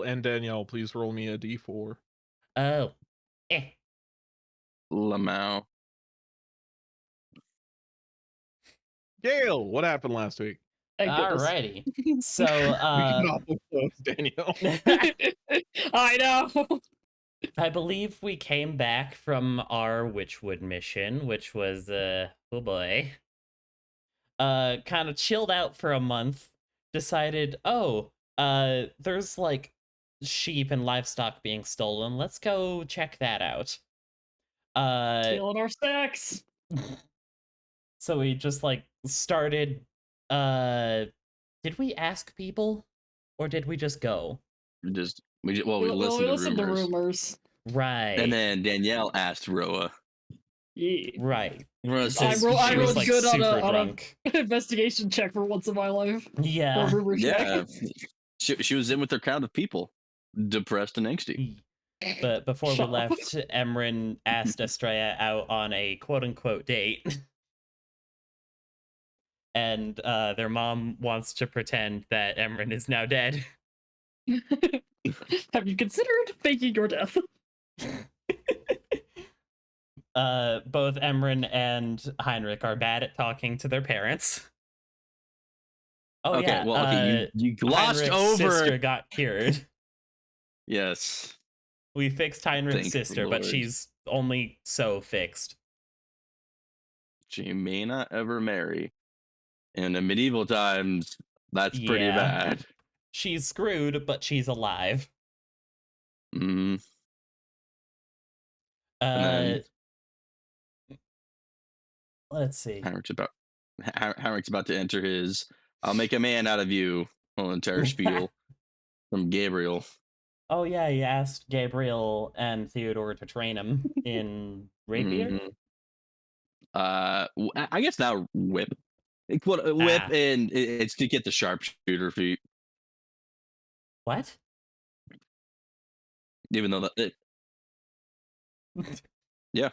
And Danielle, please roll me a d4. Oh. Eh. Lamau. Gale, what happened last week? Thank goodness. Alrighty. So, We can awful close, Danielle. I know. I believe we came back from our Witchwood mission, which was, oh boy. Kind of chilled out for a month, decided, oh, there's like sheep and livestock being stolen. Let's go check that out. Stealing our stacks. So we just like started, did we ask people or did we just go? We we We listened to listened to rumors. rumors. Right. And then Danielle asked Roa. Yeah. Right. Roa I says rolled she was like good on super a drunk. investigation check for once in my life. Or Yeah. rumor yeah, check. she was in with her crowd of people, depressed and angsty. But before we Shut up. left, Emran asked Estrella out on a quote-unquote date. And their mom wants to pretend that Emran is now dead. Have you considered faking your death? Both Emran and Heinrich are bad at talking to their parents. Oh Okay, yeah, well, okay, you glossed Heinrich's over. sister got cured. Yes. We fixed Heinrich's Thank the sister, but Lord. she's only so fixed. She may not ever marry. In the medieval times, that's pretty Yeah. bad. She's screwed, but she's alive. And then Let's see. Heinrich's about to enter his "I'll make a man out of you" whole entire spiel from Gabriel. Oh yeah, he asked Gabriel and Theodore to train him in rapier. I guess now whip. Whip, and it's to get the sharpshooter feat. What? Even though yeah.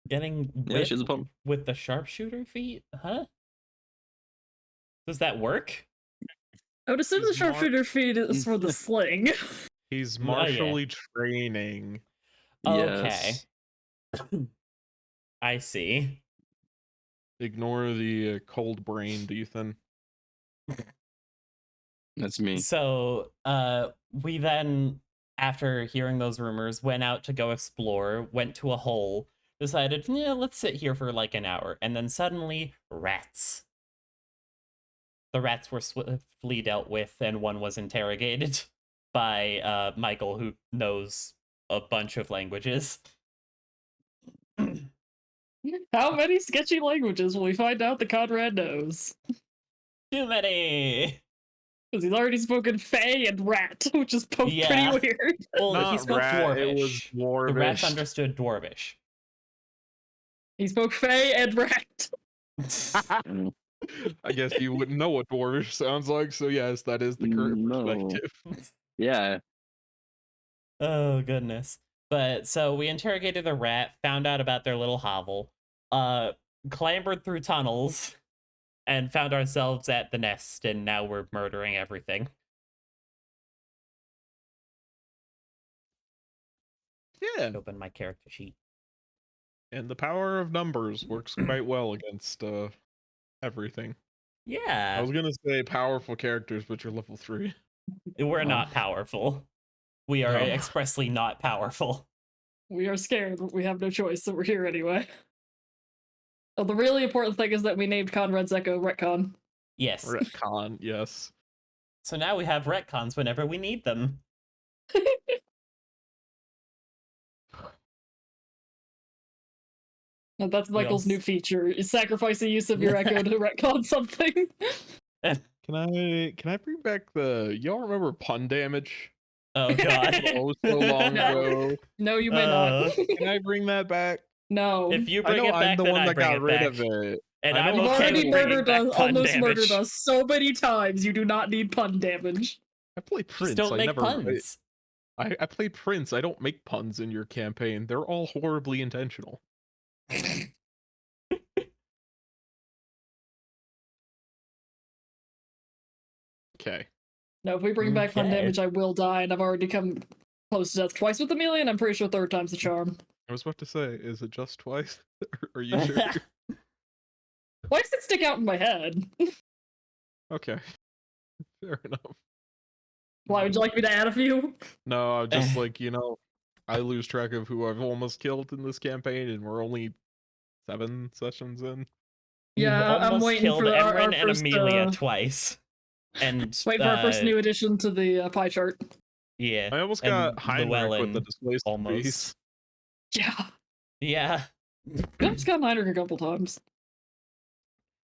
Getting Yeah, she's a whipped pump. with the sharpshooter feat? Huh? Does that work? I would assume the He's sharpshooter feed is for the sling. He's Oh, yeah. martially training. Okay. Yes. I see. Ignore the cold-brained Ethan. That's me. So, we then, after hearing those rumors, went out to go explore, went to a hole, decided, yeah, let's sit here for like an hour, and then suddenly, rats. The rats were swiftly dealt with, and one was interrogated by Michael, who knows a bunch of languages. How many sketchy languages will we find out that Conrad knows? Too many! Because he's already spoken Fey and Rat, which is both Yeah. pretty weird. Well, he Not spoke rat, it was Dwarvish. Dwarvish. The rats understood Dwarvish. He spoke Fey and Rat. I guess you wouldn't know what Dwarvish sounds like, so yes, that is the current perspective. Yeah. Oh, goodness. But, so we interrogated the rat, found out about their little hovel, clambered through tunnels, and found ourselves at the nest, and now we're murdering everything. Yeah. Open my character sheet. And the power of numbers works quite well against everything. Yeah. I was gonna say powerful characters, but you're level 3. We're not powerful. We are No. expressly not powerful. We are scared, but we have no choice, so we're here anyway. Oh, the really important thing is that we named Conrad's Echo Retcon. Yes. Retcon, yes. So now we have retcons whenever we need them. That's Michael's new feature. You sacrifice the use of your Echo to retcon something. Can I bring back the y'all remember pun damage? Oh god. Oh, so long ago. No, you may not. Can I bring that back? No. If you I bring know it back, I'm the then one I that bring got it rid back. of it. And I I'm know You've okay already with bringing murdered back us, pun almost damage. murdered us so many times. You do not need pun damage. I play Prince. Just don't I make never. puns. I play Prince. I don't make puns in your campaign. They're all horribly intentional. Okay. No, if we bring back fun Okay. damage, I will die, and I've already come close to death twice with Amelia, and I'm pretty sure third time's the charm. I was about to say, is it just twice? Are you sure? Why does it stick out in my head? Okay. Fair enough. Why would you like me to add a few? No, I'm just like, I lose track of who I've almost killed in this campaign, and we're only 7 sessions in. You've Yeah, I'm almost waiting killed for our Emran and first, Amelia twice. And wait for our first new addition to the pie chart. yeah. I almost and got Heinrich with the Llewellyn displaced almost. piece. Yeah, Yeah. I almost got Heinrich a couple times.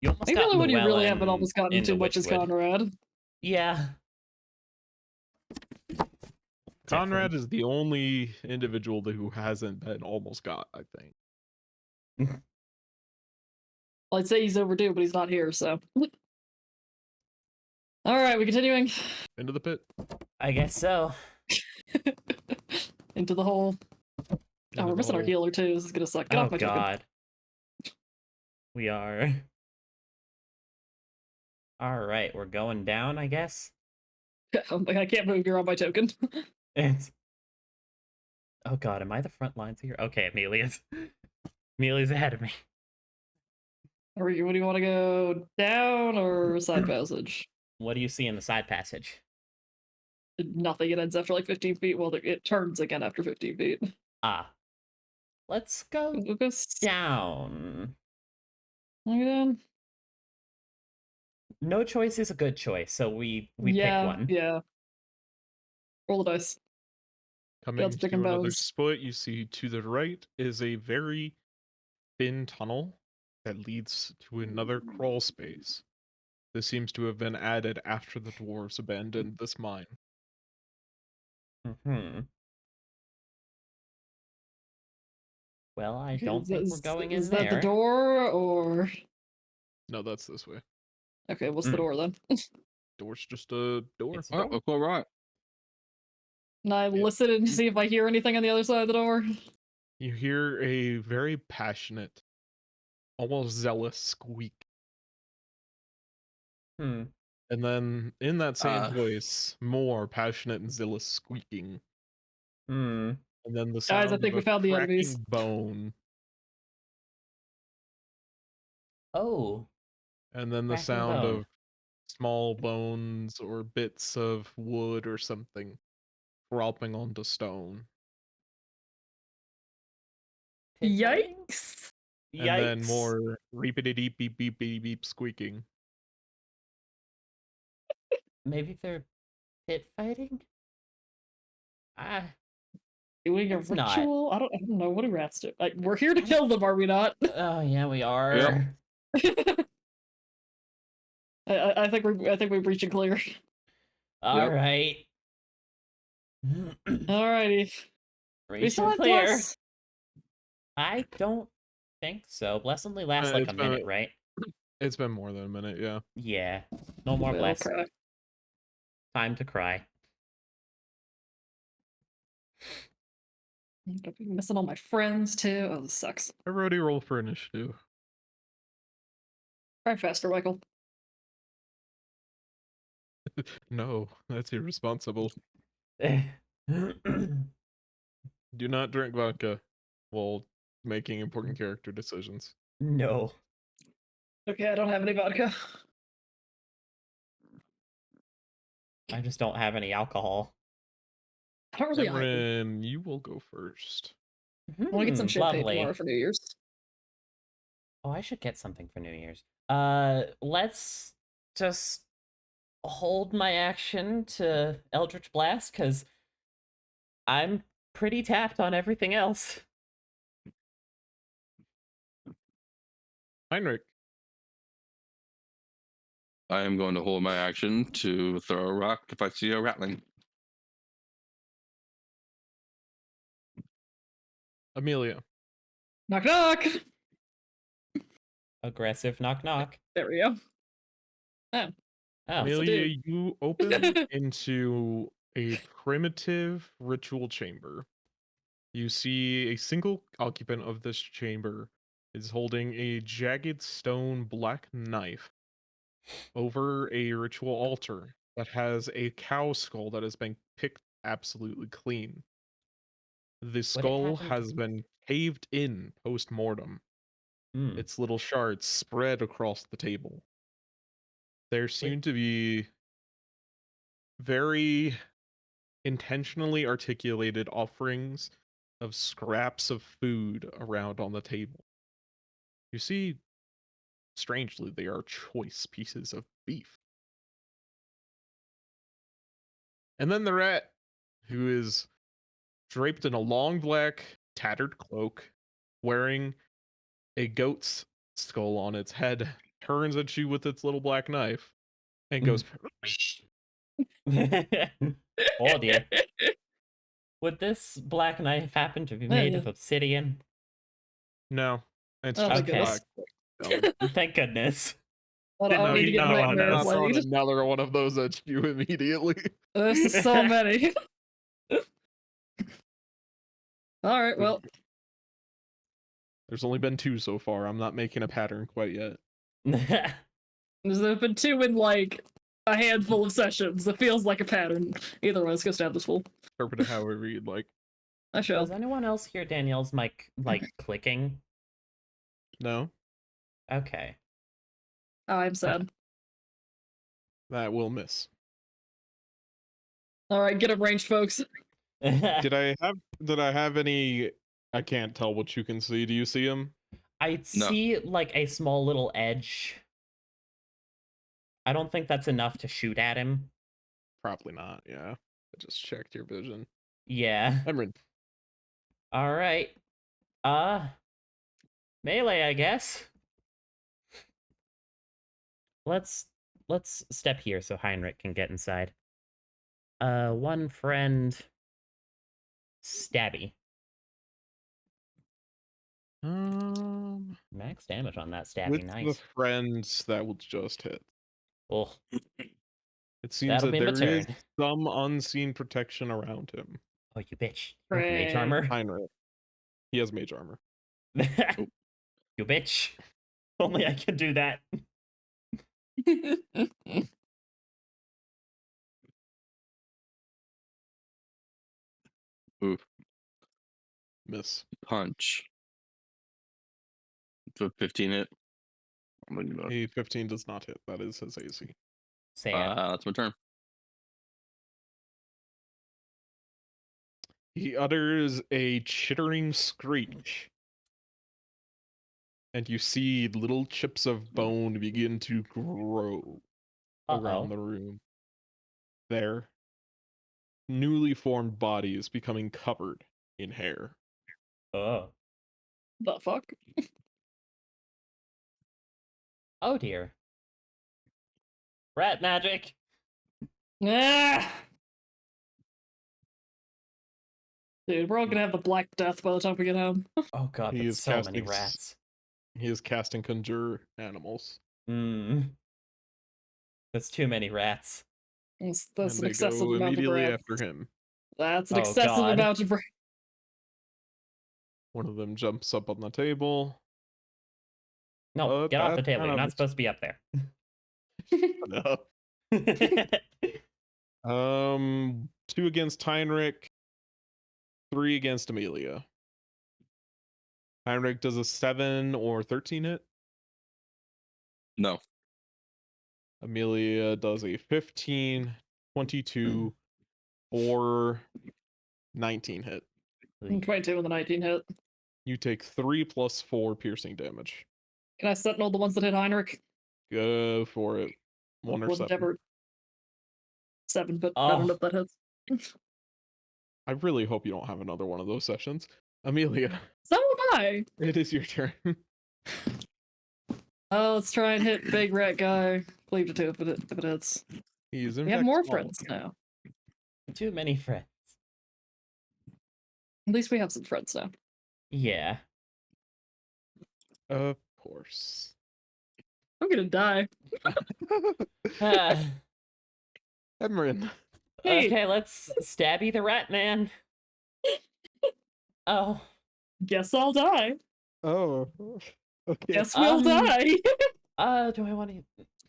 You almost Maybe got the only one you really Llewellyn haven't almost gotten in too the much is Witchwood. Conrad. Yeah. Conrad is the only individual who hasn't been almost got, I think. Well, I'd say he's overdue, but he's not here, so. Alright, we continuing. Into the pit. I guess so. Into the hole. Into Oh, we're the missing our hole. healer too. This is gonna suck. Get Oh off my token. god. We are. Alright, we're going down, I guess. I'm like, I can't move. You're on my token. It's... Oh god, am I the front lines here? Okay, Amelia's. Amelia's ahead of me. What do you want to go down or side passage? What do you see in the side passage? Nothing. It ends after like 15 feet. Well, it turns again after 15 feet. Ah. Let's go We'll go down. down. No choice is a good choice, so we pick one. Yeah. Roll the dice. Coming Let's to pick 'em another bones. split, you see to the right is a very thin tunnel that leads to another crawl space. This seems to have been added after the dwarves abandoned this mine. Hmm. Well, I Okay, don't think we're going in is there. that the door or? No, that's this way. Okay, what's the door then? Door's just a door. It's a Oh, door. okay, right. And I listen and see if I hear anything on the other side of the door. You hear a very passionate, almost zealous squeak. Hmm. And then in that same Uh. voice, more passionate and zealous squeaking. Hmm. And then the Guys, sound I think of we a found the cracking enemies. bone. Oh. And then the Cracking sound bone. of small bones or bits of wood or something dropping onto stone. Pit fighting? Yikes! And then Yikes. more repeated beep beep beep beep beep squeaking. Maybe they're pit fighting? Ah. Doing a It's not. ritual? I don't know. What do rats do? Like, we're here to kill them, are we not? Oh yeah, we are. I think we're breaching clear. All right. Alrighty. We still Reaching have clear. bless. I don't think so. Bless only lasts like It's a minute, been- right? It's been more than a minute, yeah. Yeah. No more We'll bless. cry. Time to cry. I'm gonna be missing all my friends too. Oh, this sucks. Everybody roll for initiative. Try faster, Michael. No, that's irresponsible. Do not drink vodka while making important character decisions. No. Okay, I don't have any vodka. I just don't have any alcohol. I don't really either. Cameron, you will go first. I want to get some champagne Lovely. tomorrow for New Year's. Oh, I should get something for New Year's. Let's just hold my action to Eldritch Blast, because I'm pretty tapped on everything else. Heinrich, I am going to hold my action to throw a rock if I see a rattling. Amelia, Knock knock. Aggressive knock knock. There we go. Oh. Amelia, do? you open into a primitive ritual chamber. You see a single occupant of this chamber is holding a jagged stone black knife over a ritual altar that has a cow skull that has been picked absolutely clean. The skull happen to- has been caved in post mortem. Hmm. Its little shards spread across the table. There seem to be very intentionally articulated offerings of scraps of food around on the table. You see, strangely, they are choice pieces of beef. And then the rat, who is draped in a long black tattered cloak, wearing a goat's skull on its head, turns at you with its little black knife and goes, Oh dear. Would this black knife happen to be made of obsidian? No, it's Oh, just thank black. goodness. Thank goodness. I don't No, need to get no, I'm nightmares. not throwing Like, another one of those at you immediately. there's just so many. All right, well, There's only been 2 so far. I'm not making a pattern quite yet. there's been 2 in like a handful of sessions. It feels like a pattern. Either way, let's go stab this fool. Interpret it however you'd like. I shall. Does anyone else hear Danielle's mic like clicking? No, Okay. Oh, I'm sad. that will miss. All right, get him ranged, folks. Did I have any? I can't tell what you can see. Do you see him? I No. see like a small little edge. I don't think that's enough to shoot at him. Probably not. Yeah, I just checked your vision. Yeah. Emrin, All right. Melee, I guess. Let's step here so Heinrich can get inside. One friend stabby. Max damage on that stabby, with nice. the friends that will just hit. Oh, It seems that'll that be my there is turn. some unseen protection around him. Oh, you bitch. You have mage Frick. armor. Heinrich, he has mage armor. You bitch. Only I can do that. Oof. Miss. Punch. 15 hit. I'm looking it up. A 15 does not hit. That is his AC. Sad. That's my turn. He utters a chittering screech. And you see little chips of bone begin to grow around the room. Their newly formed bodies becoming covered in hair. Oh. The fuck? Oh dear. Rat magic. Ah! Dude, we're all gonna have the Black Death by the time we get home. Oh god, He that's is so many casting rats. He is casting Conjure Animals. That's too many rats. That's And an they excessive go amount of immediately rats. after him. That's an Oh, excessive God. amount of rats. One of them jumps up on the table. No, get off the that's table. kind You're of not supposed to be up there. No. 2 against Heinrich, 3 against Amelia. Heinrich does a 7 or 13 hit. No. Amelia does a 15, 22, or 19 hit. 22 with a 19 hit. You take 3 plus 4 piercing damage. Can I sentinel the ones that hit Heinrich? Go for it. 1 or 7. Whatever. 7, but I don't know if that hits. I really hope you don't have another one of those sessions. Amelia, So would I. it is your turn. Oh, let's try and hit big rat guy. Cleave to 2 if it hits. He's in We have fact more small. friends now. Too many friends. At least we have some friends now. Yeah. Of course. I'm gonna die. Ah, Emrin. Hey. okay, let's stabby the rat man. Oh. Guess I'll die. Oh. Okay. Guess we'll Um, die. Do I want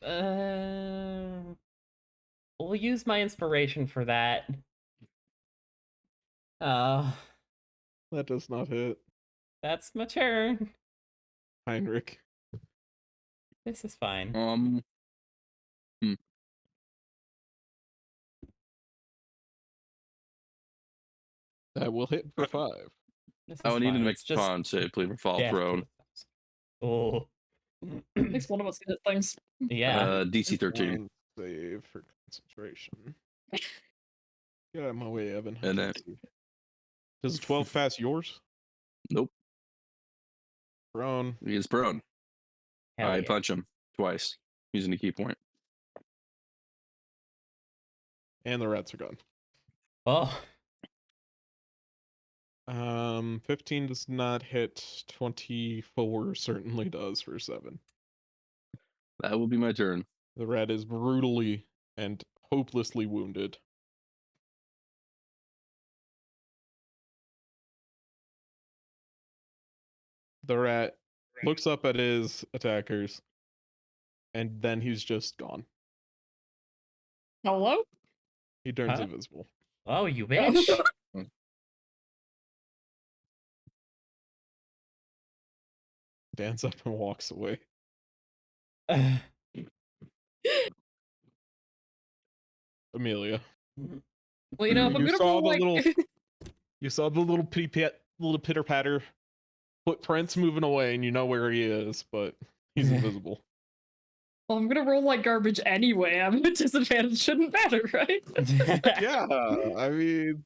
to? We'll use my inspiration for that. Uh, That does not hit. that's my turn. Heinrich. This is fine. That will hit for 5. This is I would need to fine. make It's a just con save, please, or fall death to prone. the- Oh. At least one of us can hit things. Yeah. DC 13. One save for concentration. Get out of my way, Evan. I And can't see. Does a 12 pass yours? Nope. Prone. He is prone. Hell I yeah. punch him twice using a key point. And the rats are gone. Oh. 15 does not hit. 24 certainly does for 7. That will be my turn. The rat is brutally and hopelessly wounded. The rat looks up at his attackers, and then he's just gone. Hello? He turns Huh? invisible. Oh, you bitch. Stands up and walks away. Amelia. Well, you know, if I'm You gonna saw roll the like little- You saw the little little pitter patter footprints moving away, and you know where he is, but he's invisible. well, I'm gonna roll like garbage anyway. I'm at disadvantage, shouldn't matter, right? Yeah, I mean,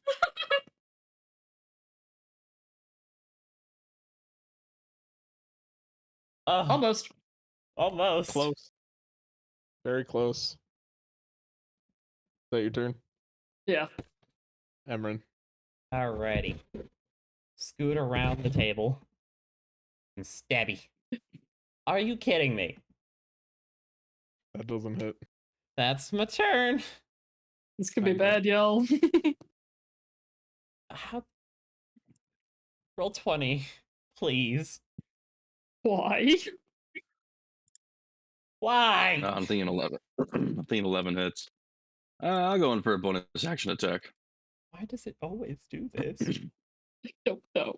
Oh, Almost. almost. close. Very close. Is that your turn? Yeah. Emran. Alrighty. Scoot around the table. And stabby. Are you kidding me? That doesn't hit. That's my turn. This could be Kinda. bad, y'all. How? Roll 20, please. Why? Why? I'm thinking 11. I'm thinking 11 hits. I'll go in for a bonus action attack. Why does it always do this? Don't know.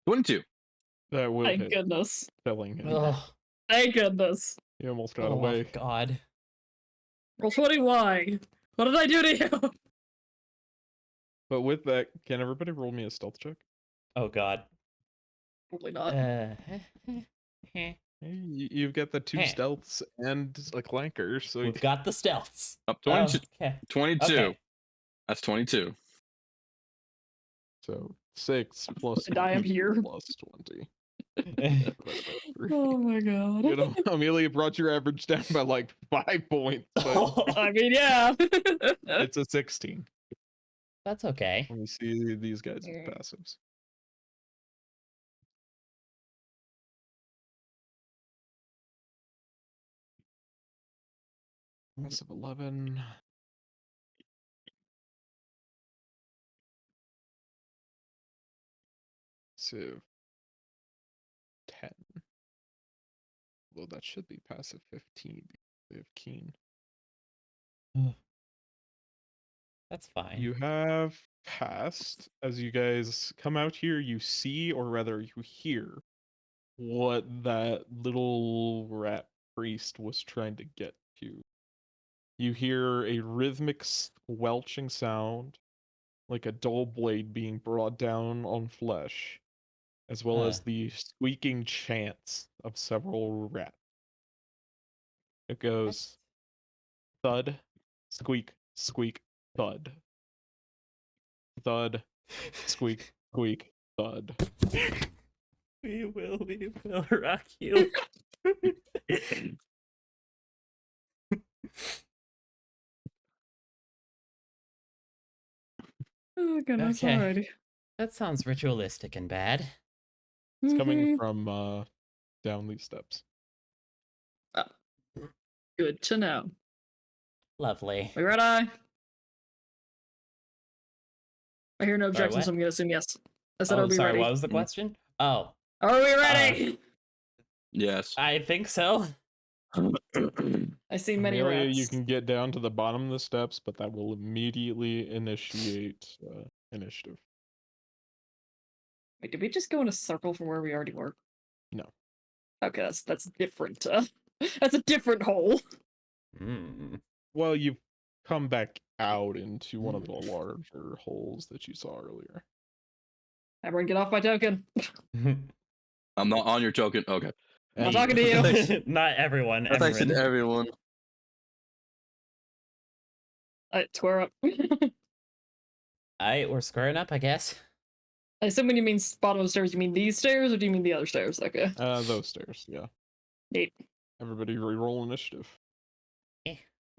22. That will Thank hit. goodness. Killing him. Ugh. Thank goodness. You almost got Oh, away. God. Roll 20, why? What did I do to you? But with that, can everybody roll me a stealth check? Oh, God. Probably not. You've got the 2 Heh. stealths and a clanker, so We've got the stealths. Up 22. Okay. 22. Okay. That's 22. so 6 plus And I am 20 here. plus 20. Divided by 3. Oh my god. You know, Amelia brought your average down by like 5 points, but I mean, yeah. it's a 16. That's okay. Let me see these guys' passives. Passive 11. Passive 10. Although that should be passive 15 because they have keen. That's fine. You have passed. As you guys come out here, you see, or rather, you hear what that little rat priest was trying to get to. You hear a rhythmic squelching sound, like a dull blade being brought down on flesh, as well as Huh. the squeaking chants of several rats. It goes thud, squeak, squeak, thud. Thud, squeak, squeak, thud. We will rock you. Oh goodness, Okay. alrighty. That sounds ritualistic and bad. It's coming Mhm. from down these steps. Good to know. Lovely. We ready? I hear no Sorry, objections, what? so I'm gonna assume yes. I said, Oh, are we sorry, ready? what was the question? Oh, Are we ready? Yes. I think so. I see many Amelia, rats. you can get down to the bottom of the steps, but that will immediately initiate initiative. Wait, did we just go in a circle from where we already were? No. Okay, that's different. That's a different hole. Mm. Well, you've come back out into one of the larger holes that you saw earlier. Everyone, get off my token. I'm not on your token. Okay. I'm And talking to you. Thanks. Not everyone. Thanks to Everyone. everyone. Alright, square up. Alright, we're squaring up, I guess. I assume when you mean bottom of the stairs, you mean these stairs, or do you mean the other stairs? Okay. those stairs, yeah. Neat. Everybody reroll initiative.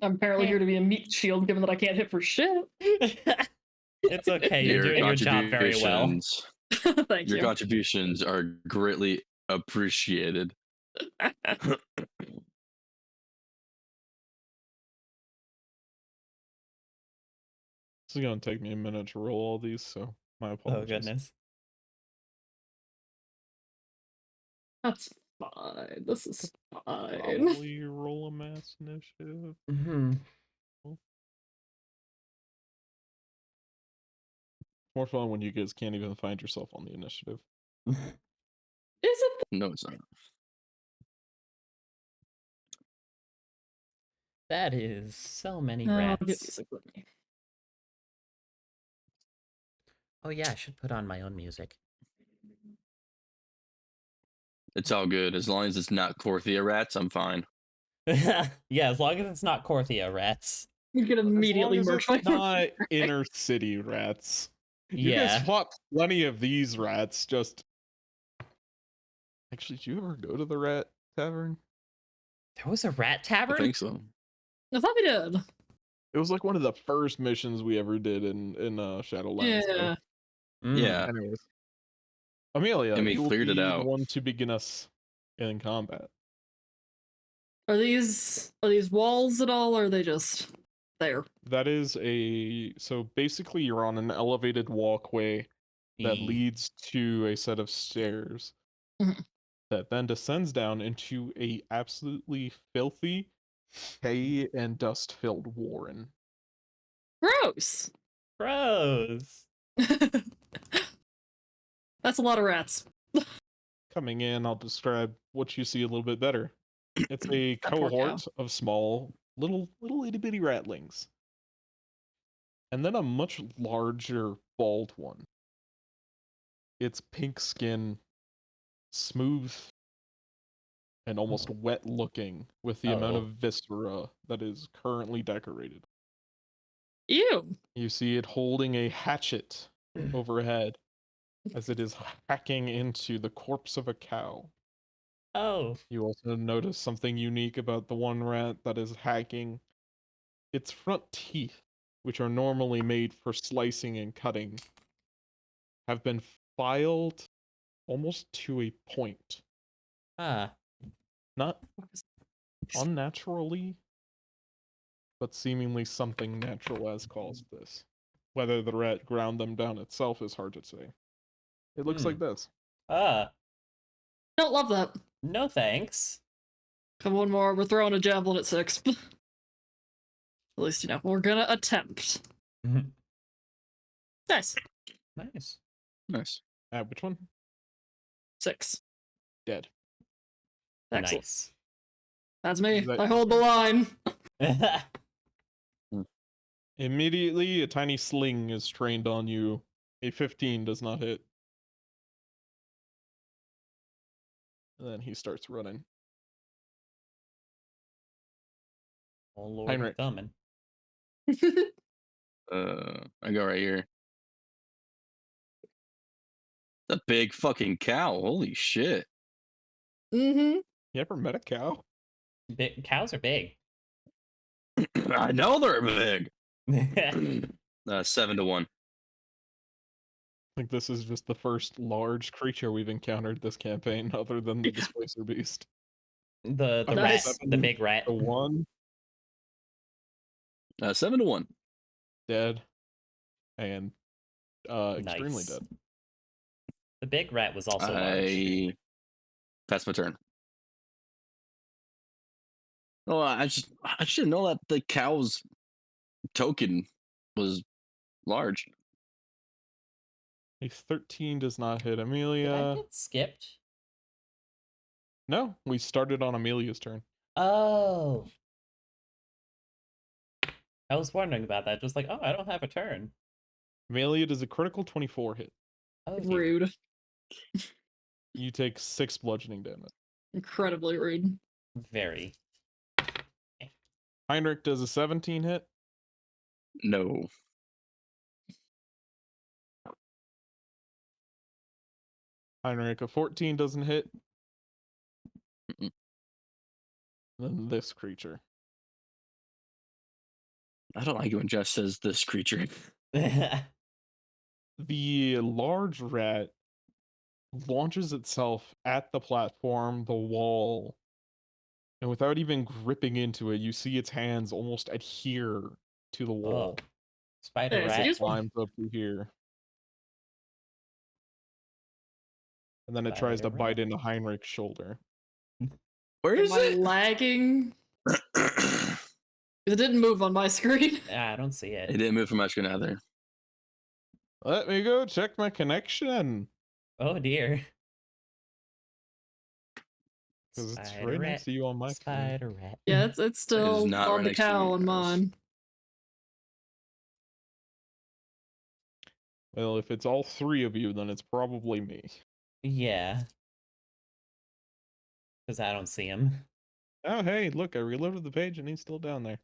I'm apparently here to be a meat shield, given that I can't hit for shit. It's okay. You're doing your job very well. contributions- Thank Your you. contributions are greatly appreciated. This is gonna take me a minute to roll all these, so my apologies. Oh goodness. That's fine. This is fine. Probably roll a mass initiative. Mm-hmm. More fun when you guys can't even find yourself on the initiative. Is it? No, it's not. That is so many Oh, rats. get music with me. Oh yeah, I should put on my own music. It's all good. As long as it's not Corthia rats, I'm fine. Yeah, as long as it's not Corthia rats. You can immediately as long merge as my it's not inner city rats. You Yeah. guys fought plenty of these rats. Just actually, did you ever go to the rat tavern? There was a rat I tavern? think so. I thought we did. It was like one of the first missions we ever did in Shadowlands. so Yeah. Mm. Yeah. Anyways, Amelia, And we you will cleared it be the out. one to begin us in combat. Are these walls at all, or are they just there? That is so basically you're on an elevated walkway that E- leads to a set of stairs Mhm. that then descends down into a absolutely filthy, hay and dust filled warren. Gross. Gross. That's a lot of rats. Coming in, I'll describe what you see a little bit better. It's a That poor cow. cohort of small, little itty bitty ratlings. And then a much larger bald one. Its pink skin, smooth and almost wet looking, with the amount Oh. of viscera that is currently decorated. Ew. You see it holding a hatchet overhead as it is hacking into the corpse of a cow. Oh. You also notice something unique about the one rat that is hacking. Its front teeth, which are normally made for slicing and cutting, have been filed almost to a point. Ah. Not unnaturally, but seemingly something natural has caused this. Whether the rat ground them down itself is hard to say. It looks like this. Ah. Don't love that. No thanks. Come one more. We're throwing a javelin at 6. At least, we're gonna attempt. Nice. Nice. Nice. Which one? 6. Dead. Excellent. Nice. That's me. Is that- I hold the line. Immediately, a tiny sling is trained on you. A 15 does not hit. And then he starts running. Oh Lord, Heinrich. coming. I go right here. The big fucking cow. Holy shit. Mm-hmm. You ever met a cow? Cows are big. I know they're big. 7-1. I think this is just the first large creature we've encountered this campaign, other than the Displacer Beast. The Okay, rat, Nice. the big rat. The one 7-1. dead, and extremely Nice. dead. The big rat was also large. I pass my turn. Oh, I just didn't know that the cow's token was large. A 13 does not hit Did I Amelia. get skipped? No, we started on Amelia's turn. Oh. I was wondering about that. Just like, oh, I don't have a turn. Amelia does a critical 24 hit. Oh, dear. Rude. You take 6 bludgeoning damage. Incredibly rude. Very. Heinrich does a 17 hit. No. Heinrich, a 14 doesn't hit. Mm-mm. Then this creature. I don't like it when Jess says this creature. The large rat launches itself at the platform, the wall, and without even gripping into it, you see its hands almost adhere to the wall. Spider Yeah, it's rat. useful. Climbs up to here. And then it tries to Spider bite rat. into Heinrich's shoulder. Where Am is I it? lagging? It didn't move on my screen. I don't see It it. didn't move from my screen either. Let me go check my connection. Oh dear. Because it's Spider right rat. next to you on my screen. Spider rat. Yeah, it's still not on right the next to cow me, on guys. mine. Well, if it's all 3 of you, then it's probably me. Yeah. Because I don't see him. Oh, hey, look, I reloaded the page and he's still down there.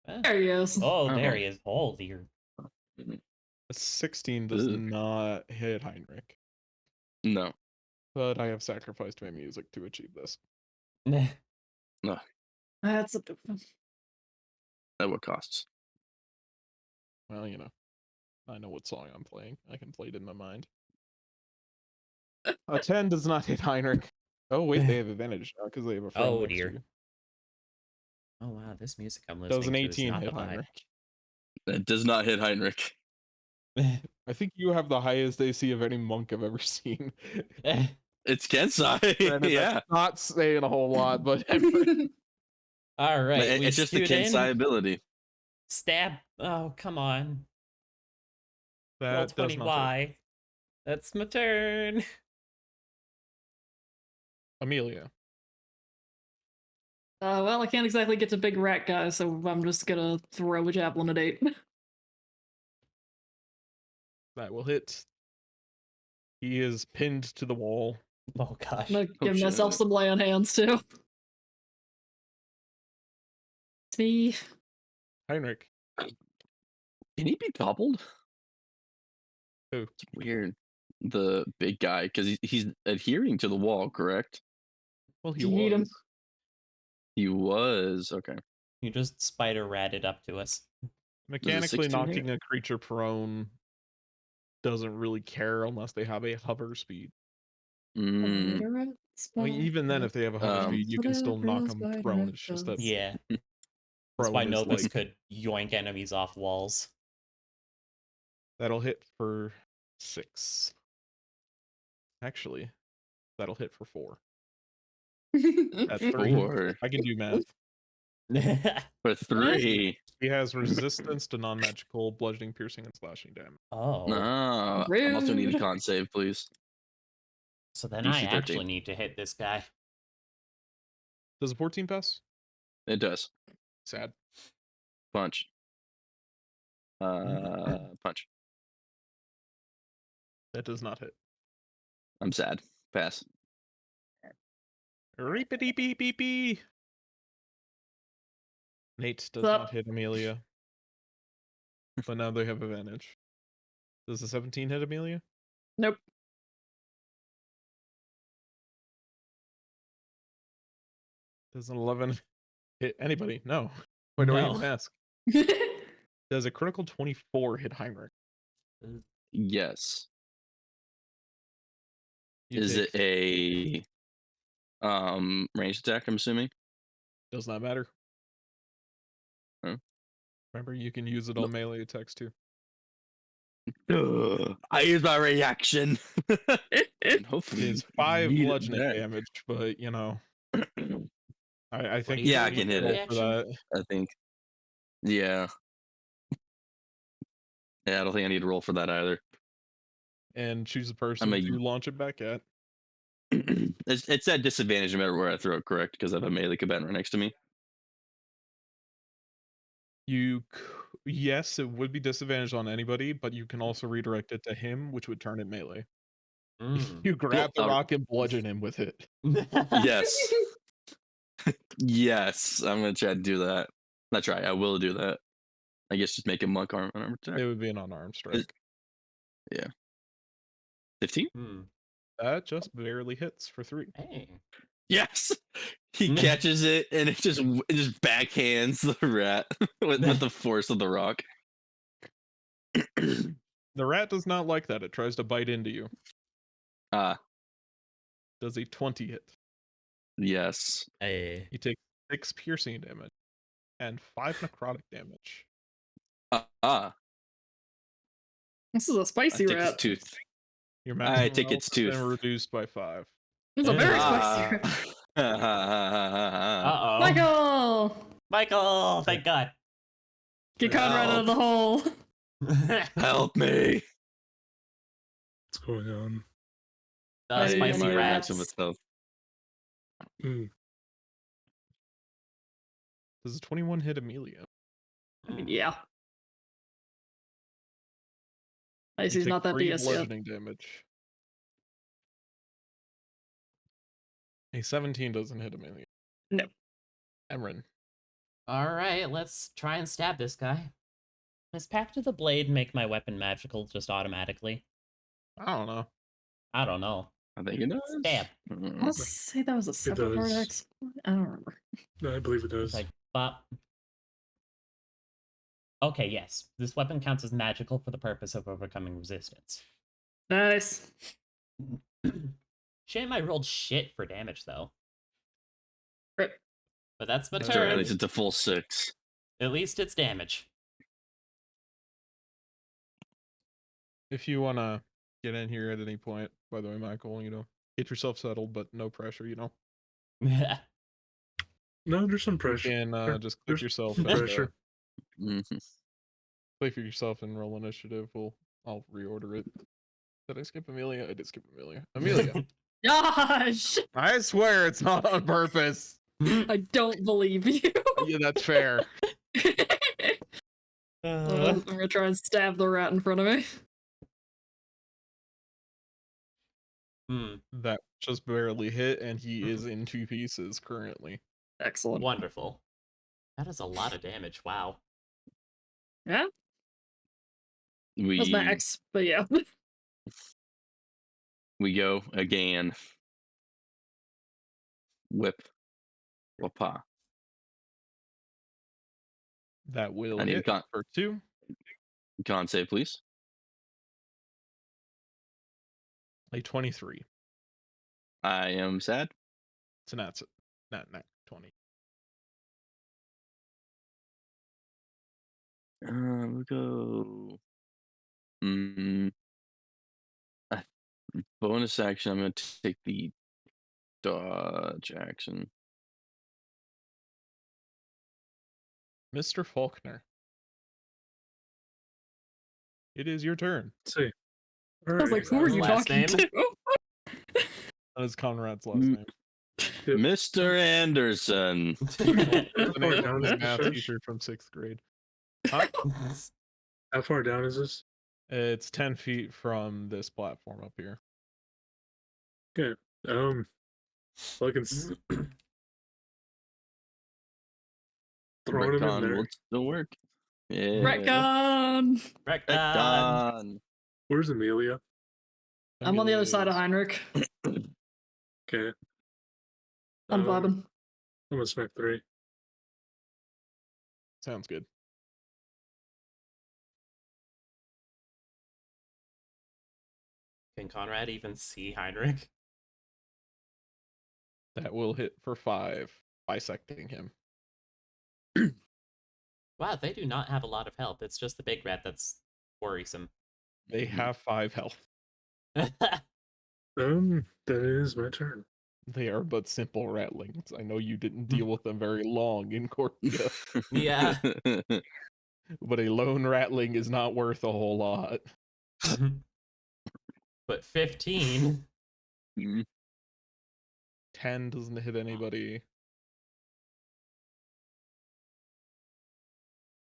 Ah. There he is. Oh, there Oh. he is. Oh dear. A 16 does Ugh. not hit Heinrich, No. but I have sacrificed my music to achieve this. That's a At what costs? Well, you know, I know what song I'm playing. I can play it in my mind. A 10 does not hit Heinrich. Oh, wait, they have advantage now because they have a friend Oh, next dear. to you. Oh wow, this music I'm Does listening an to is 18 not hit the vibe. Heinrich? It does not hit Heinrich. I think you have the highest AC of any monk I've ever seen. It's Kensai. Granted, Yeah. that's not saying a whole lot, but All right, we It's just the skewed in. Kensai ability. Stab. Oh, come on. Roll that does 20 not hit. Y. That's my turn. Amelia. well, I can't exactly get to big rat guy, so I'm just gonna throw a javelin at 8. That will hit. He is pinned to the wall. Oh gosh. I'm gonna give myself shit. some lay on hands too. It's me. Heinrich. Can he be toppled? Who? It's weird. The big guy, because he's adhering to the wall, correct? Well, he Yeet him. was. He was. Okay. You just spider ratted up to us. Mechanically 16 hit? knocking a creature prone doesn't really care unless they have a hover speed. Mm, Spider rat, Well, even then, spider if they have a hover Um, speed, you can still whatever knock a them spider prone. It's just that does. Yeah. That's why prone is Novus like could yoink enemies off walls. that'll hit for 6. Actually, that'll hit for 4. At 3, 4 I can do math. for 3. He has resistance to non-magical bludgeoning, piercing, and slashing damage. Oh. I'm also need a Rude. con save, please. So then DC I 13. actually need to hit this guy. Does a 14 pass? It does. Sad. Punch. Punch. That does not hit. I'm sad. Pass. Reepity beep beep beep. Nate does Sup? not hit Amelia. But now they have advantage. Does a 17 hit Amelia? Nope. Does an 11 hit anybody? No. Why do I No. even ask? Does a critical 24 hit Heinrich? Yes. You Is take- it a ranged attack, I'm assuming? Does not matter. Oh. Remember, you can use it on melee attacks too. I use my reaction. And hopefully It's 5 beat it bludgeoning back. damage, but you know, I think do you Yeah, I do can with hit the it. roll for reaction? that. I think. Yeah. Yeah, I don't think I need to roll for that either. And choose the I'm person a. to launch it back at. It's at disadvantage no matter where I throw it, correct? Because I have a melee combatant right next to me. Yes, it would be disadvantaged on anybody, but you can also redirect it to him, which would turn it melee. Mm. You grab the Cool. rock and bludgeon him with it. Yes. Yes, I'm gonna try to do that. Not try. I will do that. I guess just make a monk armor attack. It would be an unarmed strike. 15. Hmm. That just barely hits for 3. Hey. Yes. He catches it and it just backhands the rat with the force of the rock. The rat does not like that. It tries to bite into you. Ah, Does a 20 hit. yes. Hey. You take 6 piercing damage and 5 necrotic damage. This is a I spicy think it's rat. tooth. Your I maximum think health it's has been tooth. reduced by 5. It's a very Ah. spicy rat. Uh-oh. Michael! Michael, thank God. Get Conrad out of the hole. Help me. What's going on? Hey, Spicy Mario rats. Of itself. Mm, Does a 21 hit Amelia? I mean, yeah. I You see he's take not that 3 DS yet. bludgeoning damage. A 17 doesn't hit Amelia. No. Emran. All right, let's try and stab this guy. Does Pact of the Blade make my weapon magical just automatically? I don't know. I don't know. I think it does. Stab. Mm. Let's say that was a separate hard does. X. I don't remember. I believe it does. It's like, bop. Okay, yes. This weapon counts as magical for the purpose of overcoming resistance. Nice. Shame I rolled shit for damage, though. Rip. But that's my That's Sure, turn. at least it's a full 6. At least it's damage. If you want to get in here at any point, by the way, Michael, get yourself settled, but no pressure, No, there's some You pressure. can There- just click there's yourself some and pressure. Mhm. play for yourself and roll initiative. I'll reorder it. Did I skip Amelia? I did skip Amelia. Amelia. Gosh! I swear it's not on purpose. I don't believe you. Yeah, that's fair. I'm gonna try and stab the rat in front of me. That just barely hit, and he is in 2 pieces currently. Excellent. Wonderful. That is a lot of damage. Wow. Yeah, We that's my X, but yeah. we go again. Whip. Wapa. That will I need hit con- for 2. Con save, please. A 23. I am sad. So that's it. Not 20. We'll go. Uh, Bonus action. I'm going to take the dodge action. Mr. Faulkner. It is your turn. Let's see. I was like, Alright. who are you Last talking name? to? That is Conrad's last Mm. name. Yep. Mr. Anderson. The How far name down of is his the math church? teacher from 6th grade. How far down is this? It's 10 feet from this platform up here. Okay. So I can throwing him in Retcon there. will still work. Yeah. Retcon! Retcon. Retcon. Where's Amelia? I'm on the other Amelia side of is- Heinrich. Okay. I'm Um, vibing. I'm gonna smack 3. Sounds good. Can Conrad even see Heinrich? That will hit for 5, bisecting him. Wow, they do not have a lot of health. It's just the big rat that's worrisome. They have 5 health. That is my turn. They are but simple ratlings. I know you didn't deal with them very long in Corsia, Yeah. but a lone ratling is not worth a whole lot. But 15. 10 doesn't hit anybody.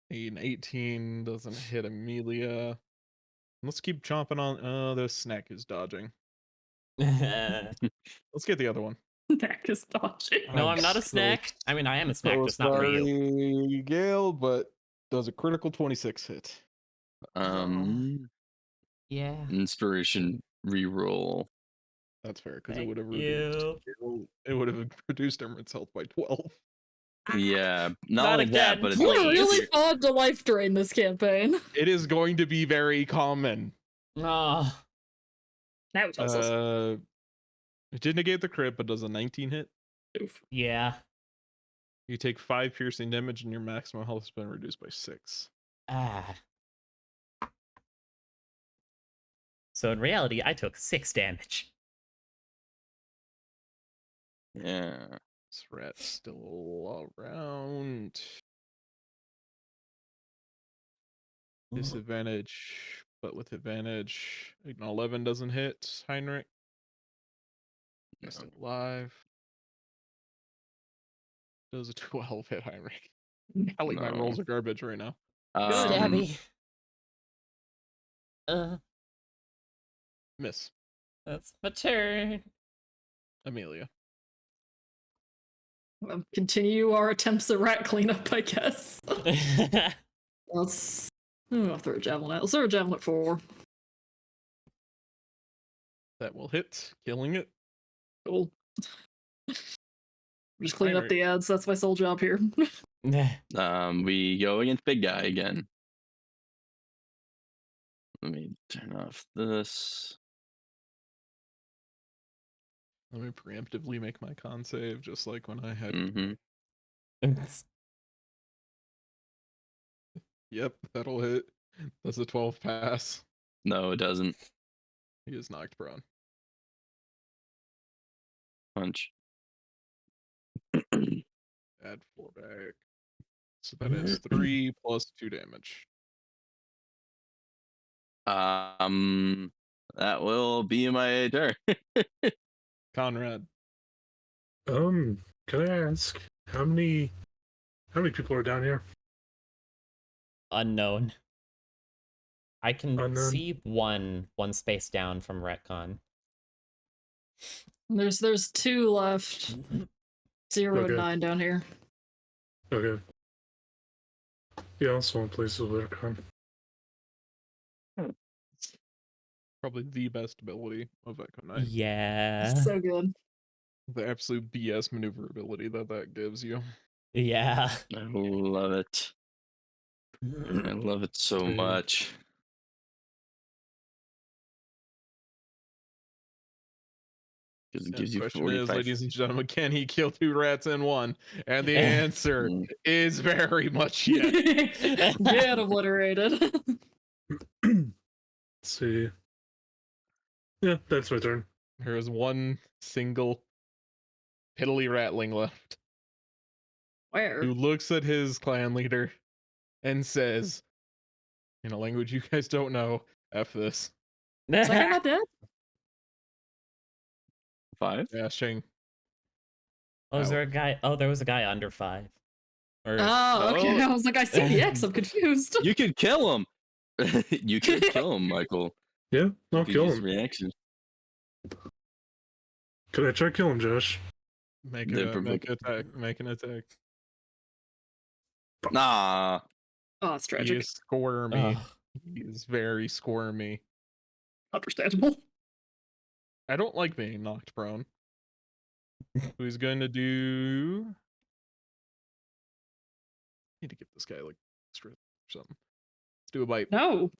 An 18 doesn't hit Amelia. Let's keep chomping on. Oh, the snack is dodging. No, Let's get the other one. Neck is dodging. I'm not a so- snack. I mean, I am a snack, So just not real. sorry, Gale, but does a critical 26 hit? Yeah. Inspiration reroll. That's fair because it Thank would have you. reduced Emerald's health by 12. Yeah, not, Not only that, again, but it's We're also please. really easier. fond to life drain this campaign. It is going to be very common. Oh, Now it tells us. It did negate the crit, but does a 19 hit? Oof. yeah. You take 5 piercing damage, and your maximum health has been reduced by 6. Ah. So in reality, I took 6 damage. Yeah. This rat's still around. Disadvantage, but with advantage. An 11 doesn't hit Heinrich. He's still alive. Does a 12 hit Heinrich? Golly, my No. rolls are garbage right now. Stabby. Miss. That's my turn. Amelia. Continue our attempts at rat cleanup, I guess. Let's. I'll throw a javelin out. Let's throw a javelin at 4. That will hit, killing it. Cool. Just clean up the ads. That's my sole job here. We go against big guy again. Let me turn off this. Let me preemptively make my con save, just like when I had. Mm-hmm. Yep, that'll hit. Does a 12 pass? No, it doesn't. He is knocked prone. Punch. Add 4 back. So that is 3 plus 2 damage. That will be my turn. Conrad. Can I ask how many people are down here? Unknown. I can Unknown. see one space down from retcon. There's 2 left. 0 Okay. and 9 down here. Okay. Yeah, I'll swing places with Aircon. Probably the best ability of Echo Knight. Yeah. So good. The absolute BS maneuverability that gives you. Yeah. I love it. I love it so Okay. much. Because it The gives you question 45. is, ladies and gentlemen, can he kill 2 rats in one? And the answer is very much yes. Get obliterated. Let's see. Yeah, that's my turn. There is one single piddly ratling left Where? who looks at his clan leader and says, in a language you guys don't know, F this. Is that guy not dead? 5? Dashing. Oh, is there a guy? Oh, there was a guy under 5. Or Oh, okay. I was like, I see the X. I'm confused. You could kill him. You could kill him, Michael. Yeah, I'll You could kill use him. Reaction. Could I try killing Josh? Make They're an attack. Make an attack. Nah. Oh, it's He tragic. is squirmy. Oh. He is very squirmy. Understandable. I don't like being knocked prone. So he's going to do. Need to give this guy like extra or something. Let's do a bite. No.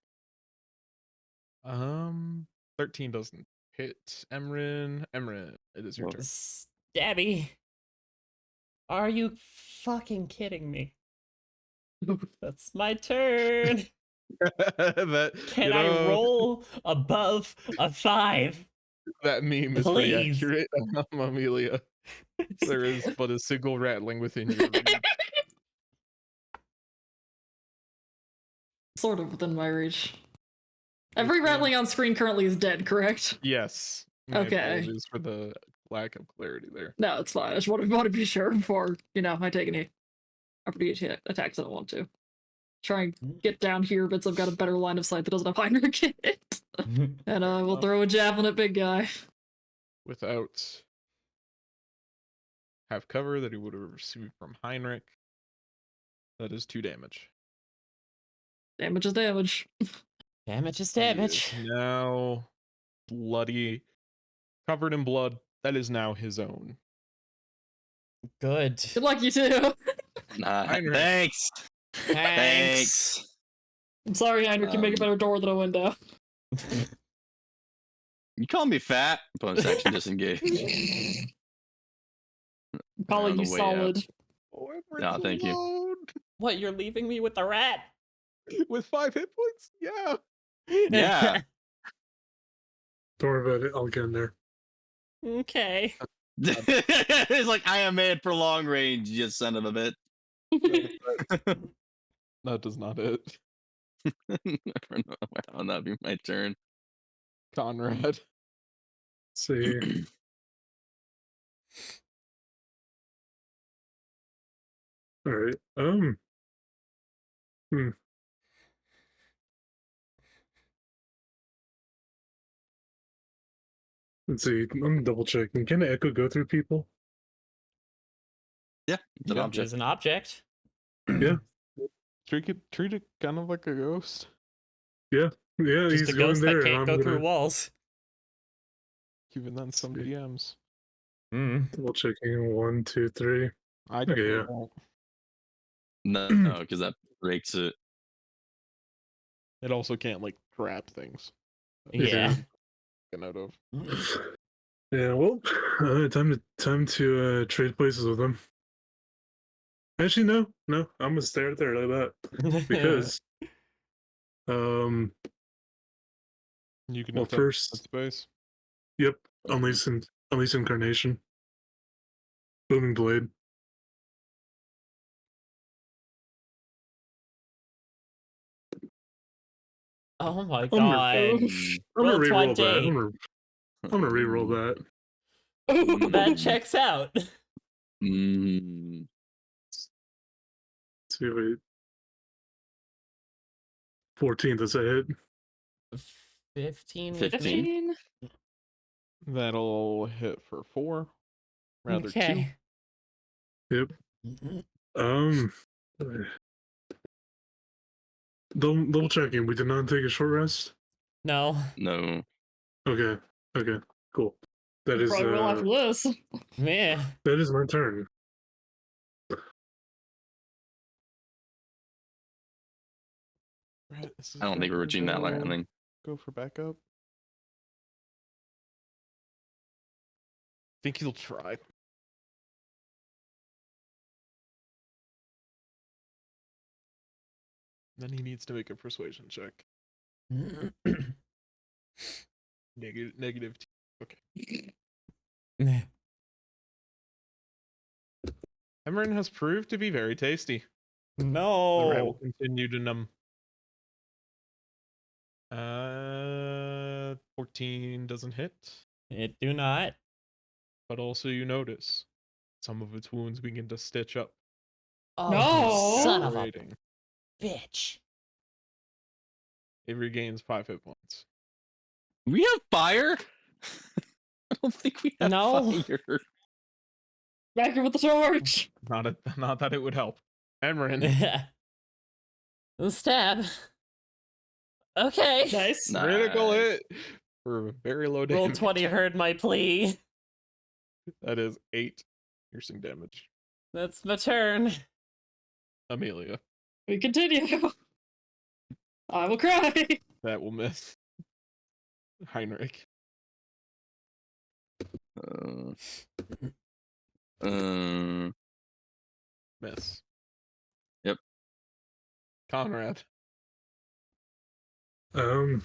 13 doesn't hit. Emrin, it is your Well, turn. Stabby. Are you fucking kidding me? That's my turn. That, Can I roll above a 5? That meme is pretty Please. accurate, Amelia. There is but a single rattling within your reach. Sort of within my reach. Every Okay. rattling on screen currently is dead, correct? Yes. My Okay. apologies for the lack of clarity there. No, it's fine. I just want to be sure before, I take any opportunity attacks I don't want to. Try and get down here, but I've got a better line of sight that doesn't have Heinrich in it. And we'll throw a javelin at big guy. Without have cover that he would have received from Heinrich. That is 2 damage. Damage is damage. Damage is He is damage. now bloody, covered in blood. That is now his own. Good. Good luck, you two. Heinrich. Thanks. Thanks. I'm sorry, Heinrich, you make a better door than a window. You call me fat? Bonus action disengage. I'm calling On the you way out. solid. Oh, No, thank you. you. What, you're leaving me with the rat? With 5 hit points? Yeah. Yeah. Don't worry about it. I'll get in there. Okay. It's like, I am made for long range, you son of a bit. That does not it. That'll not be my turn. Conrad. Let's see. All right. Let's see. I'm double checking. Can the echo go through people? Yeah, it's an Yeah, object. There's an object. Treat it kind of like a ghost. Yeah, Just he's a going ghost there. that and can't I'm go gonna through walls. Even then, some See. DMs. double checking. 1, 2, 3. I Okay, definitely yeah. won't. No, because that breaks it. It also can't like grab things. Yeah. Get out of. Yeah. Well, time to trade places with him. Actually, no. I'm gonna stay right there like that because You can well, attack that first, space. yep, unleash incarnation, booming blade. Oh my I'm gonna- god. Mm, I'm gonna Roll reroll 20. that. I'm gonna reroll that. That mm, checks out. mm. See, wait. 14, does that hit? 15 with 15. me. 15? That'll hit for 4. Rather 2. Okay. Yep. Double checking. We did not take a short rest. No. No. Okay. Cool. That is Probably will after this. Yeah. that is my turn. Right, this is I don't think we're gonna reaching that landing. Go for backup. Think he'll try. Then he needs to make a persuasion check. Negative. Okay. Emerin has proved to be very tasty. The rat will No. continue to numb. 14 doesn't hit, It do not. but also you notice some of its wounds begin to stitch up. Oh, No. you son of a Rating. bitch. It regains 5 hit points. We have fire? I don't think we have No. fire. Back here with the torch. Not that it would help. Emerin, The stab. Okay. Nice. critical Nice. hit for very low damage. Roll 20 heard my plea. That is 8 piercing damage. That's my turn. Amelia, We continue. I will cry. that will miss. Heinrich, Uh, miss. Yep. Conrad, Um,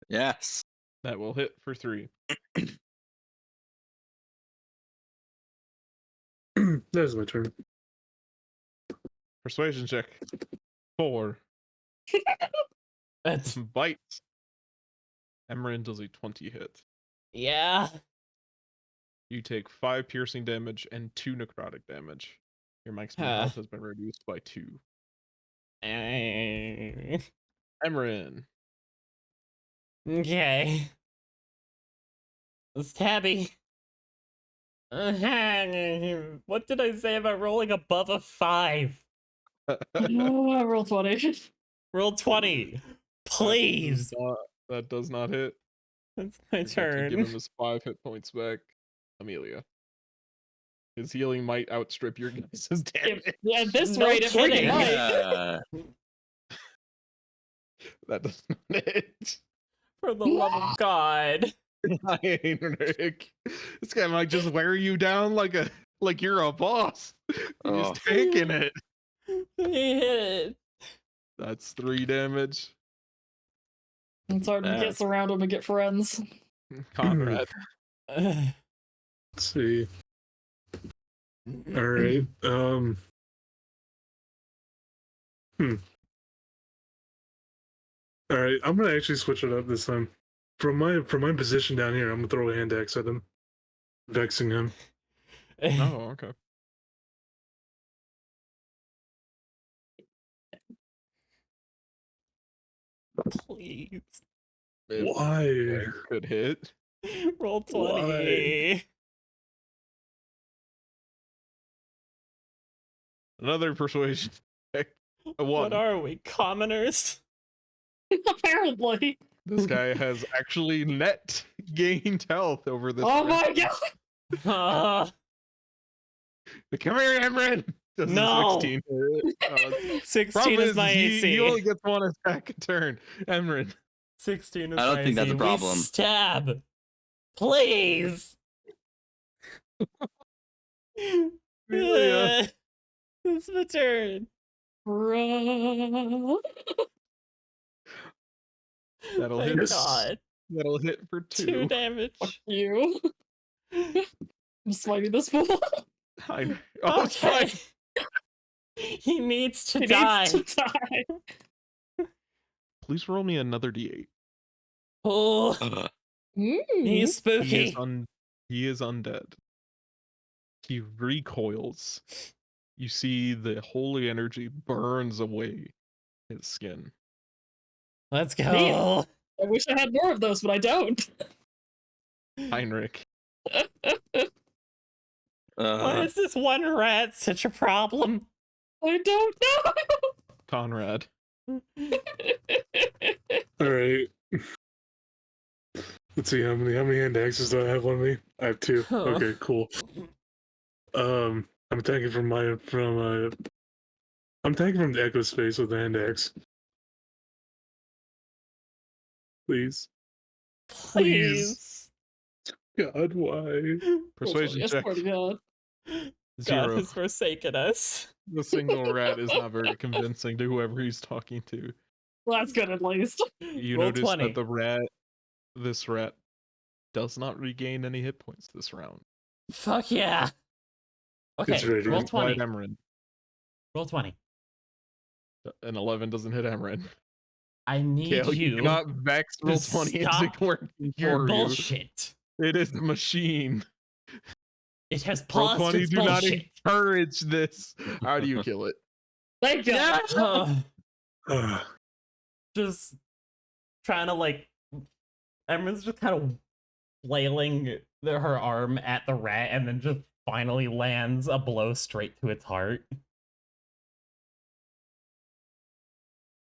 Yes. That will hit for 3. That's my turn. Persuasion check. 4. That's Bites. Emran does a 20 hit. yeah. You take 5 piercing damage and 2 necrotic damage. Your maximum Huh. health has been reduced by 2. Eh, Emran. Okay. Stabby. What did I say about rolling above a 5? Oh, roll 20. Roll 20. Please. That does not hit. That's my Forget to give him turn. his 5 hit points back. Amelia. His healing might outstrip your guys' damage. Yeah, at this No rate, it freaking kidding. might. Yeah. That does not hit. For the love of God. Heinrich. This guy might just wear you down like you're a boss. He's Oh. taking it. He hit. That's 3 damage. It's hard to get That's- surround him and get friends. Conrad. Ugh. Let's see. All right. All right. I'm gonna actually switch it up this time. From my position down here, I'm gonna throw a hand axe at him, vexing him. Oh, okay. Please. If Why? that could hit. Roll 20. Another persuasion check. A 1. What are we, commoners? Apparently. This guy has actually net gained health over this. Oh my round. god! Come here, Emran. Does a No. 16 hit. 16 Problem is my he, AC. he only gets 1 attack a turn. Emran. 16 is I don't my think that's AC. a We problem. stab. Please. Amelia. It's my turn. Bro. That'll Thank hit. God. That'll hit for 2 2. damage. You. I'm smiting this fool. Heinrich. Oh, it's Okay. fine. He needs to He die. needs to die. Please roll me another d8. Oh, Mm. he's spooky. He is undead. He recoils. You see the holy energy burns away his skin. Let's go. Man. I wish I had more of those, but I don't. Heinrich. Why is this one rat such a problem? I don't know. Conrad. All right. Let's see how many hand axes do I have on me? I have 2. Oh. Okay, cool. I'm attacking from I'm attacking from the echo space with the hand axe. Please. Please. God, why? Persuasion Yes, check. swear to God. God 0. has forsaken us. The single rat is not very convincing to whoever he's talking to. Well, that's good at least. You Roll notice 20. that this rat, does not regain any hit points this round. Fuck yeah. It's Okay, ready. roll Implied 20. Emran. Roll 20. An 11 doesn't hit Emran. I need Kale, you you. cannot vex roll to 20 into stop working Your for bullshit. you. It is the machine. It has Roll paused 20 its do not bullshit. encourage this. How do you kill it? Thank God. Just trying to like Emran's just kind of flailing her arm at the rat and then just finally lands a blow straight to its heart.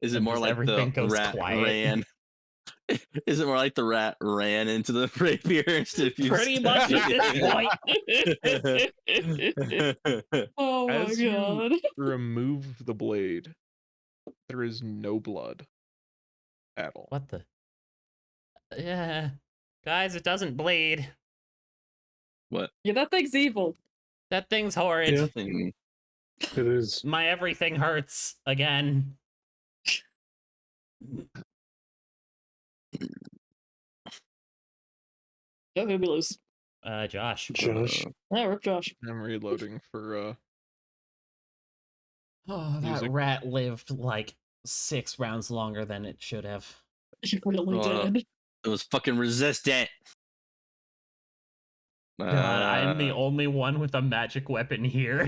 Is it And more just like everything the goes rat quiet. ran? Is it more like the rat ran into the rapier instead of you Pretty much at this point. Oh my As you- God. Remove the blade. There is no blood at all. What the? Yeah. Guys, it doesn't bleed. What? Yeah, that thing's evil. That thing's horrid. Yeah. Thing? It is. My everything hurts again. Oh, who'd we lose? Josh. Josh. Yeah, rip Josh. I'm reloading for Oh, that music. rat lived like 6 rounds longer than it should have. You really Well, did. It was fucking resistant. God, I'm the Uh, only one with a magic weapon here.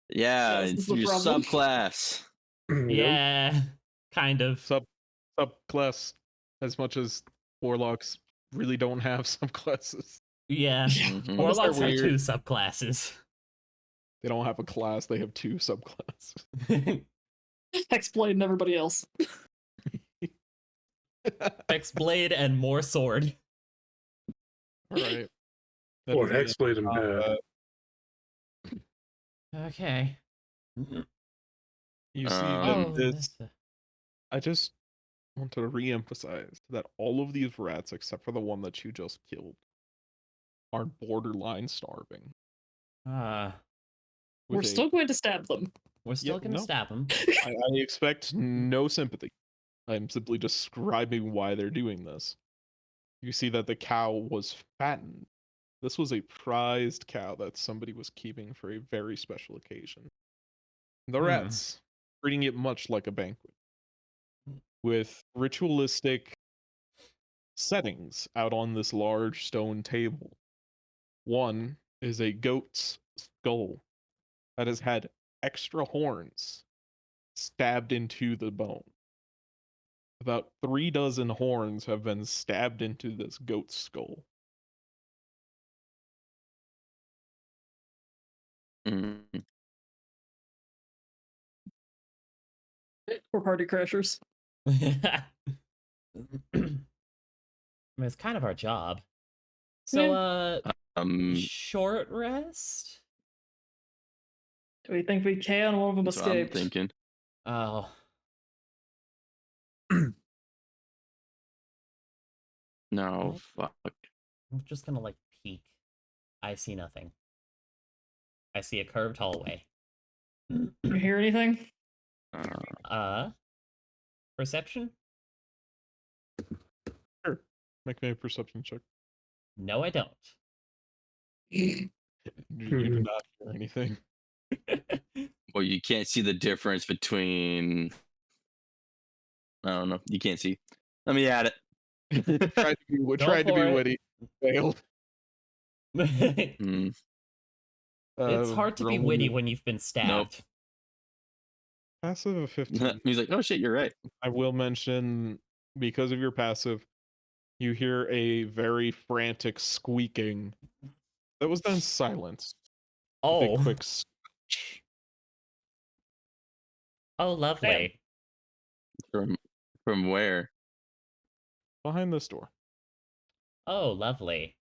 Yeah, Yes, this it's is the your problem. subclass. Yep. Yeah, kind of. Subclass, as much as warlocks really don't have subclasses. Yeah. Yeah. Mhm. Warlocks have weird. 2 subclasses. They don't have a class, they have 2 subclasses. Hexblade and everybody else. Hexblade and more sword. Alright. Or Hexblade and bad. Okay. You see Um, that Oh, this that's I just want to re-emphasize that all of these rats, except for the one that you just killed, are borderline starving. We're with a- still going to stab them. we're still Yep, gonna no. stab him. I expect no sympathy. I'm simply describing why they're doing this. You see that the cow was fattened. This was a prized cow that somebody was keeping for a very special occasion. The Hmm. rats treating it much like a banquet, with ritualistic settings out on this large stone table. One is a goat's skull that has had extra horns stabbed into the bone. About 3 dozen horns have been stabbed into this goat's skull. mm, We're party crashers. I mean, it's kind of our job. So, short rest? Do we think we can? One of them that's what I'm escaped. thinking. Oh, No, fuck. I'm just gonna like peek. I see nothing. I see a curved hallway. You hear anything? Uh, Perception? Sure. Make me a perception check. No, I don't. You do not hear anything. well, you can't see the difference between. I don't know. You can't see. Let me add it. Tried to for be it. witty. Failed. Hmm. It's hard to be Roman witty when you've been stabbed. Passive of 15. He's like, oh shit, you're right. I will mention, because of your passive, you hear a very frantic squeaking that was then silenced. with Oh, a quick scratch. oh, lovely. From where? Behind this door. Oh, lovely.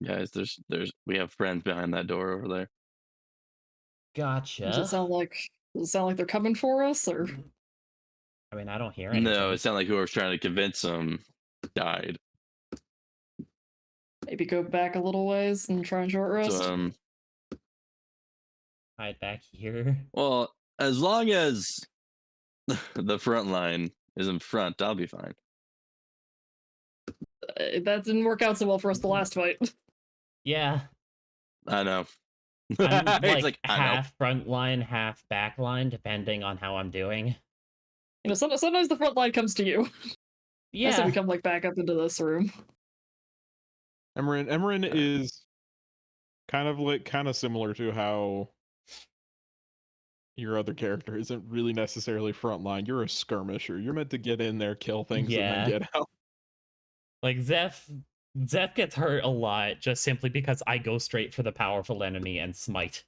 Guys, there's we have friends behind that door over there. Gotcha. Does it sound like they're coming for us, or I mean, I don't hear anything. No, it sounded like whoever's trying to convince them died. maybe go back a little ways and try and short rest? So, Hide back here. well, as long as the front line is in front, I'll be fine. That didn't work out so well for us the last fight. Yeah. I know. I'm It's like, I know. half front line, half back line, depending on how I'm doing. You know, sometimes the front line comes to you. I said Yeah. we come like back up into this room. Emran is kind of similar to how your other character isn't really necessarily frontline. You're a skirmisher. You're meant to get in there, kill things, and Yeah. then get out. Like Zeph gets hurt a lot just simply because I go straight for the powerful enemy and smite.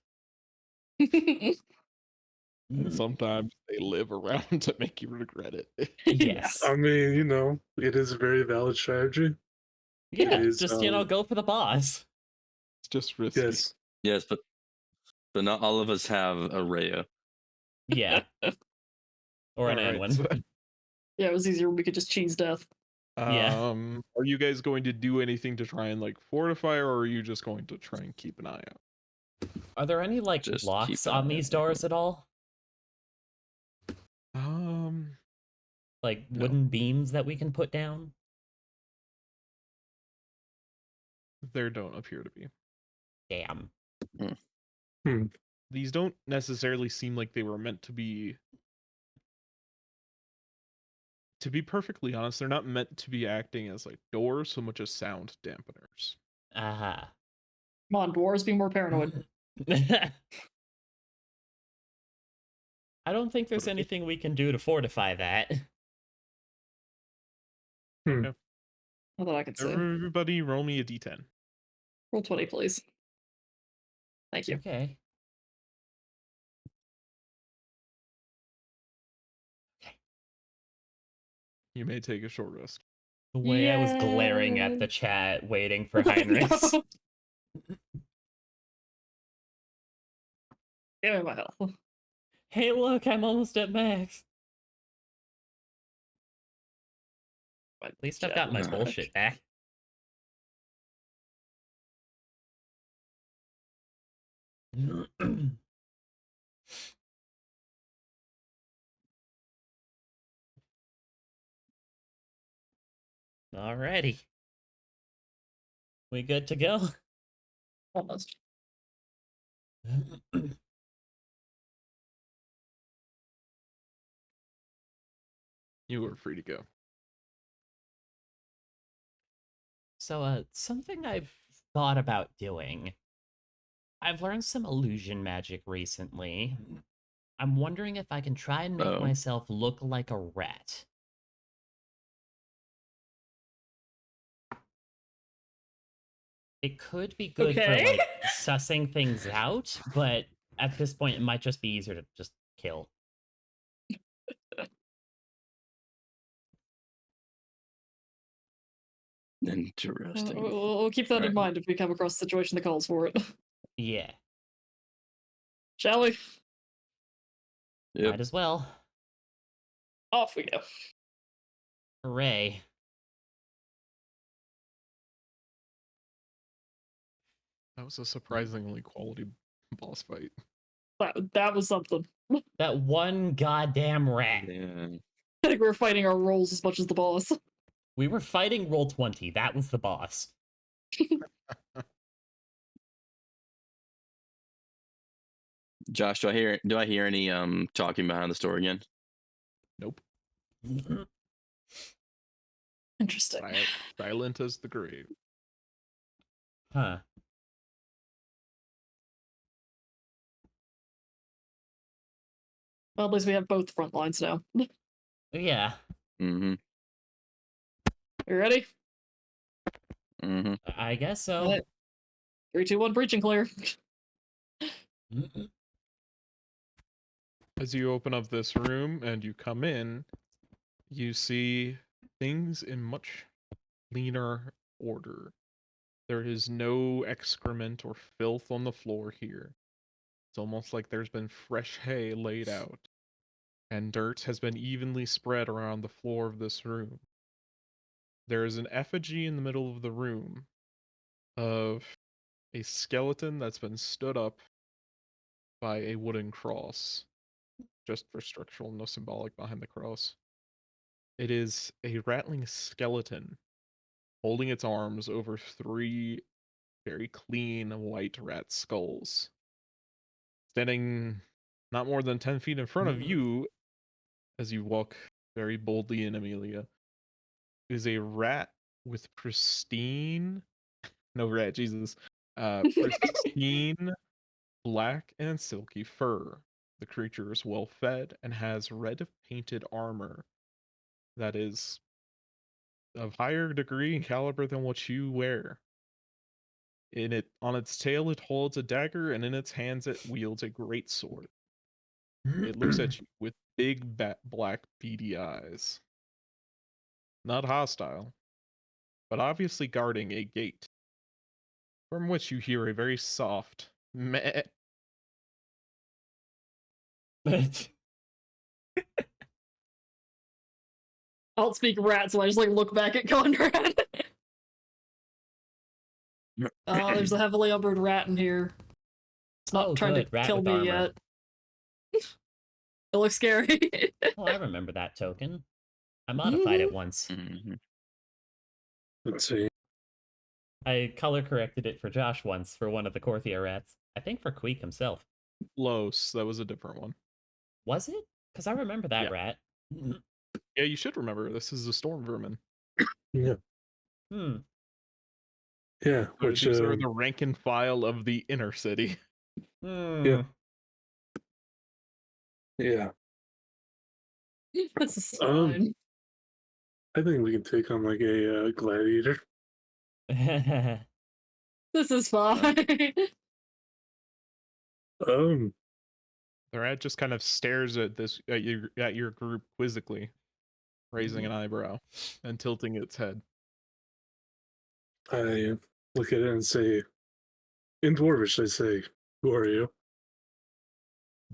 And sometimes they live around to make you regret it. Yes. I mean, you know, it is a very valid strategy. Yeah, is, just go for the boss. It's just risky. Yes. Yes, but not all of us have a Rhea. Yeah. Or an Alright, Anwin. so, Yeah, it was easier when we could just cheese death. Yeah. Are you guys going to do anything to try and like fortify, or are you just going to try and keep an eye out? Are there any like Just locks keep an on eye these out. doors at all? Um, Like No. wooden beams that we can put down? there don't appear to be. Damn. These don't necessarily seem like they were meant to be. To be perfectly honest, they're not meant to be acting as like doors so much as sound dampeners. Aha. Come on, dwarves, be more paranoid. I don't think there's anything we can do to fortify that. Not that I could say. Everybody, roll me a d10. Roll 20, please. Thank you. Okay. You may take a short rest. The way I was glaring at Yay. the chat, waiting for Heinrichs. Give me my health. Hey, look, I'm almost at max. But at least I've got my Gosh. bullshit back. Alrighty. We good to go? Almost. You are free to go. So, something I've thought about doing. I've learned some illusion magic recently. I'm wondering if I can try and make Oh. myself look like a rat. It could be good for, Okay. like, sussing things out, but at this point, it might just be easier to just kill. Interesting. We'll keep that in Alright. mind if we come across a situation that calls for it. Yeah, Shall we? Yep. might as well. Off we go. Hooray. That was a surprisingly quality boss fight. That was something. That one goddamn rat. Yeah. I think we're fighting our roles as much as the boss. We were fighting Roll20. That was the boss. Josh, do I hear any talking behind the store again? Nope. Interesting. Silent as the grave. Huh. Well, at least we have both front lines now. Yeah. Mm-hmm. You ready? Mm-hmm. I guess so. Alright. 3, 2, 1, breaching clear. As you open up this room and you come in, you see things in much cleaner order. There is no excrement or filth on the floor here. It's almost like there's been fresh hay laid out, and dirt has been evenly spread around the floor of this room. There is an effigy in the middle of the room of a skeleton that's been stood up by a wooden cross, just for structural, no symbolic behind the cross. It is a rattling skeleton holding its arms over 3 very clean white rat skulls. Standing not more than 10 feet in front of you, as you walk very boldly in, Amelia, is a rat with pristine, no rat, Jesus, pristine black and silky fur. The creature is well fed and has red painted armor that is of higher degree and caliber than what you wear. On its tail it holds a dagger, and in its hands it wields a great sword. It looks at you with big black beady eyes. Not hostile, but obviously guarding a gate, from which you hear a very soft meh. I don't speak rat, so I just like look back at Conrad. Oh, there's a heavily armored rat in here. It's not Oh, trying good. to Rat kill with me armor. yet. It looks scary. Oh, I remember that token. I modified it once. Mm-hmm. Let's see. I color corrected it for Josh once for one of the Corthia rats. I think for Queek himself. Los, that was a different one. Was it? Because I remember that Yeah. rat. Yeah, you should remember. This is a storm vermin. Yeah, Hmm. yeah. Which These are the rank and file of the inner city. Hmm. yeah. This is Um, fine. I think we can take on like a gladiator. This is fine. Um, The rat just kind of stares at your group quizzically, raising an eyebrow and tilting its head. I look at it and say, in Dwarvish, I say, "Who are you?"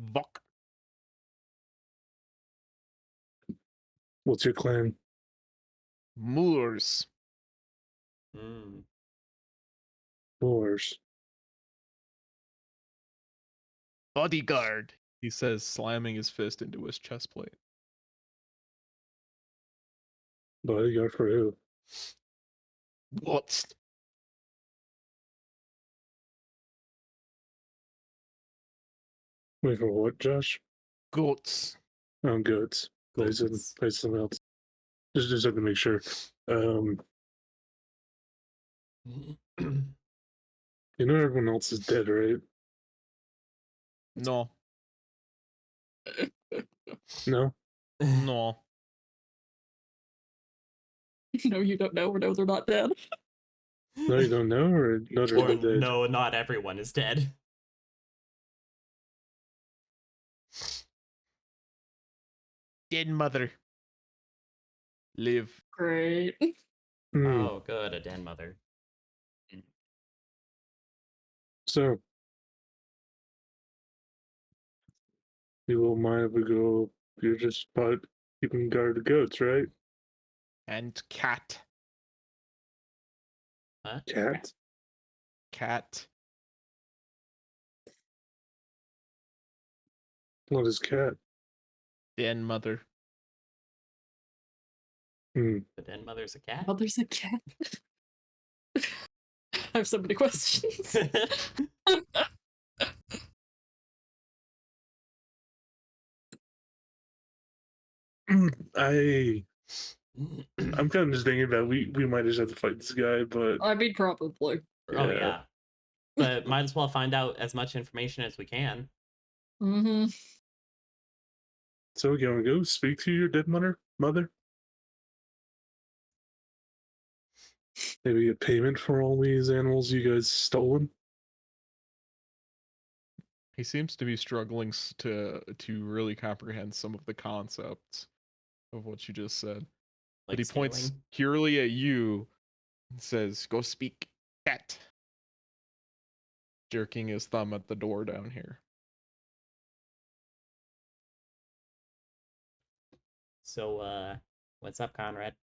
Vok. What's your clan? Moors. Hmm. Moors. Bodyguard, he says, slamming his fist into his chest plate. Bodyguard for who? What? Wait for what, Josh? Goats. Oh, goats. I said Goats. something else. Just had to make sure. You know everyone else is dead, right? No. No. No. No, you don't know, or no, they're not dead. No, you don't know, or no, they're Or not dead. no, not everyone is dead. Dead mother. Live. Great. Hmm. Oh, good, a den mother. So, you won't mind if we go? You're just about keeping guard of goats, right? And cat. Huh? Cat. Cat. What is cat? Den mother. Hmm. The den mother's a cat? Oh, there's a cat. I have so many questions. I'm kind of just thinking about we might just have to fight this guy, but I mean, probably. Oh, Yeah. yeah. But might as well find out as much information as we can. Mm-hmm. so can we go speak to your dead mother? Maybe get payment for all these animals you guys stolen? He seems to be struggling to really comprehend some of the concepts of what you just said. But Like he points stealing. purely at you and says, "Go speak cat." Jerking his thumb at the door down here. So, what's up, Conrad?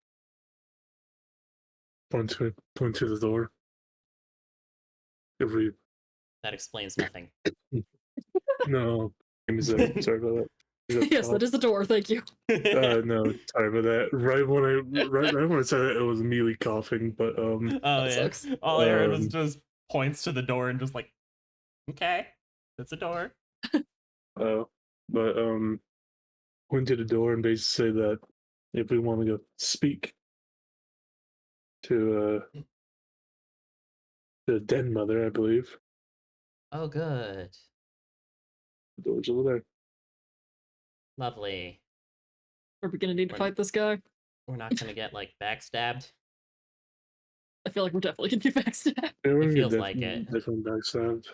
Point to the door. If we That explains nothing. no, sorry about that. Yes, that is the door. Thank you. No, sorry about that. Right when I said it, it was immediately coughing. But Oh, That yeah. sucks. All I heard was Um, just points to the door and just like, okay, that's a door. but went to the door and basically said that if we want to go speak to the den mother, I believe Oh, good. the door's over there. Lovely. Are we gonna need to Or- fight this guy? We're not gonna get, like, backstabbed. I feel like we're definitely gonna be backstabbed. Yeah, we're gonna feels get like it. Different backstabbed.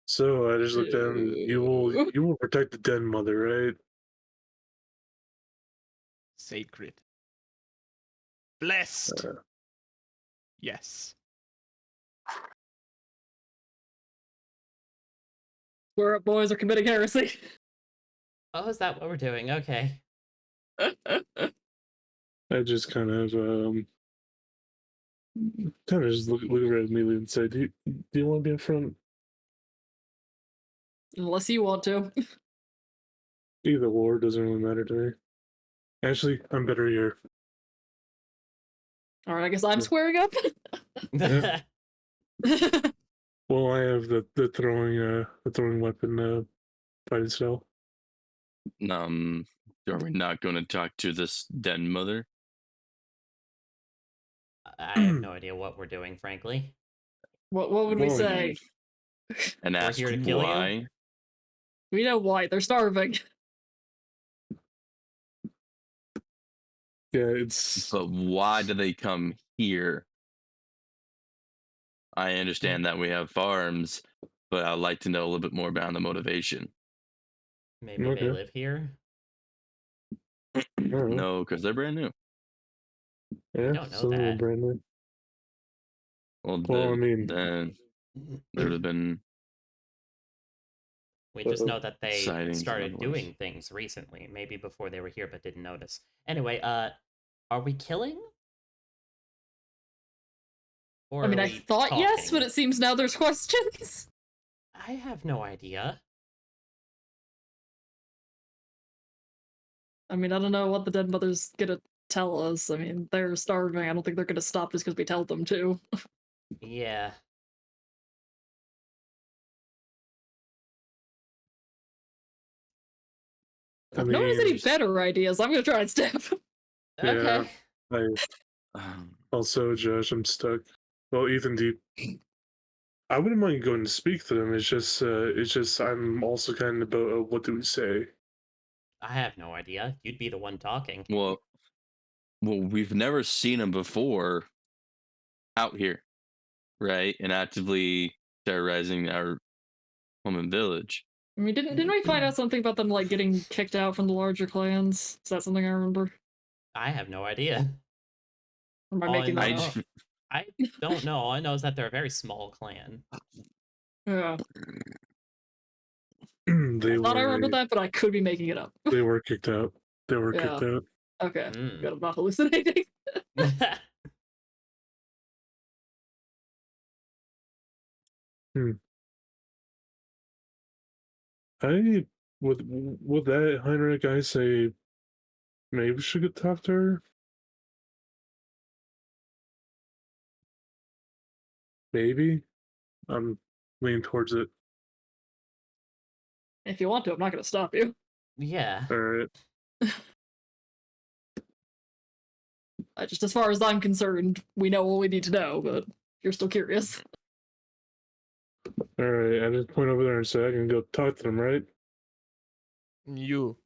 So I just looked at him. You will protect the den mother, right? Sacred. Blessed. Uh, Yes. We're up, boys. We're committing heresy. Oh, is that what we're doing? Okay. I just kind of just look at it immediately and say, do you want to be in front? Unless you want to. Either or doesn't really matter to me. Actually, I'm better here. All right, I guess I'm Yeah. squaring up. Yeah. Well, I have the throwing weapon fighting style. Are we not going to talk to this den mother? I have no idea what we're doing, frankly. What would we Well, say? And We're ask here to kill you? why? We know why they're starving. Yeah, it's But why do they come here? I Mm. understand that we have farms, but I'd like to know a little bit more about the motivation. Maybe they okay. live here? Alright. No, because they're brand new. Yeah, don't know some of them that. brand new. Well, Well, I mean, then there would have been We just Uh-oh. know that they sightings and started otherwise. doing things recently. Maybe before they were here but didn't notice. Anyway, are we killing? Or I mean, are I we thought yes, but talking? it seems now there's questions. I have no idea. I mean, I don't know what the dead mother's gonna tell us. I mean, they're starving. I don't think they're gonna stop just because we tell them to. Yeah. I If no one has any mean, better ideas, I'm gonna try and stab him. yeah, Okay. I Um, also, Josh, I'm stuck. Well, Ethan, I wouldn't mind going to speak to them. It's just I'm also kind of about what do we say? I have no idea. You'd be the one talking. well, we've never seen them before out here, right? And actively terrorizing our home and village. I mean, didn't we find out something about them like getting kicked out from the larger clans? Is that something I remember? I have no idea. Or am I All I making know, that I up? just, I don't know. All I know is that they're a very small clan. Yeah, they I thought I remembered were that, but I could be making it up. they were kicked out. They were Yeah. kicked out. Okay, Mm. good. I'm not hallucinating. I would that Heinrich I say maybe we should go talk to her. Maybe I'm leaning towards it. If you want to, I'm not gonna stop you. Yeah. All right. Just as far as I'm concerned, we know what we need to know, but you're still curious. All right. I just point over there and say I can go talk to them, right? You.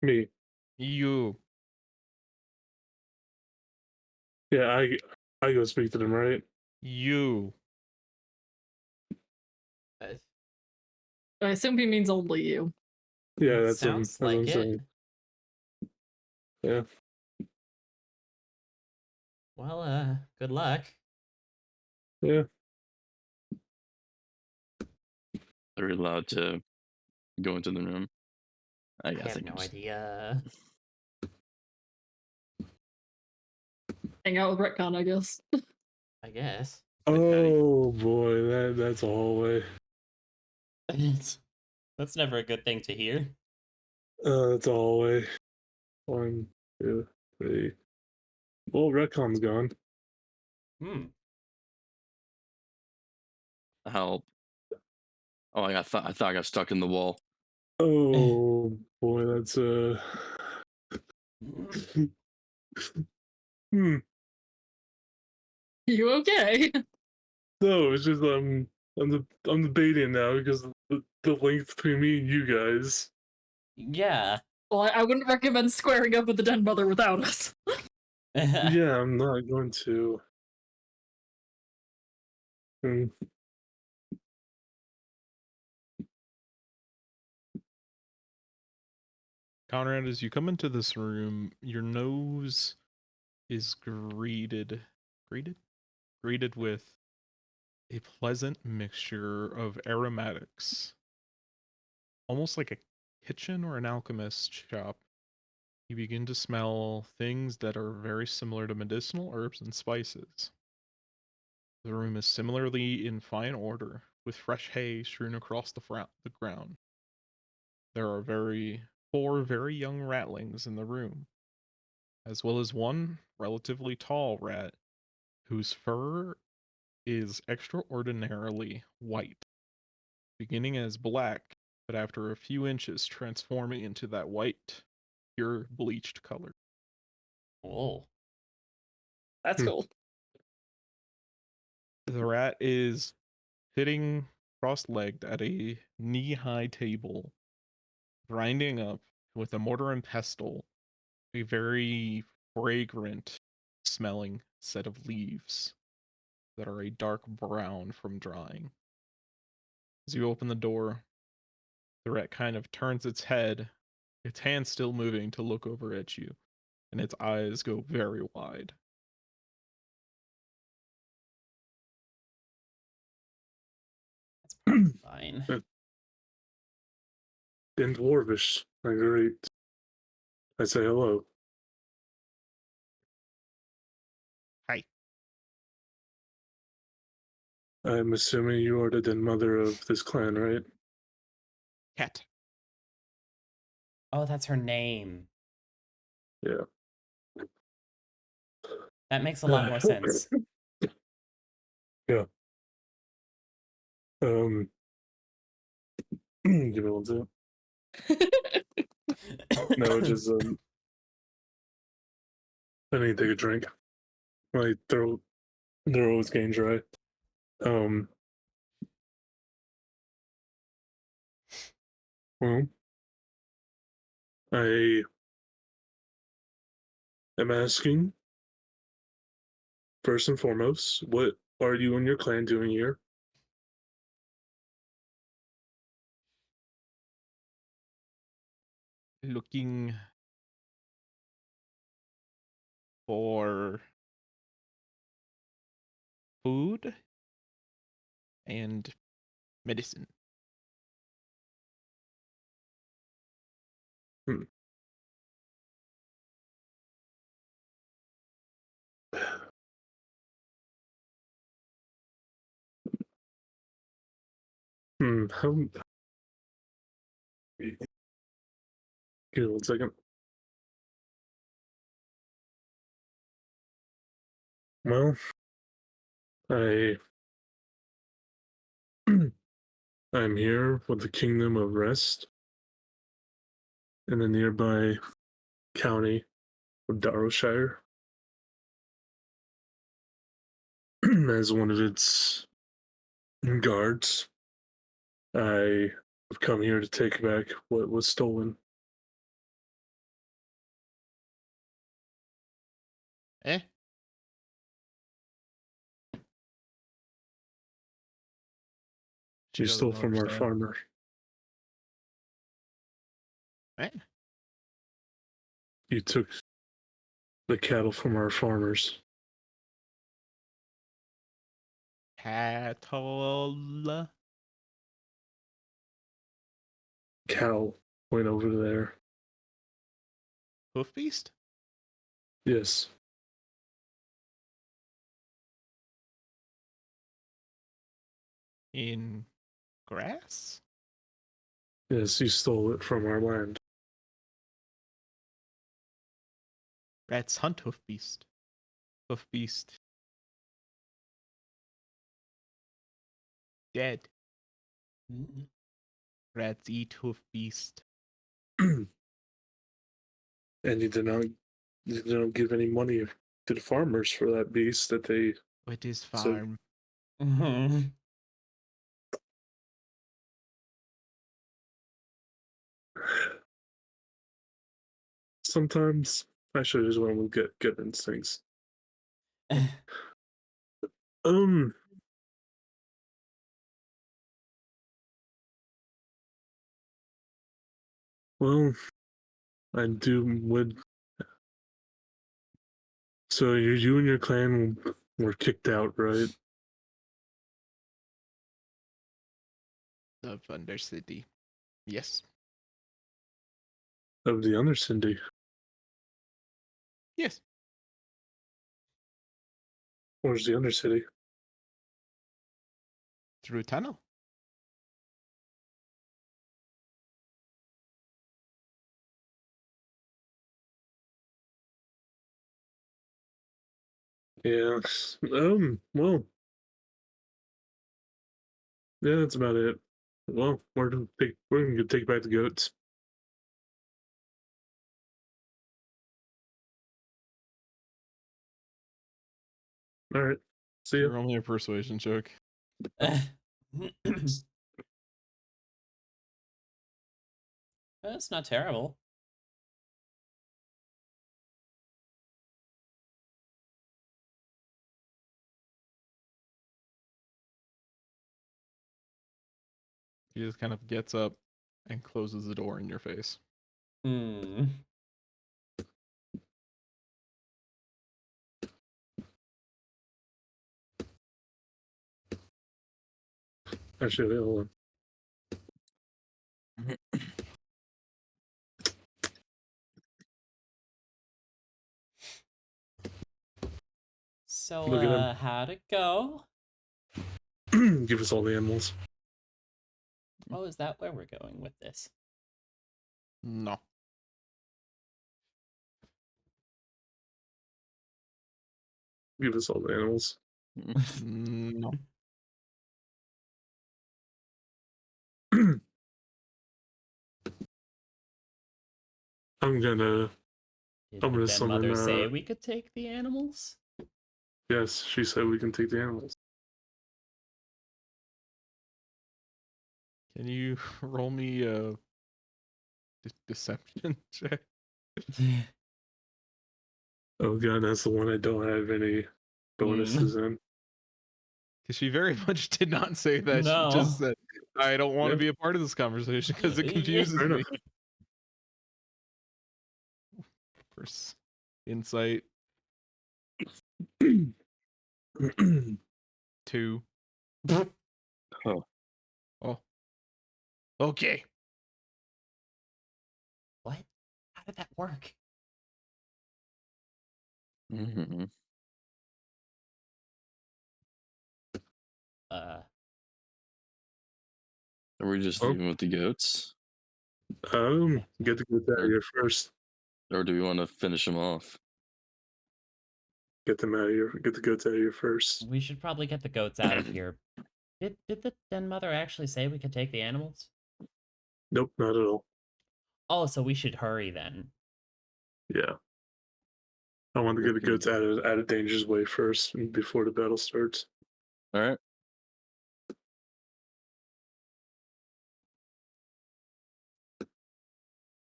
Me. You. Yeah, I go speak to them, right? You. Uh, I assume he means only you. Yeah, it that's sounds what I'm like it. saying. Yeah. Well, good luck. Yeah. they're allowed to go into the room. I guess have they no can just- idea. Hang out with Retcon, I guess. I guess. Oh boy, that's a hallway. That's never a good thing to hear. That's a hallway. 1, 2, 3. Well, Retcon's gone. Hmm. Help. Oh, I thought I got stuck in the wall. Oh boy, that's hmm. You okay? No, it's just I'm debating now because of the length between me and you guys. Yeah. Well, I wouldn't recommend squaring up with the den mother without us. Yeah, I'm not going to. Hmm. Conrad, as you come into this room, your nose is greeted with a pleasant mixture of aromatics, almost like a kitchen or an alchemist shop. You begin to smell things that are very similar to medicinal herbs and spices. The room is similarly in fine order, with fresh hay strewn across the ground. There are 4 very young ratlings in the room. as well as one relatively tall rat whose fur is extraordinarily white, beginning as black, but after a few inches transforming into that white, pure bleached color. Cool. That's Hmm. cool. The rat is sitting cross-legged at a knee-high table, grinding up with a mortar and pestle a very fragrant smelling set of leaves that are a dark brown from drying. As you open the door, the rat kind of turns its head, its hand still moving to look over at you, and its eyes go very wide. That's probably fine. In Dwarvish, I greet. I say hello. Hi. I'm assuming you are the den mother of this clan, right? Cat. Oh, that's her name. Yeah. That makes a lot more sense. Yeah. Give me one second. No, just I need to take a drink. My throat, they're always getting dry. Well, I am asking first and foremost, what are you and your clan doing here? Looking for food and medicine. Hmm. How? Give me one second. Well, I I'm here with the Kingdom of Rest in the nearby county of Darrowshire as one of its guards. I have come here to take back what was stolen. Eh? She You stole doesn't from our understand. farmer. Eh? You took the cattle from our farmers. Cattle. Cow went over there. Hoof beast? Yes. In grass? Yes, you stole it from our land. Rats hunt hoof beast. Hoof beast. Dead. Rats eat hoof beast. And you did not give any money to the farmers for that beast that they What is So- farm? Mhm. sometimes I should just want to get good instincts. Um well I do would so you and your clan were kicked out, right? Of Undercity. Yes. Of the Undercity. Yes. Where's the Undercity? Through tunnel. Yeah. Well. Yeah, that's about it. Well, we're gonna take back the goats. All right. See ya. Roll me a persuasion check. That's not terrible. He just kind of gets up and closes the door in your face. Hmm. Actually, hold on. So, Look at him. how'd it go? Give us all the animals. Oh, is that where we're going with this? No. Give us all the animals. No. I'm gonna. Did I'm the gonna dead summon. mother say we could take the animals? Yes, she said we can take the animals. Can you roll me a deception check? Oh god, that's the one I don't have any bonuses in. Because she very much did not say that. No. She just said, I don't want to Yeah. be a part of this conversation because it Yeah. confuses Fair me. enough. First insight, 2. Oh. Oh. Okay. What? How did that work? Mhm. Are we just Oh. leaving with the goats, Get the goats out of here first. or do we want to finish them off? Get them out of here. Get the goats out of here first. We should probably get the goats out of here. Did the den mother actually say we could take the animals? Nope, not at all. Oh, so we should hurry then. Yeah. I want to get the Okay. goats out of danger's way first before the battle starts. All right.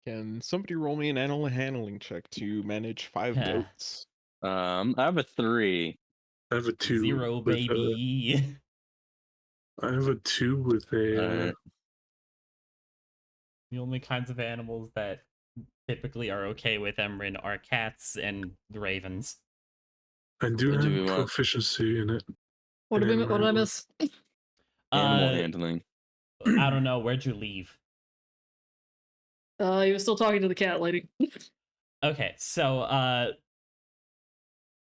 Can somebody roll me an animal handling check to manage 5 Yeah. goats? I have a 3. I have a 2. 0, with, baby. I have a 2 with a. Alright. The only kinds of animals that typically are okay with Emrin are cats and the ravens. I do What do we have want? proficiency in it. What did And what did I my- miss? Animal Uh, handling. I don't know. Where'd you leave? He was still talking to the cat lady. Okay, so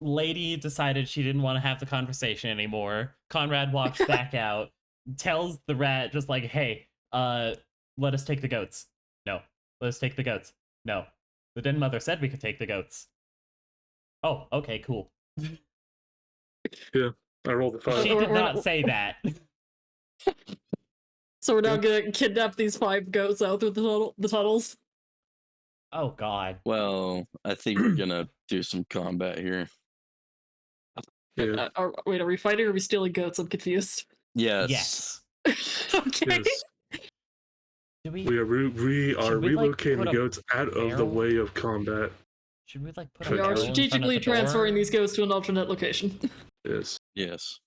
lady decided she didn't want to have the conversation anymore. Conrad walks back out, tells the rat just like, "Hey, let us take the goats." No. Let us take the goats. No. The den mother said we could take the goats. Oh, okay, cool. I rolled a 5. She did not say that. So we're now gonna kidnap these 5 goats out through the tunnels. Oh god. Well, I think we're gonna do some combat here. Yeah. Wait, are we fighting or are we stealing goats? I'm confused. Yes. Yes. Okay. Yes. Do we We are Should we, like, relocating put the a goats out of the barrel? way of combat. Should we like put a We We barrel are in front of strategically the door? transferring these goats to an alternate location. Yes. Yes.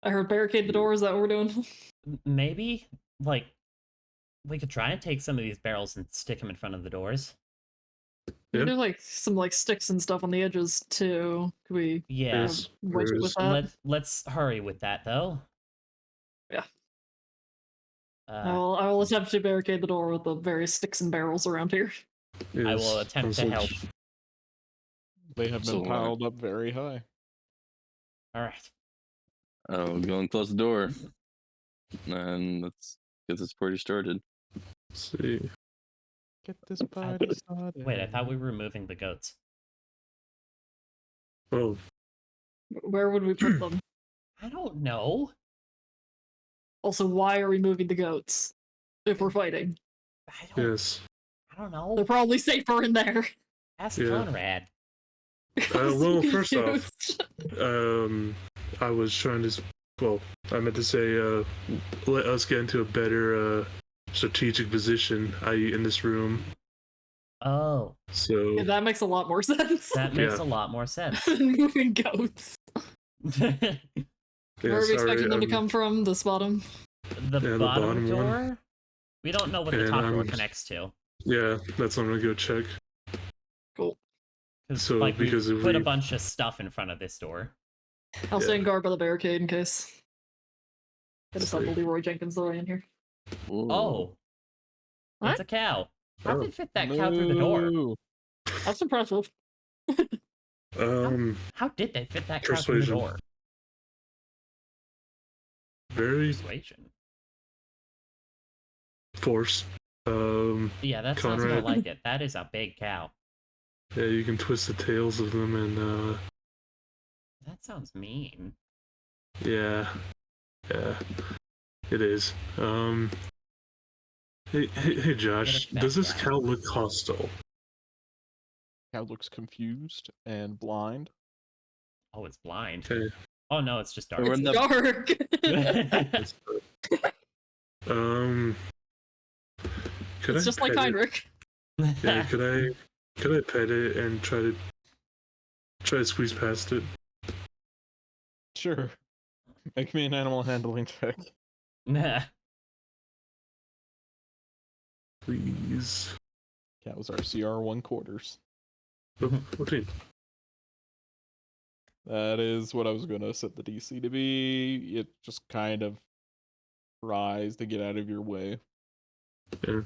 I heard barricade the door. Is that what we're doing? Maybe like we could try and take some of these barrels and stick them in front of the doors. Yeah. There's like some like sticks and stuff on the edges too. Could we Yeah. Yes. wedge it there with is. that? Let's hurry with that though. Yeah. Uh, I will attempt to barricade the door with the various sticks and barrels around here. I will Yes. attempt to Sounds help. like- They have So, been piled up very high. All right. Oh, go and close the door. And let's get this party started. Let's see. Get this party started. Wait, I thought we were removing the goats. Oh, Where would we put them? I don't know. Also, why are we moving the goats if we're fighting? yes. I don't know. They're probably safer in there. Ask Yeah. Conrad. Well, first off, Confused. I was trying to. Well, I meant to say, let us get into a better strategic position, i.e., in this room. Oh, So Yeah, that makes a lot more sense that makes Yeah. a lot more sense. than moving goats. yeah, Where are we expecting sorry, them to come from? This bottom? The the bottom bottom one. door? We don't know what the And top door I'm- connects to. Yeah, that's what I'm gonna go check. Cool. So, Like, we because if put a we- bunch of stuff in front of this door. I'll Yeah. stand guard by the barricade in case. Gotta stop Sweet. Leroy Jenkins the way in here. Oh. What? It's a cow. How'd Oh. they fit that cow through the door? Moo. That's impressive. How did they fit that cow through the Persuasion. door? Very Persuasion. force. Yeah, that sounds more Conrad. like it. That is a big cow. Yeah, you can twist the tails of them, and That sounds mean. yeah, it is. Hey, Josh, Get a does fat this guy. cow look hostile? Cow looks confused and blind. Oh, it's blind. Okay. Oh no, it's just dark. We're in the- Dark. Could It's I just like pet it? Heinrich. Yeah, could I pet it and try to squeeze past it? Sure. Make me an animal handling check. Nah. Please. Cows are CR 1/4. Oh, 14. That is what I was gonna set the DC to be. It just kind of tries to get out of your way. Yeah.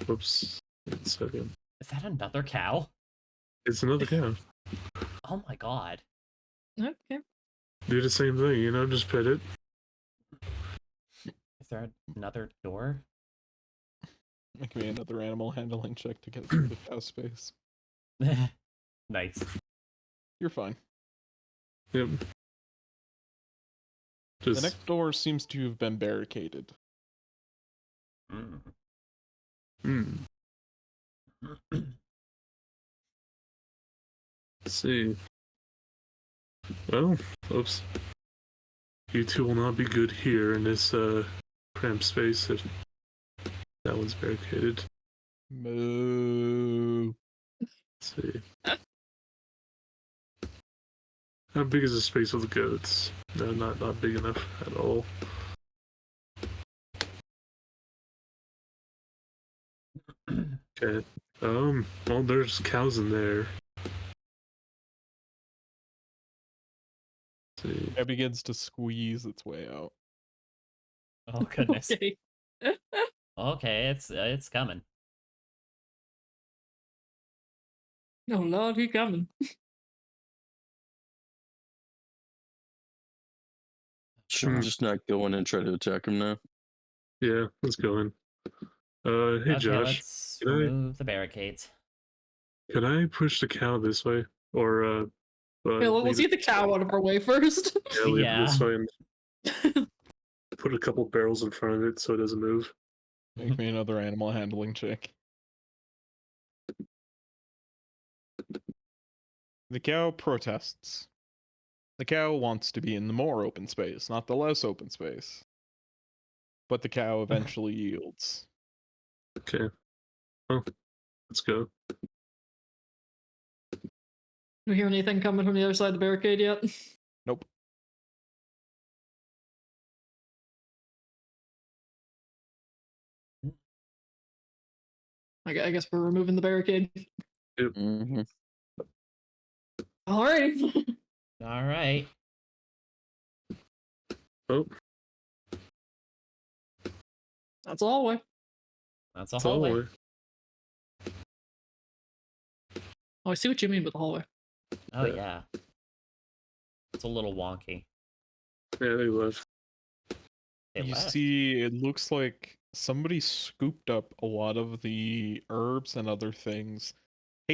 Whoops. 1 second. Is that another cow? It's another cow. Oh my god. Okay. Do the same thing, just pet it. Is there another door? Make me another animal handling check to get through the cow space. Nice. You're fine. Yep. The Just next door seems to have been barricaded. Mm. let's see. Well, oops. You two will not be good here in this cramped space if that one's barricaded. Moo. Let's see. How big is the space of the goats? No, not big enough at all. Okay. Well, there's cows in there. Let's see. It begins to squeeze its way out. Oh goodness. Okay. Okay, it's coming. Oh lord, he coming. Should we just not go in and try to attack him now? Yeah, let's go in. Hey, Okay, Josh, let's can I- remove the barricades. can I push the cow this way? Or, Okay, let's leave get the it- cow out of our way first. Yeah, leave Yeah. it this way and put a couple barrels in front of it so it doesn't move. Make me another animal handling check. The cow protests. The cow wants to be in the more open space, not the less open space. But the cow eventually yields. Okay. Well, let's go. You hear anything coming from the other side of the barricade yet? Nope. I guess we're removing the barricade. Mm-hmm. Alright. All right. Oh, That's all way. That's a it's all the hallway. way. Oh, I see what you mean with the hallway. Oh Yeah. yeah. It's a little wonky. Yeah, they left. They You left. see, it looks like somebody scooped up a lot of the herbs and other things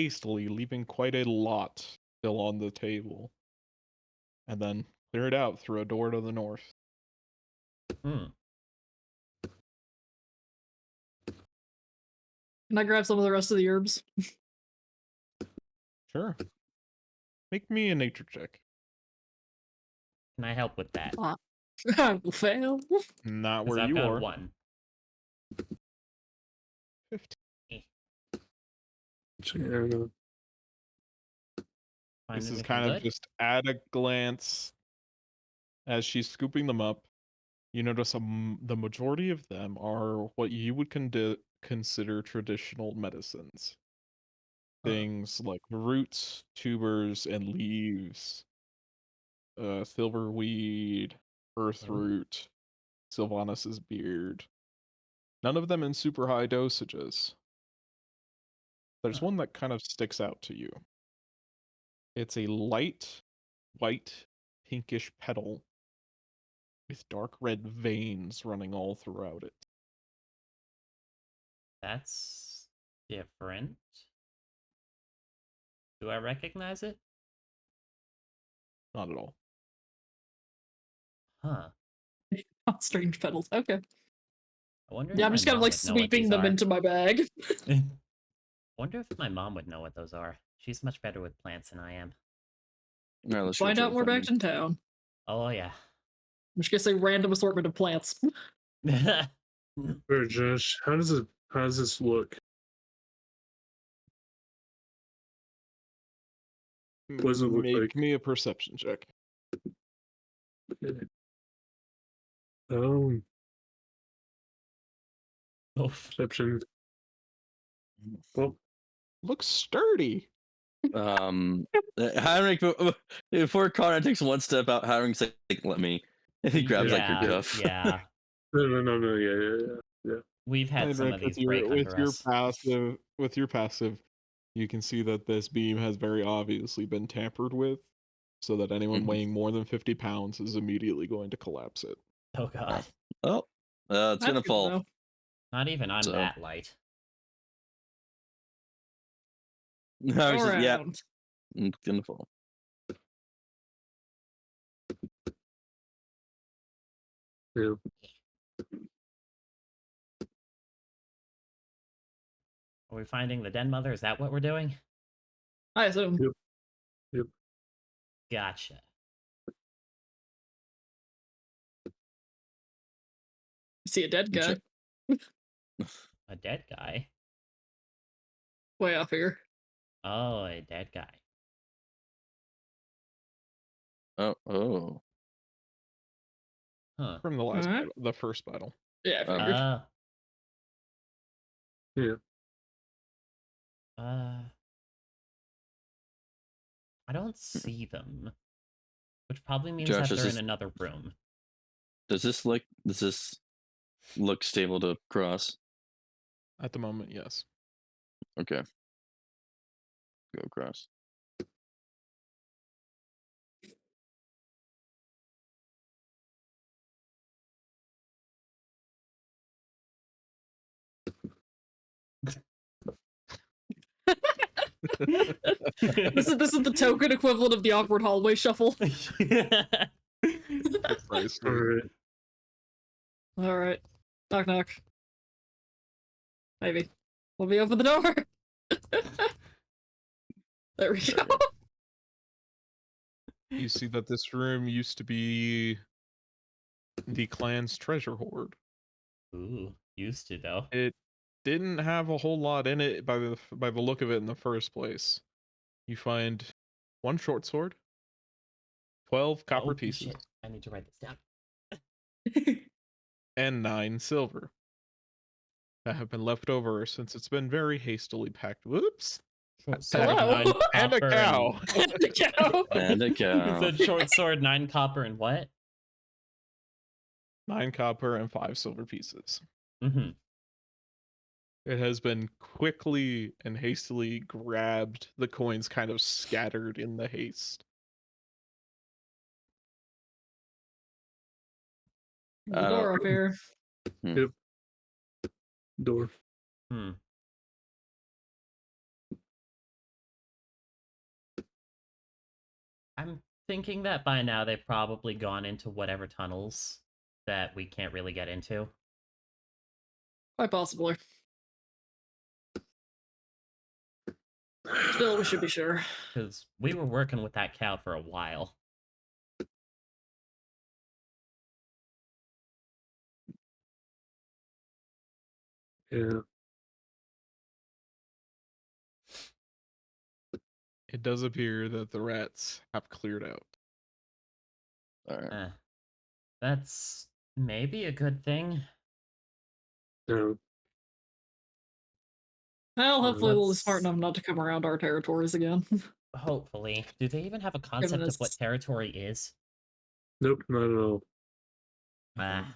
hastily, leaving quite a lot still on the table, and then clear it out through a door to the north. Hmm. Can I grab some of the rest of the herbs? Sure. Make me a nature check. Can I help with that? I will fail. Not 'Cause where I've you got are. 1. 15. Yeah, Find This is anything kind of good? just at a glance as she's scooping them up. You notice the majority of them are what you would consider traditional medicines. Huh. Things like roots, tubers, and leaves, silverweed, Oh. earthroot, Sylvanus's beard. None of them in super high dosages. There's Huh. one that kind of sticks out to you. It's a light, white, pinkish petal with dark red veins running all throughout it. That's different. Do I recognize it? Not at all. Huh. Oh, strange petals. Okay. I wonder Yeah, if I'm my just kind of mom like would know what sweeping these them are. into my bag. Wonder if my mom would know what those are. She's much better with plants than I am. All right, let's go Find try out to more find back them. in town. Oh yeah. I'm just gonna say random assortment of plants. Or Josh, how does this look? What does it look Make like? me a perception check. Um, Oh, perception. Well, Looks sturdy. Heinrich, before Connor takes one step out, Heinrich's like, let me. And he grabs like your yeah, cuff. yeah. no, yeah. We've had some Heinrich, of these break under us. with your passive, you can see that this beam has very obviously been tampered with, so that anyone Mhm. weighing more than 50 pounds is immediately going to collapse it. Oh god. Oh, it's That's gonna good to fall. know. Not even I'm So- that light. Heinrich's Go like, yeah, around. it's gonna fall. Yeah. Are we finding the den mother? Is that what we're doing? I assume. Yep. Gotcha. See a dead guy A dead guy? way off here. Oh, a dead guy. Oh. Huh. From the last Alright. battle, the first battle. Yeah, I Um, figured. Yeah. I don't see them. Which probably means Josh, that does they're in this- another room. Does this look stable to cross? At the moment, yes. Okay. Go across. This is the token equivalent of the awkward hallway shuffle. Precisely. All right. All right, knock knock. Maybe. Let me open the door. There we go. You see that this room used to be the clan's treasure hoard. Ooh, used to though. It didn't have a whole lot in it by the look of it in the first place. You find one short sword, 12 copper Holy pieces, shit. I need to write this down. and 9 silver that have been left over since it's been very hastily packed. Whoops! Short sword, Hello? 9 And a copper, cow. The cow. And a You cow. said short sword, 9 copper, and what? 9 copper and 5 silver pieces. Mm-hmm. It has been quickly and hastily grabbed, the coins kind of scattered in the haste. The door up here. Door. Hmm. thinking that by now they've probably gone into whatever tunnels that we can't really get into. Quite possibly. Still, we should be sure. Because we were working with that cow for a while. Yeah. It does appear that the rats have cleared out. All right. That's maybe a good thing. No. Well, hopefully we'll be smart Let's- enough not to come around our territories again. Hopefully. Do they even have a concept of what us- territory is? Nope, not at all. Ah,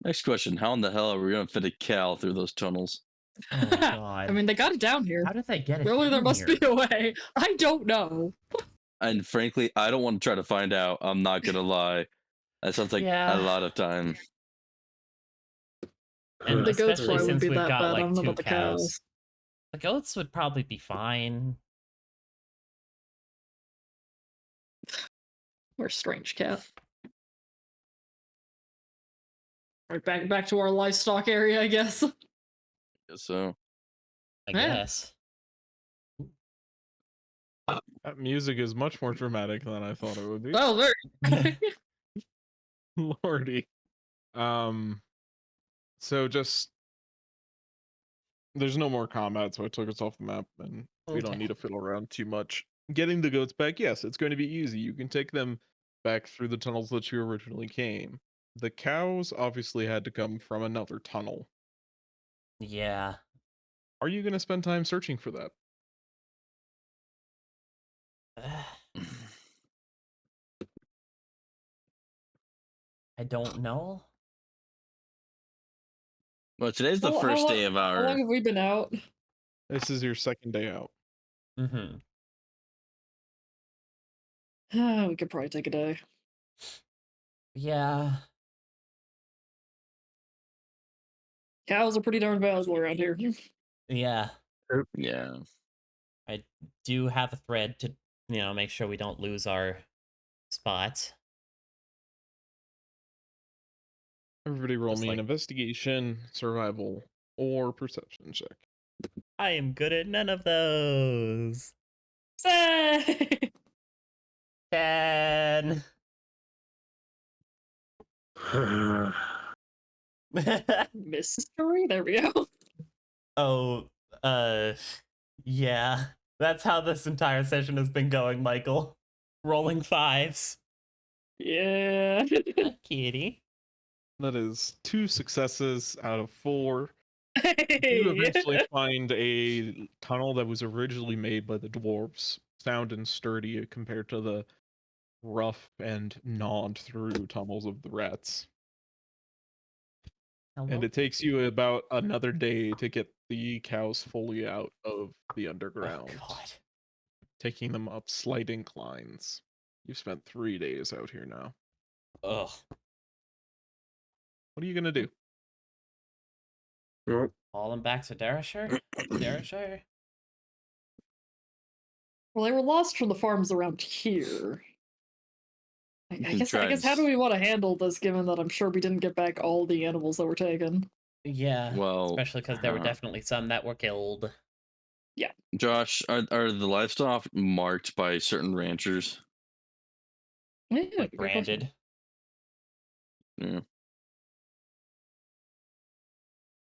Next question: how in the hell are we gonna fit a cow through those tunnels? oh god. I mean, they got it down here. How did they get it Surely there down must here? be a way. I don't know. And frankly, I don't want to try to find out. I'm not gonna lie. That sounds like Yeah. a lot of time. And The goats especially probably wouldn't since be we've that got bad. I like don't know 2 about the cows. cows. The goats would probably be fine. We're a strange cat. Right, back to our livestock area, I guess. So I Yeah. guess. That music is much more dramatic than I thought it would be. Oh, very. Lordy. So just there's no more combat, so I took us off the map, and we don't Okay. need to fiddle around too much. Getting the goats back, yes, it's going to be easy. You can take them back through the tunnels that you originally came. The cows obviously had to come from another tunnel. Yeah. Are you going to spend time searching for that? I don't know. well, today's the How first long- day of How our. long have we been out? This is your second day out. Mm-hmm. We could probably take a day. Yeah. Cows are pretty darn valuable around here. Yeah. Yeah. I do have a thread to, make sure we don't lose our spots. Everybody roll Just me like- an investigation, survival, or perception check. I am good at none of those. Say! 10. Mystery? There we go. Oh, yeah. That's how this entire session has been going, Michael. Rolling 5s. Yeah. Kitty. That is 2 successes out of 4. You Hey. eventually find a tunnel that was originally made by the dwarves, sound and sturdy compared to the rough and gnawed through tunnels of the rats. Hello? And it takes you about another day to get the cows fully out of the Oh, underground, God. taking them up slight inclines. You've spent 3 days out here now. Ugh. What are you gonna do? Well, Falling back to Darashire? Darashire? Well, they were lost from the farms around here. I can guess. try I guess. and How do s- we want to handle this, given that I'm sure we didn't get back all the animals that were taken? Yeah. Well, Especially because there were uh, definitely some that were killed. Josh, are the livestock marked by certain ranchers? Yeah, Like good question. branded. Yeah.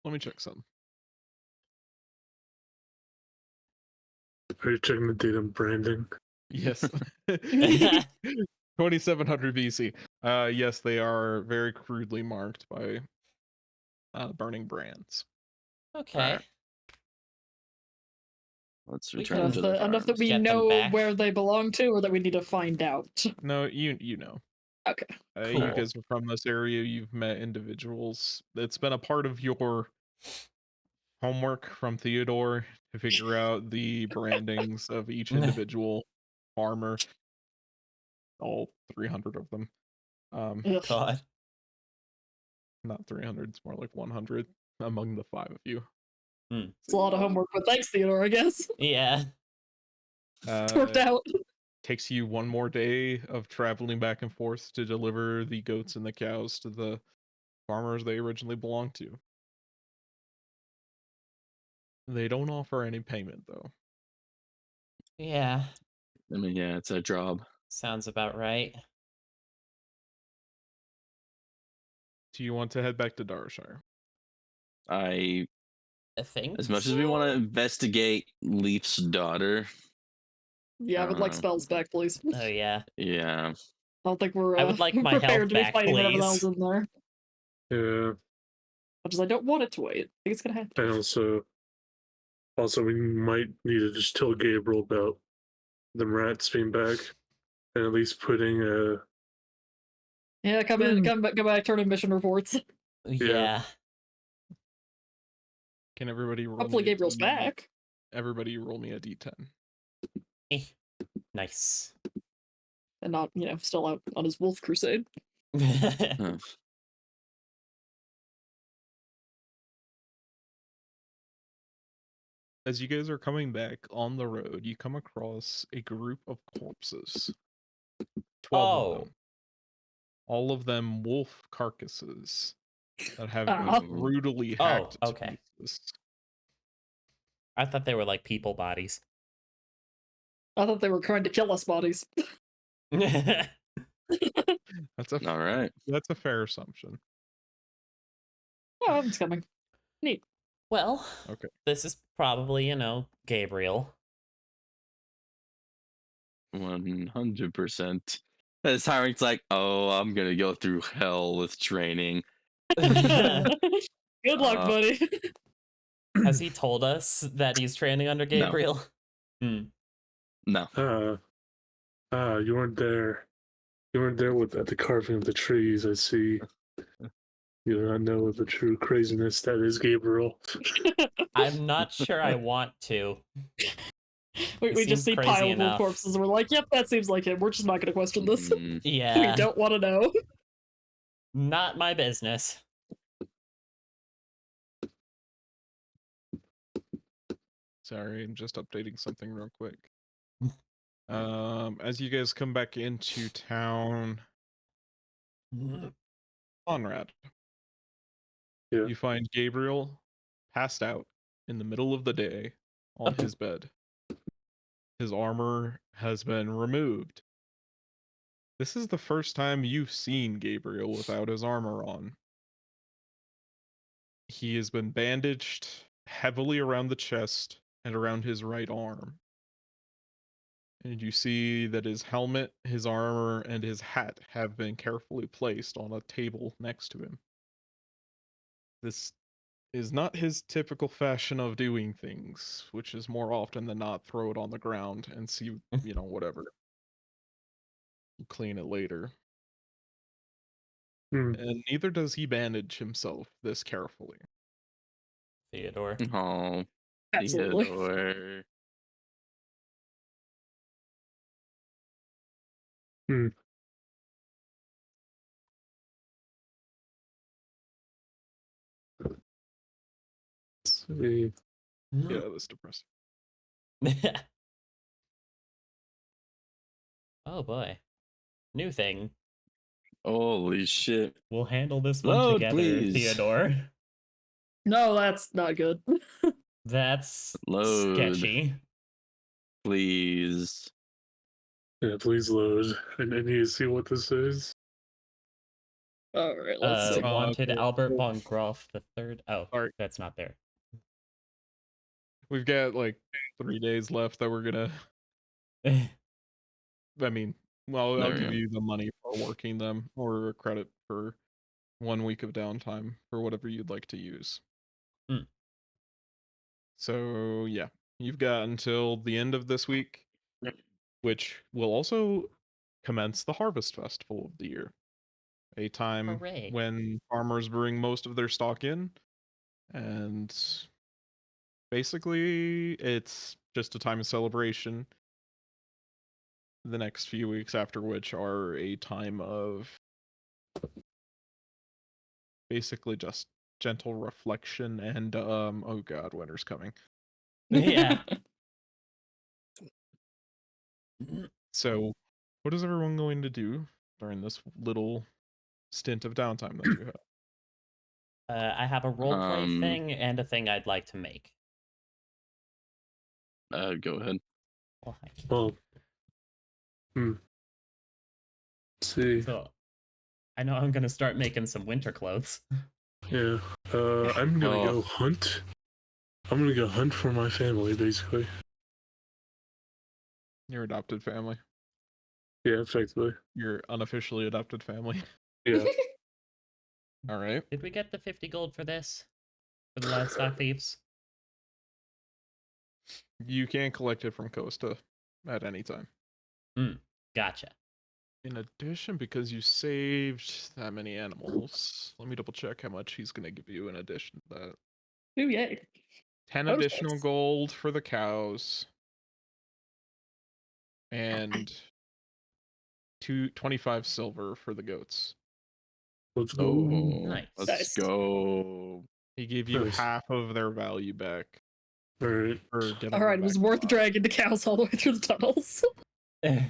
Let me check some. are you checking the data on branding? Yes. 2700 BC. Yes, they are very crudely marked by burning brands. Okay. Alright. Let's We return can- to the Enough that farms. we Get them know back. where they belong to, or that we need to find out. No, you know. Okay. You Cool. guys are from this area. You've met individuals. It's been a part of your homework from Theodore to figure out the brandings of each individual farmer. All 300 of them. Ugh. God. Mm. Not 300. It's more like 100 among the 5 of you. Hmm. It's a lot of homework, but thanks, Theodore, I guess. Yeah. It's worked out. takes you one more day of traveling back and forth to deliver the goats and the cows to the farmers they originally belonged to. They don't offer any payment though. Yeah, I mean, yeah, it's a job. sounds about right. Do you want to head back to Darshire? I, I think as much as we want to so. investigate Leaf's daughter, Yeah, I would like Uh, spells back, please. Oh yeah, yeah, I don't think we're I would like my health prepared to be back, fighting whatever the please. hell's in there. Yeah, Much as I don't want it to wait. I think it's gonna have and to. also we might need to just tell Gabriel about the rats being back, and at least putting a Yeah, come in, come back, turn in mission reports. Yeah. Can everybody roll Hopefully me a Gabriel's back. Everybody roll me a d10. Eh, nice. And not, still out on his wolf crusade. Huh. As you guys are coming back on the road, you come across a group of corpses. 12 of Oh. them. All of them wolf carcasses that have Ah. been brutally Oh, hacked to okay. pieces. I thought they were like people bodies. I thought they were trying to kill us bodies. That's All right. That's a fair assumption. Oh, it's coming. Neat. Well, Okay. this is probably, Gabriel. 100%. As Hiring's like, oh, I'm gonna go through hell with training. Good luck, buddy. Has he told us that he's training under Gabriel? Hmm. No. you weren't there. You weren't there at the carving of the trees. I see. You do not know the true craziness that is Gabriel. I'm not sure I want to. we He just seems see crazy pile of enough. corpses and we're like, yep, that seems like him. We're just not gonna question this. Mm, We Yeah, don't want to know. not my business. Sorry, I'm just updating something real quick. As you guys come back into town, Conrad, Yeah. you find Gabriel passed out in the middle of the day on his bed. His armor has been removed. This is the first time you've seen Gabriel without his armor on. He has been bandaged heavily around the chest and around his right arm. And you see that his helmet, his armor, and his hat have been carefully placed on a table next to him. This is not his typical fashion of doing things, which is more often than not throw it on the ground and see, whatever. Clean it later. Hmm. And neither does he bandage himself this carefully. Theodore. oh, Absolutely. Theodore. See. Yeah, that's depressing. Oh boy. New thing. Holy shit. We'll handle this one Load, together, please. Theodore. No, that's not good. That's Load. sketchy. Please. Yeah, please load. I need to see what this is. All right, let's see. Wanted cool. Albert von Groff the third. Oh, Sorry. that's not there. We've got like 3 days left that we're gonna. I mean, well, There I'll we give go. you the money for working them or a credit for 1 week of downtime for whatever you'd like to use. Hmm. So yeah, you've got until the end of this week, which will also commence the Harvest Festival of the year, a time Hooray. when farmers bring most of their stock in, and basically it's just a time of celebration. The next few weeks after which are a time of basically just gentle reflection and oh god, winter's coming. Yeah. So, what is everyone going to do during this little stint of downtime that you have? I have a role play Um, thing and a thing I'd like to make. Go ahead. Well, I can't- Well, let's see. So I know I'm gonna start making some winter clothes. Yeah. I'm gonna Oh. go hunt. I'm gonna go hunt for my family, basically. Your adopted family, Yeah, effectively. your unofficially adopted family. Yeah. All right. Did we get the 50 gold for this? For the livestock thieves? You can collect it from Costa at any time. Gotcha. In addition, because you saved that many animals, let me double check how much he's going to give you in addition to that. Ooh, yay. 10 That was additional nice. gold for the cows. And 25 silver for the goats. Let's go. Oh, Nice. let's Nice. go. He gave you Nice. half of their value back All right. for getting All right, them it was back worth alive. dragging the cows all the way through the tunnels. Yeah,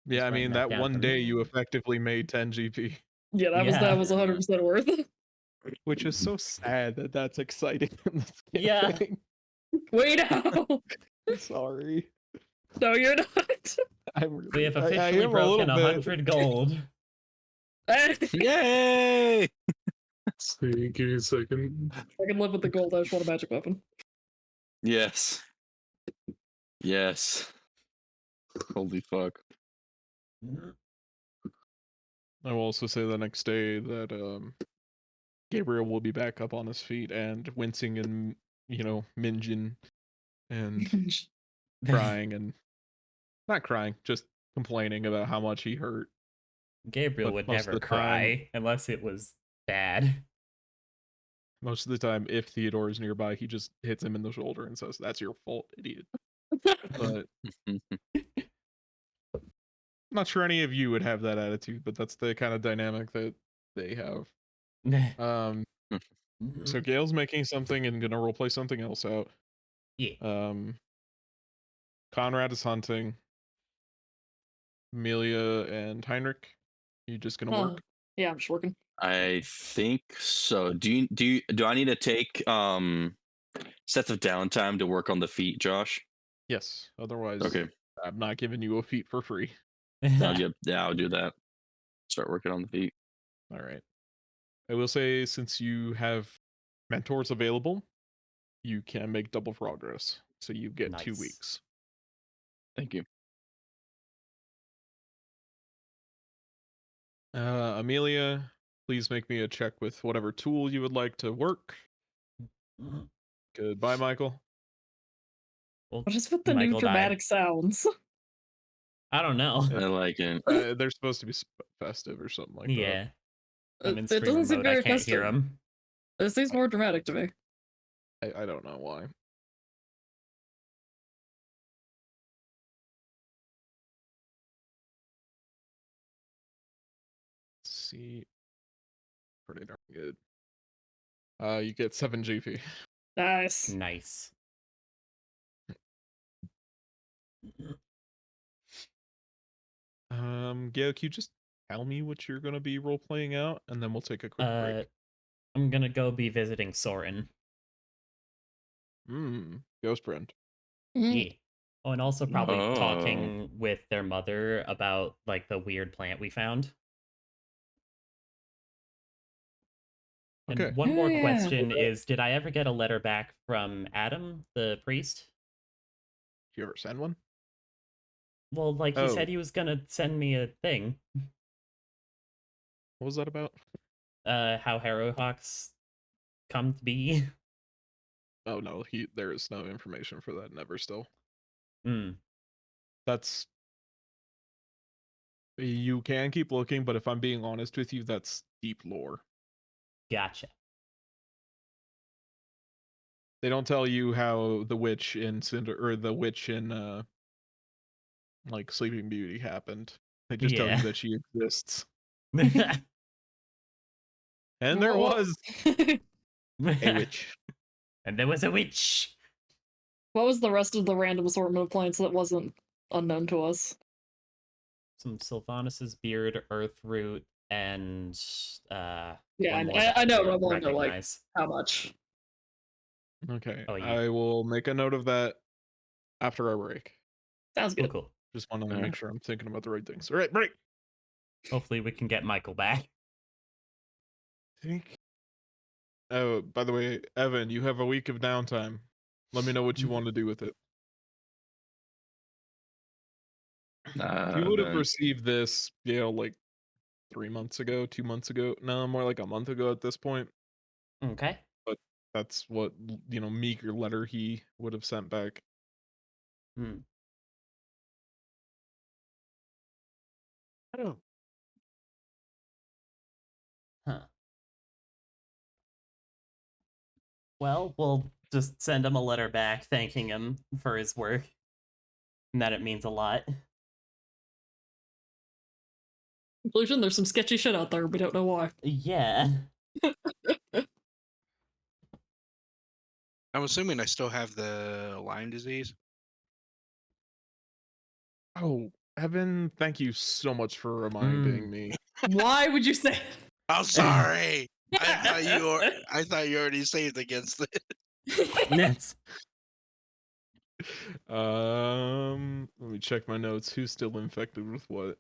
Just I writing mean, that that down one for day me. you effectively made 10 GP, Yeah, that Yeah. was 100% worth it. which is so sad that that's exciting in this Yeah. campaign. Wait, no. I'm sorry. No, you're not. We I have officially am a broken little bit. 100 gold. I Yay! See, give me a second. can live with the gold. I just want a magic weapon. Yes. Yes. Holy fuck. I will also say the next day that Gabriel will be back up on his feet and wincing and minging and crying and not crying, just complaining about how much he hurt. Gabriel But would most of never the time- cry unless it was bad. Most of the time, if Theodore is nearby, he just hits him in the shoulder and says, "That's your fault, idiot." But not sure any of you would have that attitude, but that's the kind of dynamic that they have. So Gail's making something and gonna roleplay something else out. Yeah. Conrad is hunting. Amelia and Heinrich, you just gonna work? Yeah, I'm just working. I think so. Do I need to take sets of downtime to work on the feet, Josh? Yes. Otherwise, Okay. I'm not giving you a feat for free. I'll do that. Start working on the feet. All right. I will say, since you have mentors available, you can make double progress. So you get 2 Nice. weeks. Thank you. Amelia, please make me a check with whatever tool you would like to work. Goodbye, Michael. Well, What is with the new Michael died. dramatic sounds? I don't know. Yeah. I like it. They're supposed to be festive or something like that. Yeah. I'm in It doesn't streamer seem mode. I very can't hear festive. him. It seems more dramatic to me. I don't know why. Let's see. Pretty darn good. You get 7 GP. Nice. Nice. Gail, can you just tell me what you're gonna be role playing out, and then we'll take a quick break. I'm gonna go be visiting Soren. Ghost friend. Yeah. Oh, and also probably Oh. talking with their mother about like the weird plant we found. And Okay. one more Yeah. question is, did I ever get a letter back from Adam, the priest? Did you ever send one? Well, like he Oh. said he was gonna send me a thing. What was that about? How Harrowhawks come to be. Oh no, there is no information for that. Never still. Hmm. That's you can keep looking, but if I'm being honest with you, that's deep lore. Gotcha. They don't tell you how the witch in Cinder or the witch in like Sleeping Beauty happened. They just tell Yeah. you that she exists. And there was a witch. And there was a witch. What was the rest of the random assortment of plants that wasn't unknown to us? some Sylvanas' beard, earth root, and Yeah, one more I that know, didn't but I'm willing to like recognize. how much. Okay, Oh, you- I will make a note of that after our break. Sounds Cool, good. cool. Just want to Alright. make sure I'm thinking about the right things. All right, break. Hopefully we can get Michael back. Think. Oh, by the way, Evan, you have a week of downtime. Let me know what you want to do with it. If you would have Man. received this, like 3 months ago, 2 months ago, no, more like a month ago at this point. Okay. But that's what meager letter he would have sent back. Hmm. I don't. Huh. Well, we'll just send him a letter back thanking him for his work. And that it means a lot. Conclusion: there's some sketchy shit out there. We don't know why. Yeah. I'm assuming I still have the Lyme disease. Oh, Evan, thank you so much for reminding me. Why would you say? I'm sorry. I thought you already saved against it. Nets. Let me check my notes. Who's still infected with what?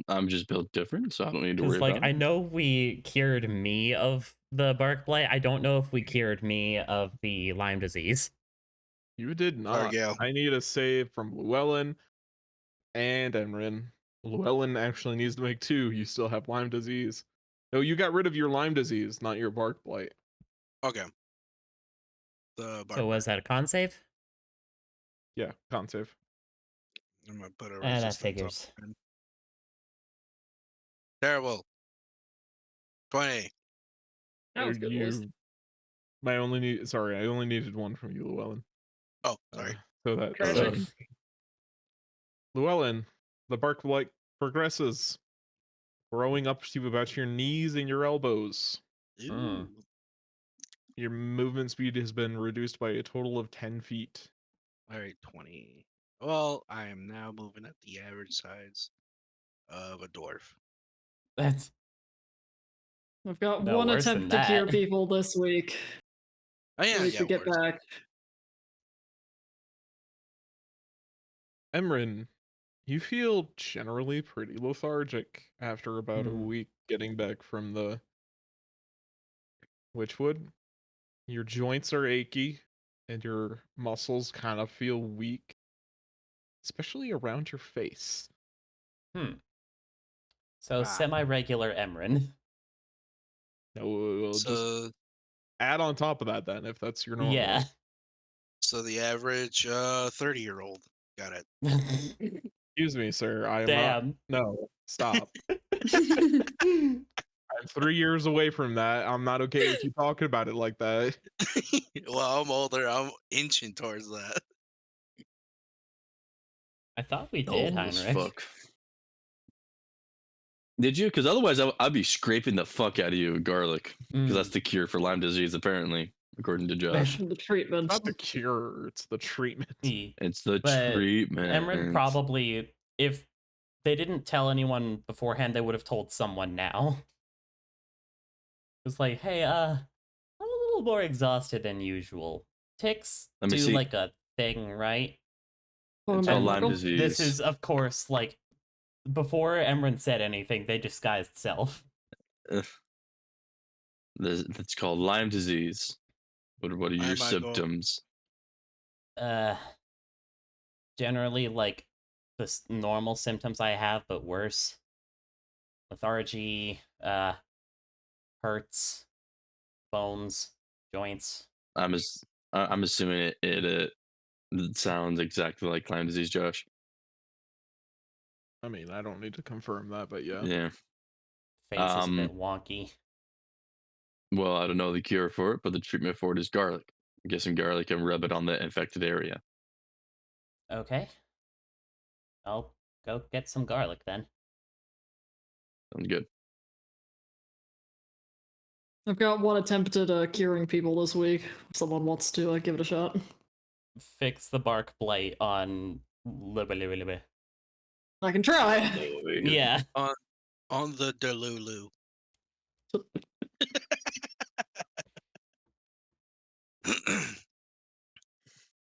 I'm just built different, so I don't need to worry Because, like, about I it. know we cured me of the bark blight. I don't know if we cured me of the Lyme disease. You did not. Gail. I need a save from Llewellyn and Emrin. Llewellyn actually needs to make 2. You still have Lyme disease. No, you got rid of your Lyme disease, not your bark blight. Okay. The bark So was blight. that a con save? Yeah, con save. I'm gonna put a That resistance figures. on it. Terrible. 20. That was good, boys. I only needed 1 from you, Llewellyn. Oh, sorry. So that Tragic. Llewellyn, the bark blight progresses, growing up to about your knees and your elbows. Ooh. Your movement speed has been reduced by a total of 10 feet. All right, 20. Well, I am now moving at the average size of a dwarf. That's I've got No, one worse attempt than to cure that. people this week. Oh yeah, We could get worse. back. Emrin, you feel generally pretty lethargic after about a week getting back from the Witchwood. Your joints are achy, and your muscles kind of feel weak, especially around your face. So Wow. semi-regular Emrin. No, we'll just So, add on top of that then, if that's your normal. Yeah. so the average 30-year-old got it. Excuse me, sir. I am not. Damn. No, stop. I'm 3 years away from that. I'm not okay with you talking about it like that. Well, I'm older. I'm inching towards that. I thought we did, Old as Heinrich. fuck. Did you? Because otherwise, I'd be scraping the fuck out of you with garlic. Because that's the cure for Lyme disease, apparently, according to Josh. The treatment. Not the cure, it's the treatment. It's the But treatment. Emrin probably, if they didn't tell anyone beforehand, they would have told someone now. It's like, hey, I'm a little more exhausted than usual. Ticks Let me do see. like a thing, right? It's Oh, all And Lyme Michael? disease. This is, of course, like, before Emrin said anything, they disguised self. It's called Lyme disease. What are Hi, your Michael. symptoms? Generally, like, the normal symptoms I have, but worse. Lethargy, hurts, bones, joints. I'm assuming it sounds exactly like Lyme disease, Josh. I mean, I don't need to confirm that, but yeah. Yeah. Face is a bit wonky. Well, I don't know the cure for it, but the treatment for it is garlic. I'm guessing garlic and rub it on the infected area. Okay. I'll go get some garlic then. Sounds good. I've got one attempt at curing people this week. If someone wants to give it a shot. Fix the bark blight on Libby. I can try. Yeah. On the Delulu.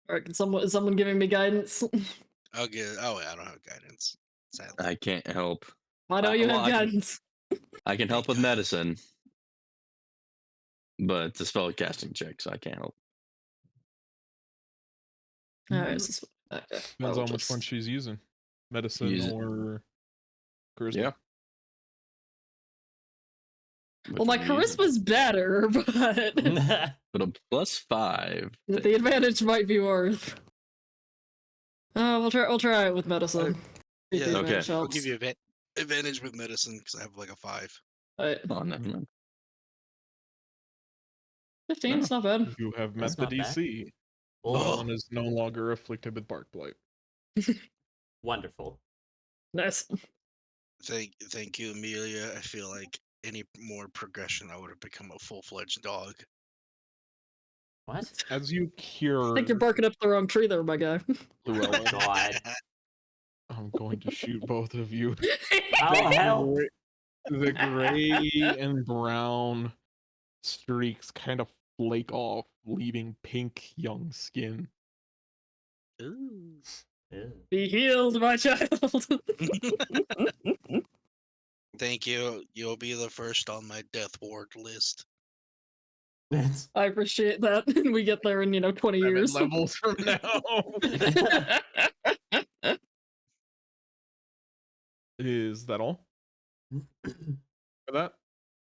All right, is someone giving me guidance? I'll get. Oh, wait, I don't have guidance. Sadly. I can't help. I know you well, have I can- guidance. I can help with medicine, but it's a spell casting check, so I can't help. All right, okay. Depends I'll on which one just- she's using. Medicine Use it. or charisma. Yeah. Well, my Which one are you using? charisma's better, but But a +5. the advantage might be worth. We'll try it with medicine. See if the Yeah, okay. advantage I'll helps. give you advantage with medicine because I have like a 5. All right, Oh, never mind. 15. It's not bad. You have met That's the not bad. DC. Oh, One is no longer afflicted with bark blight. wonderful. Nice. Thank you, Amelia. I feel like any more progression, I would have become a full-fledged dog. What? As you I cure think you're barking up the wrong tree there, my guy. Llewellyn, God. I'm going to shoot both of you. Oh, hell. The gray and brown streaks kind of flake off, leaving pink young skin. Ooh. Ew. Be healed, my child. Thank you. You'll be the first on my death ward list. It's- I appreciate that. We get there in 20 7 years. levels from now. Is that all for that?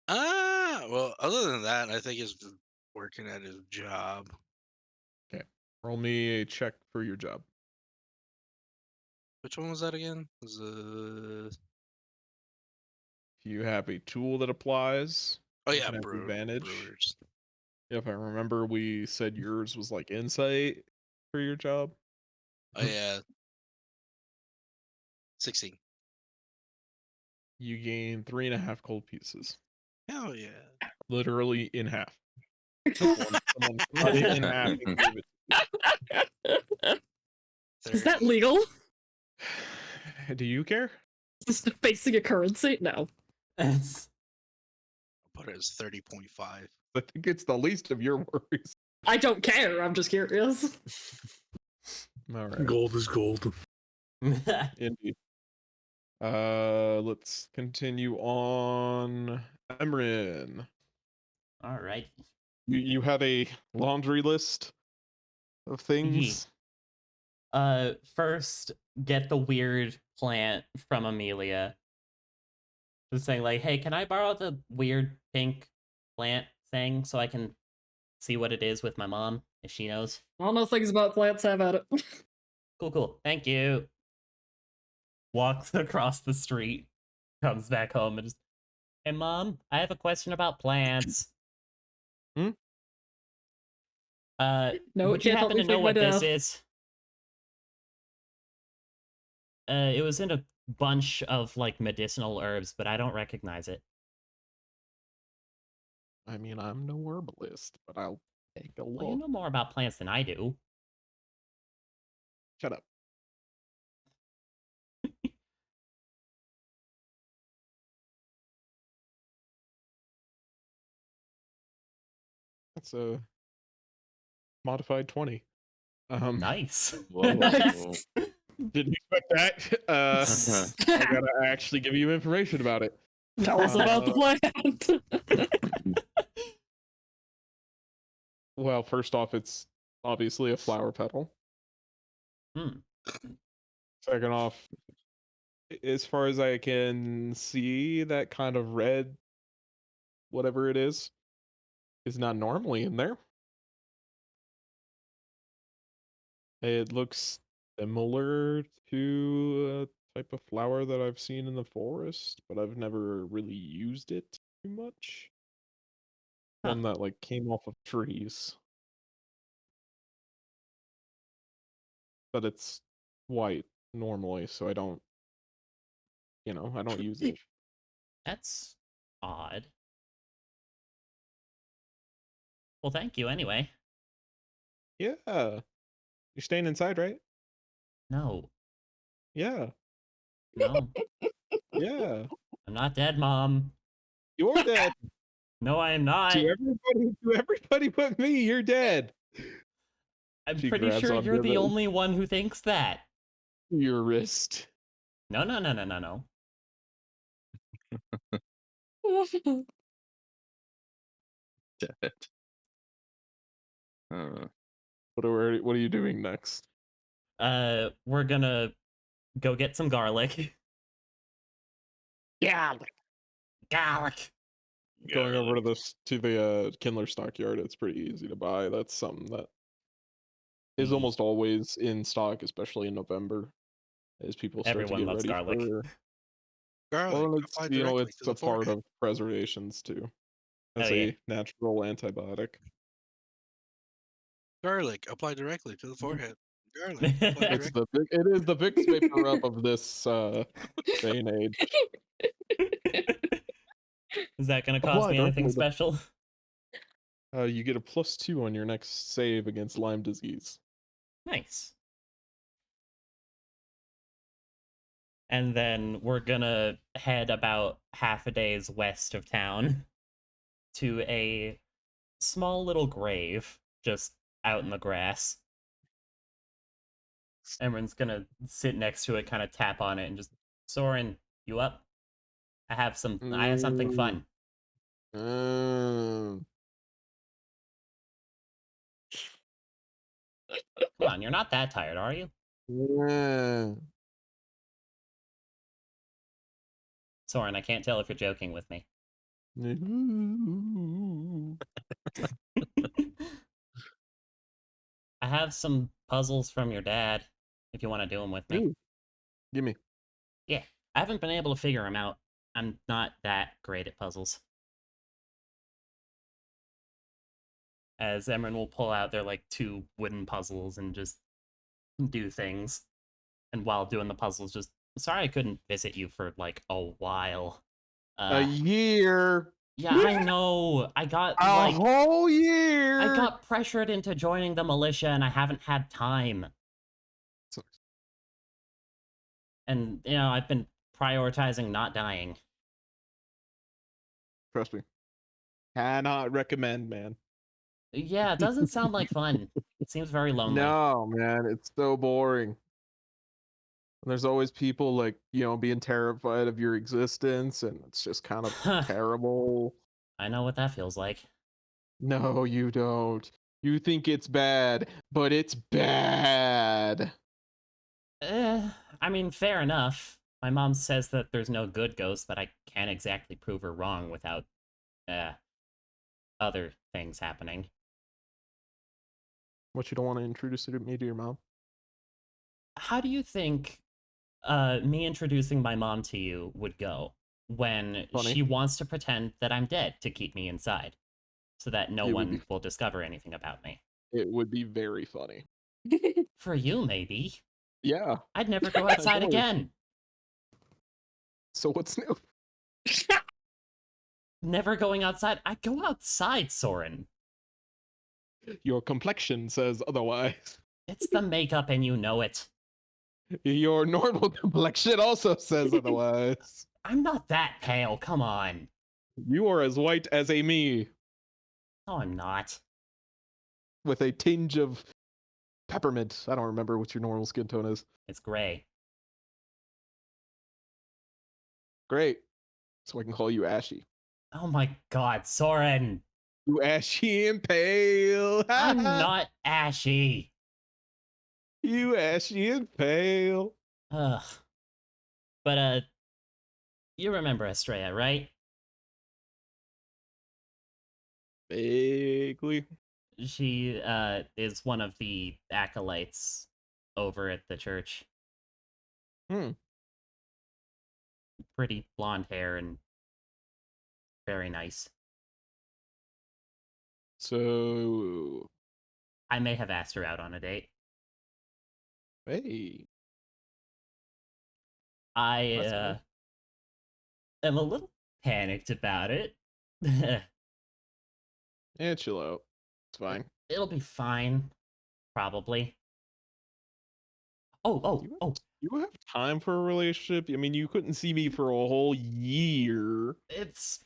Well, other than that, I think he's working at his job. Roll me a check for your job. Which one was that again? Was If you have a tool that applies, oh you yeah, can have advantage. brewers. If I remember, we said yours was like insight for your job. Oh yeah, 16. You gain 3.5 gold pieces, Hell yeah. literally in half. Someone cut it in half and gave it. Is that 30. legal? Do you care? Is this facing a currency? No. it's- I'll put it as 30.5. I think it's the least of your worries. I don't care. I'm just curious. All right. Gold is gold. Indeed. Let's continue on. Emrin, All right. you had a laundry list of things. First, get the weird plant from Amelia. Just saying, like, hey, can I borrow the weird pink plant thing so I can see what it is with my mom, if she knows? I don't know things about plants. Have at it. Cool. Thank you. Walks across the street, comes back home, and just, hey, Mom, I have a question about plants. Hmm? No, would it you can't help happen me to know fake my what this death. is? It was in a bunch of, like, medicinal herbs, but I don't recognize it. I mean, I'm no herbalist, but I'll take a look. Well, you know more about plants than I do. Shut up. That's a modified 20. Nice. Whoa. Nice. Didn't expect that. I gotta actually give you information about it. Tell us about the plant. Well, first off, it's obviously a flower petal. Hmm. Second off, as far as I can see, that kind of red, whatever it is not normally in there. It looks similar to a type of flower that I've seen in the forest, but I've never really used it too much. Huh. One that like came off of trees. But it's white normally, so I don't I don't use it. That's odd. Well, thank you anyway. Yeah. You're staying inside, right? No. Yeah. No, Yeah, I'm not dead, Mom. you're dead. No, I am not. To everybody but me, you're dead. I'm She pretty grabs sure onto you're the only one who thinks that. your wrist. No, no, no, no, no, no. Damn it. Uh, What are you doing next? We're gonna go get some garlic. Yeah, Garlic. going over to the Kindler stockyard. It's pretty easy to buy. That's something that is Mm. almost always in stock, especially in November, as people start to Everyone get loves ready garlic. for. Garlic, Well, it's apply directly it's to the a part forehead. of preservations too, as Oh, yeah. a natural antibiotic. Garlic, apply directly to the forehead. Garlic, apply It's directly. it is the Vicks Vapor Rub of this day and age. Is that gonna cost Apply me anything directly. special? You get a +2 on your next save against Lyme disease. Nice. And then we're gonna head about half a day's west of town to a small little grave just out in the grass. Emran's gonna sit next to it, kind of tap on it, and just, Soren, you up? I have something fun. Mm. Come on, you're not that tired, are you? Yeah. Soren, I can't tell if you're joking with me. I have some puzzles from your dad, if you want to do them with me. Ooh, gimme. Yeah, I haven't been able to figure them out. I'm not that great at puzzles. As Emran will pull out their like 2 wooden puzzles and just do things. And while doing the puzzles, just, sorry I couldn't visit you for like a while. A year. Yeah, I know. I got A like whole year. I got pressured into joining the militia and I haven't had time. Sucks. And I've been prioritizing not dying. Trust me. Cannot recommend, man. Yeah, it doesn't sound like fun. It seems very lonely. No, man, it's so boring. And there's always people like, being terrified of your existence, and it's just kind of terrible. I know what that feels like. No, you don't. You think it's bad, but it's bad. I mean, fair enough. My mom says that there's no good ghost, but I can't exactly prove her wrong without, other things happening. What, you don't want to introduce me to your mom? How do you think, me introducing my mom to you would go when Funny. she wants to pretend that I'm dead to keep me inside, so that no It would one be- will discover anything about me? It would be very funny. For you, maybe. Yeah. I'd never go outside Totally. again. So what's new? Never going outside. I go outside, Soren. Your complexion says otherwise. It's the makeup and you know it. Your normal complexion also says otherwise. I'm not that pale, come on. You are as white as a me, No, I'm not. with a tinge of peppermint. I don't remember what your normal skin tone is. It's gray. Great. So I can call you Ashy. Oh my god, Soren. You ashy and pale. I'm not ashy. You ashy and pale. Ugh. But, you remember Estrella, right? Vaguely. She, is one of the acolytes over at the church. Hmm. Pretty blonde hair and very nice. So, I may have asked her out on a date. hey. I, That's nice. am a little panicked about it. Yeah, chill out. It's fine. It'll be fine. Probably. Oh, You You have time for a relationship? I mean, you couldn't see me for a whole year. It's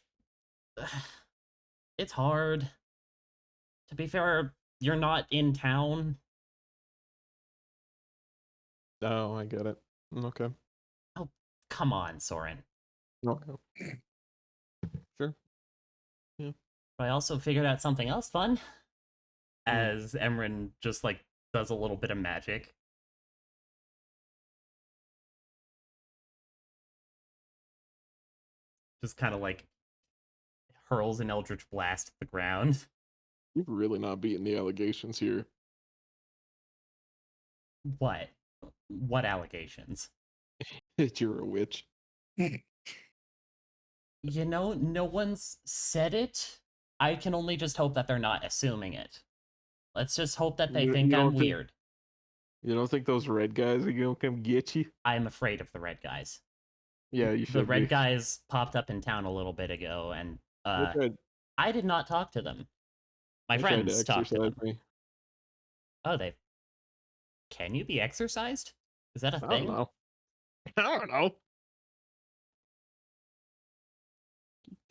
it's hard. To be fair, you're not in town. Oh, I get it. Okay. Oh, come on, Soren. Okay. Sure. But I also figured out something else fun. Hmm. As Emran just like does a little bit of magic. Just kind of like hurls an eldritch blast at the ground. You're really not beating the allegations here. What? What allegations? That you're a witch. You know, no one's said it. I can only just hope that they're not assuming it. Let's just hope that they You think don't I'm think- weird. You don't think those red guys are gonna come get you? I'm afraid of the red guys. Yeah, you should. The red be. guys popped up in town a little bit ago, and They tried- I did not talk to them. My they tried to friends talked to them. exorcise me. Oh, they. Can you be exorcised? Is that a I don't thing? know. I don't know.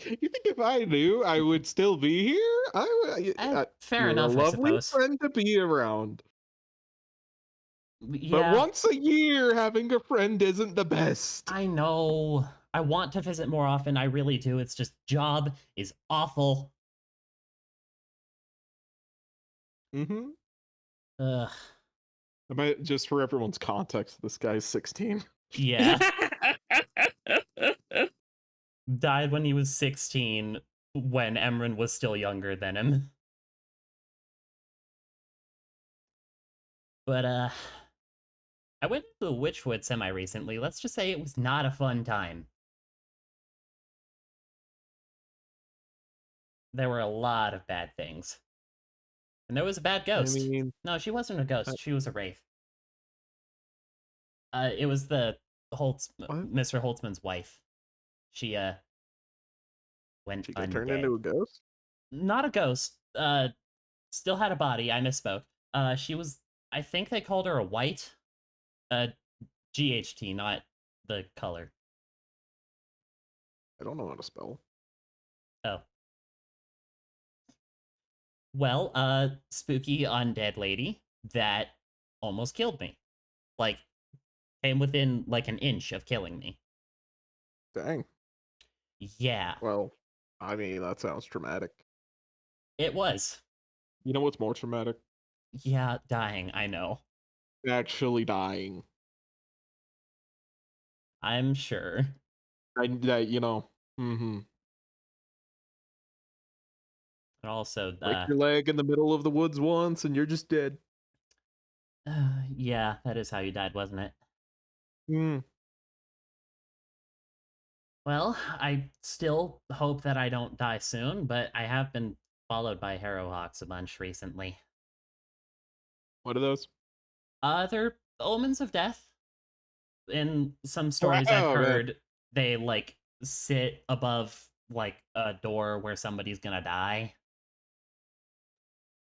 You think if I knew, I would still be here? Fair you're enough, a I lovely suppose. friend to be around. Yeah, But once a year, having a friend isn't the best. I know. I want to visit more often. I really do. It's just job is awful. Mm-hmm. Ugh. I might, just for everyone's context, this guy's 16. Yeah. Died when he was 16, when Emran was still younger than him. But, I went to the Witchwood semi-recently. Let's just say it was not a fun time. There were a lot of bad things. And there was a bad ghost. I mean, No, she wasn't a ghost. She was a wraith. It was the Mr. Holtzman's wife. She, went she got undead. turned into a ghost? Not a ghost. Still had a body. I misspoke. She was. I think they called her a white. GHT, not the color. I don't know how to spell. Oh. Well, spooky undead lady that almost killed me. Like, came within like an inch of killing me. Dang. Yeah, Well, I mean, that sounds traumatic. it was. You know what's more traumatic? Yeah, dying, I know. Actually dying. I'm sure. Mm-hmm. And also, Break your leg in the middle of the woods once and you're just dead. yeah, that is how you died, wasn't it? Mm. Well, I still hope that I don't die soon, but I have been followed by Harrowhawks a bunch recently. What are those? They're omens of death. In some stories I've Wow, man. heard, they like sit above like a door where somebody's gonna die.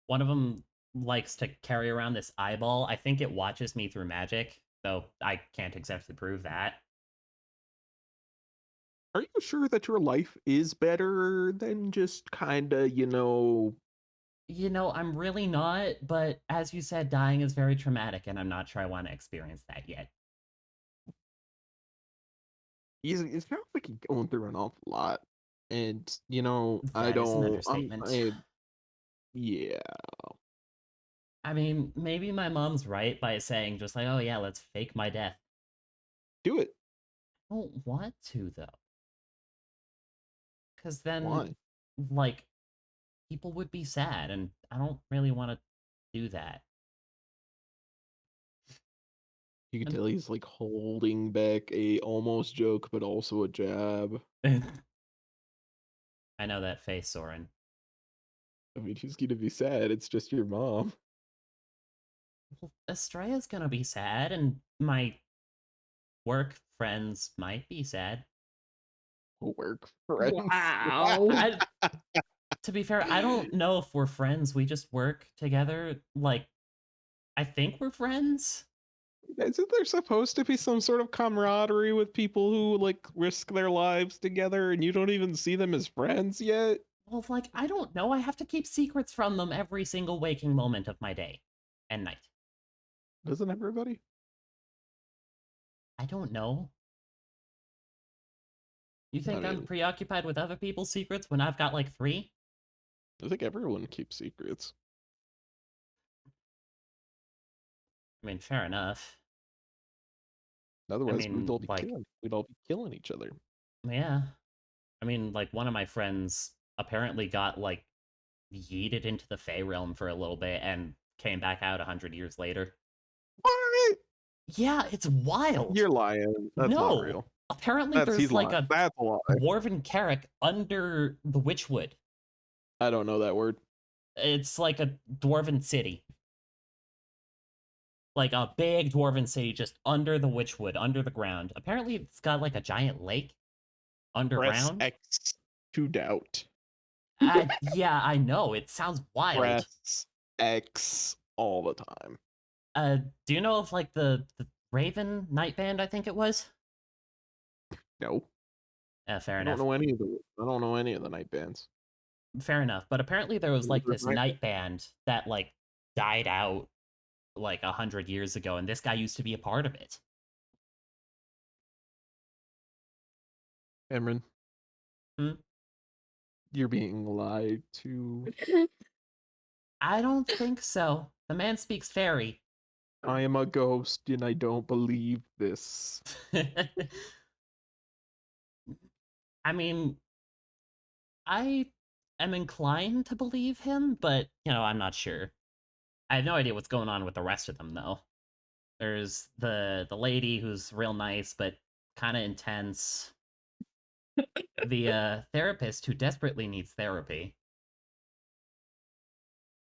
One of them likes to carry around this eyeball. I think it watches me through magic, though I can't exactly prove that. Are you sure that your life is better than just kinda, You know, I'm really not, but as you said, dying is very traumatic, and I'm not sure I want to experience that yet. it sounds like you're going through an awful lot. And, I That is an don't understatement. yeah. I mean, maybe my mom's right by saying just like, oh yeah, let's fake my death. Do it. I don't want to, though. Because then, Why? like, people would be sad, and I don't really want to do that. You can And- tell he's like holding back a almost joke, but also a jab. I know that face, Soren. I mean, she's gonna be sad. It's just your mom. Well, Estrella's gonna be sad, and my work friends might be sad. Work friends. Wow. To be fair, I don't know if we're friends. We just work together. Like, I think we're friends. Isn't there supposed to be some sort of camaraderie with people who like risk their lives together and you don't even see them as friends yet? Well, like, I don't know. I have to keep secrets from them every single waking moment of my day and night. Doesn't everybody? I don't know. You think I'm mean- preoccupied with other people's secrets when I've got like 3? I think everyone keeps secrets. I mean, fair enough. Otherwise, mean, like- we'd all be killing each other. Yeah. I mean, like, one of my friends apparently got, like, yeeted into the Fey realm for a little bit and came back out 100 years later. What? Yeah, it's wild. You're lying. That's No. not real. Apparently there's like a That's a lie. dwarven carrick under the Witchwood. I don't know that word. It's like a dwarven city. Like a big dwarven city just under the Witchwood, under the ground. Apparently it's got like a giant lake Press underground. X to doubt. Yeah, I know. It sounds wild. Press X all the time. Do you know of like the Raven Night Band, I think it was? No, Fair I enough. don't know any of the. I don't know any of the night bands. Fair enough. But apparently there was like Raven this Night night band that like died out like 100 years ago, and this guy used to be a part of it. Emran, Hmm? you're being lied to. I don't think so. The man speaks fairy. I am a ghost and I don't believe this. I mean, I am inclined to believe him, but, you know, I'm not sure. I have no idea what's going on with the rest of them, though. There's the lady who's real nice, but kind of intense. The therapist who desperately needs therapy.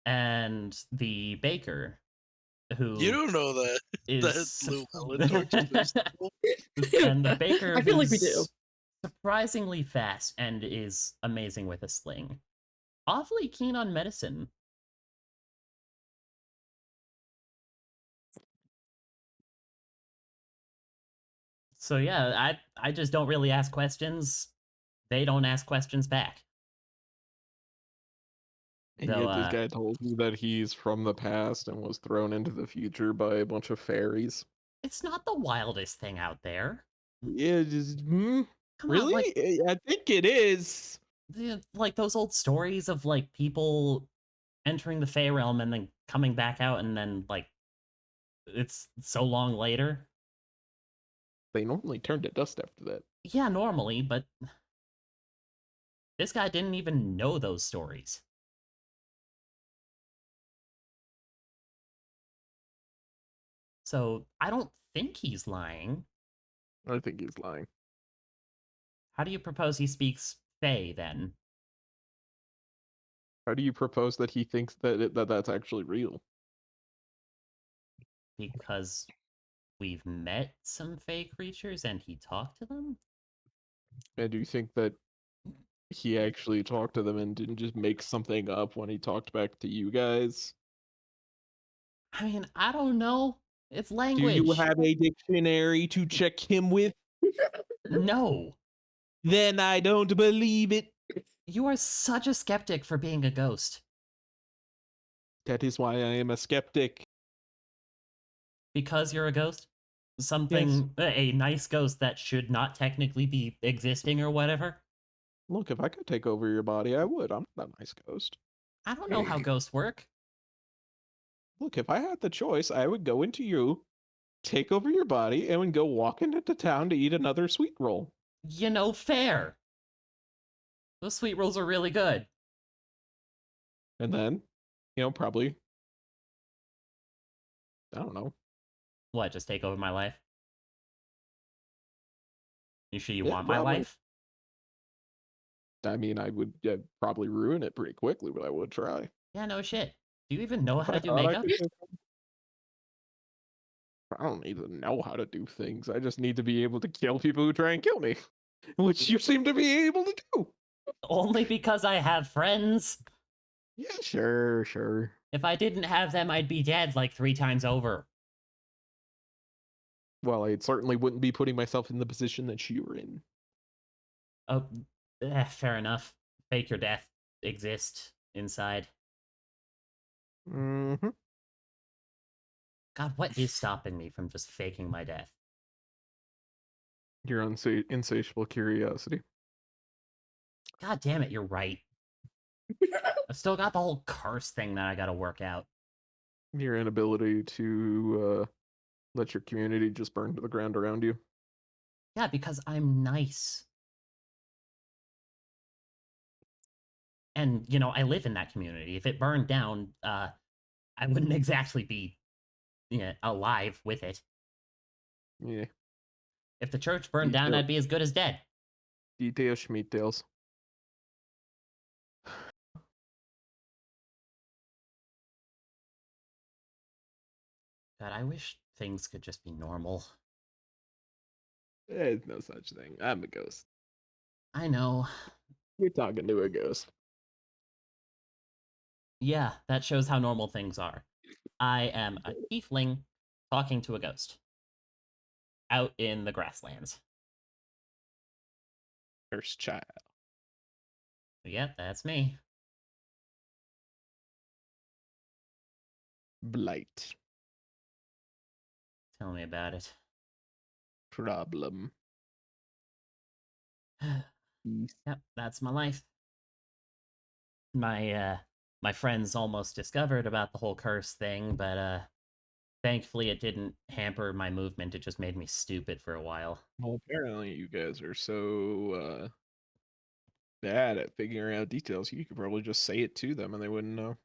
And the baker who You don't know that. That is Llewellyn tortured those people. and the baker I feel like we who's do. surprisingly fast and is amazing with a sling. Awfully keen on medicine. So yeah, I just don't really ask questions. They don't ask questions back. And Though, yet this guy told you that he's from the past and was thrown into the future by a bunch of fairies. It's not the wildest thing out there. Yeah, just Come really? on, like I think it is. like those old stories of like people entering the Fey realm and then coming back out, and then like it's so long later. They normally turn to dust after that. Yeah, normally, but this guy didn't even know those stories. So I don't think he's lying. I think he's lying. How do you propose he speaks Fey then? How do you propose that he thinks that that's actually real? Because we've met some Fey creatures and he talked to them? And do you think that he actually talked to them and didn't just make something up when he talked back to you guys? I mean, I don't know. It's Do language. you have a dictionary to check him with? No. Then I don't believe it. You are such a skeptic for being a ghost. That is why I am a skeptic. Because you're a ghost? Something, a nice ghost that should not technically be existing or whatever? Look, if I could take over your body, I would. I'm not a nice ghost. I don't know how ghosts work. Look, if I had the choice, I would go into you, take over your body, and would go walk into town to eat another sweet roll. You know, fair. Those sweet rolls are really good. And then, probably, I don't know. What, just take over my life? You sure you Yeah, want my probably. life? I mean, I would probably ruin it pretty quickly, but I would try. Yeah, no shit. Do you even know how I to do thought I makeup? could do something. I don't need to know how to do things. I just need to be able to kill people who try and kill me, which you seem to be able to do. Only because I have friends. Yeah, sure. If I didn't have them, I'd be dead like 3 times over. Well, I certainly wouldn't be putting myself in the position that you were in. Oh, fair enough. Fake your death exist inside. Mm-hmm. God, what is stopping me from just faking my death? Your insatiable curiosity. God damn it, you're right. I've still got the whole curse thing that I gotta work out. Your inability to let your community just burn to the ground around you. Yeah, because I'm nice. And, you know, I live in that community. If it burned down, I wouldn't exactly be alive with it. Yeah. If the church burned down, Detail- I'd be as good as dead. Details, schmeetails. God, I wish things could just be normal. There's no such thing. I'm a ghost. I know. You're talking to a ghost. Yeah, that shows how normal things are. I am a tiefling talking to a ghost out in the grasslands. First child. Yep, that's me. Blight. Tell me about it. Problem. Yep, that's my life. My friends almost discovered about the whole curse thing, but thankfully it didn't hamper my movement. It just made me stupid for a while. Well, apparently you guys are so bad at figuring out details. You could probably just say it to them and they wouldn't know.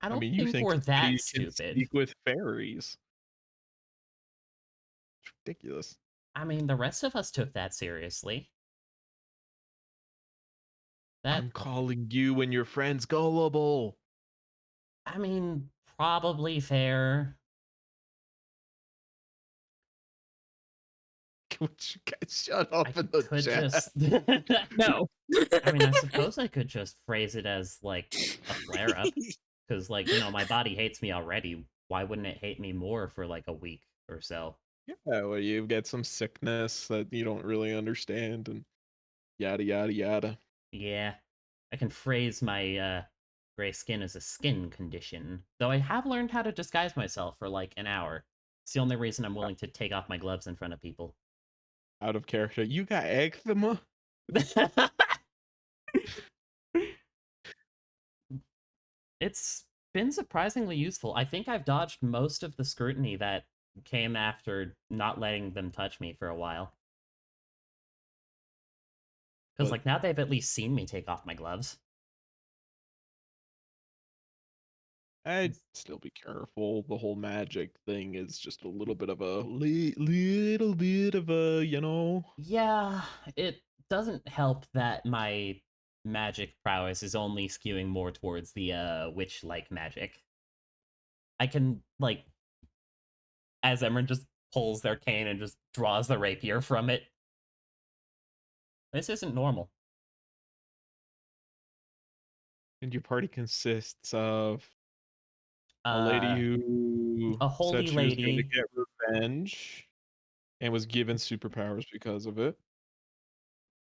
I I don't mean, you think think we're somebody that can stupid. speak with fairies? It's ridiculous. I mean, the rest of us took that seriously. That I'm calling you and your friends gullible. I mean, probably fair. Would you guys shut up I in the could chat? just No. I mean, I suppose I could just phrase it as like a flare up. Because, like, you know, my body hates me already. Why wouldn't it hate me more for like a week or so? Yeah, well, you've got some sickness that you don't really understand, and yada yada yada. Yeah. I can phrase my gray skin as a skin condition. Though I have learned how to disguise myself for like an hour. It's the only reason I'm willing to take off my gloves in front of people. Out of character. You got eczema? It's been surprisingly useful. I think I've dodged most of the scrutiny that came after not letting them touch me for a while. Because, But- like, now they've at least seen me take off my gloves. I'd still be careful. The whole magic thing is just a little bit of a little bit of a, Yeah, it doesn't help that my magic prowess is only skewing more towards the witch-like magic. I can, like, as Emran just pulls their cane and just draws the rapier from it. This isn't normal. And your party consists of a lady who a holy said she was going to lady. get revenge and was given superpowers because of it.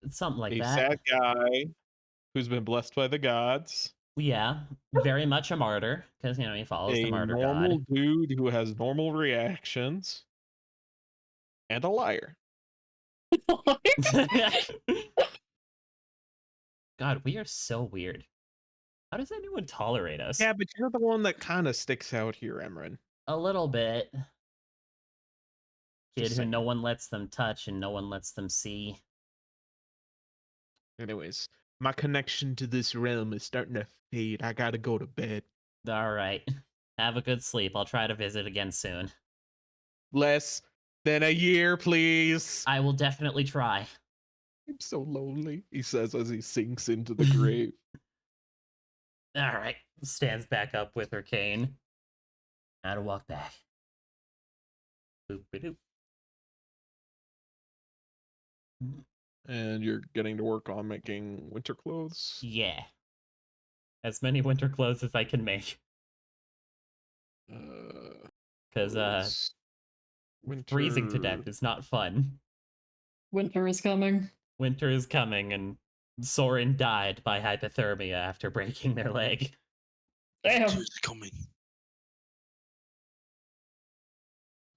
Something like A that. sad guy who's been blessed by the gods. Yeah, very much a martyr, because, you know, he follows the A martyr normal god. dude who has normal reactions. And a liar. God, we are so weird. How does anyone tolerate us? Yeah, but you're the one that kind of sticks out here, Emran. A little bit. Kid Just who no saying. one lets them touch and no one lets them see. Anyways, my connection to this realm is starting to fade. I gotta go to bed. Alright. Have a good sleep. I'll try to visit again soon. Less than a year, please. I will definitely try. I'm so lonely, he says as he sinks into the grave. Alright. Stands back up with her cane. Now to walk back. Boop-a-doop. And you're getting to work on making winter clothes. Yeah. As many winter clothes as I can make. because freezing to death Winter. is not fun. Winter is coming. Winter is coming, and Soren died by hypothermia after breaking their leg. Damn. It's coming.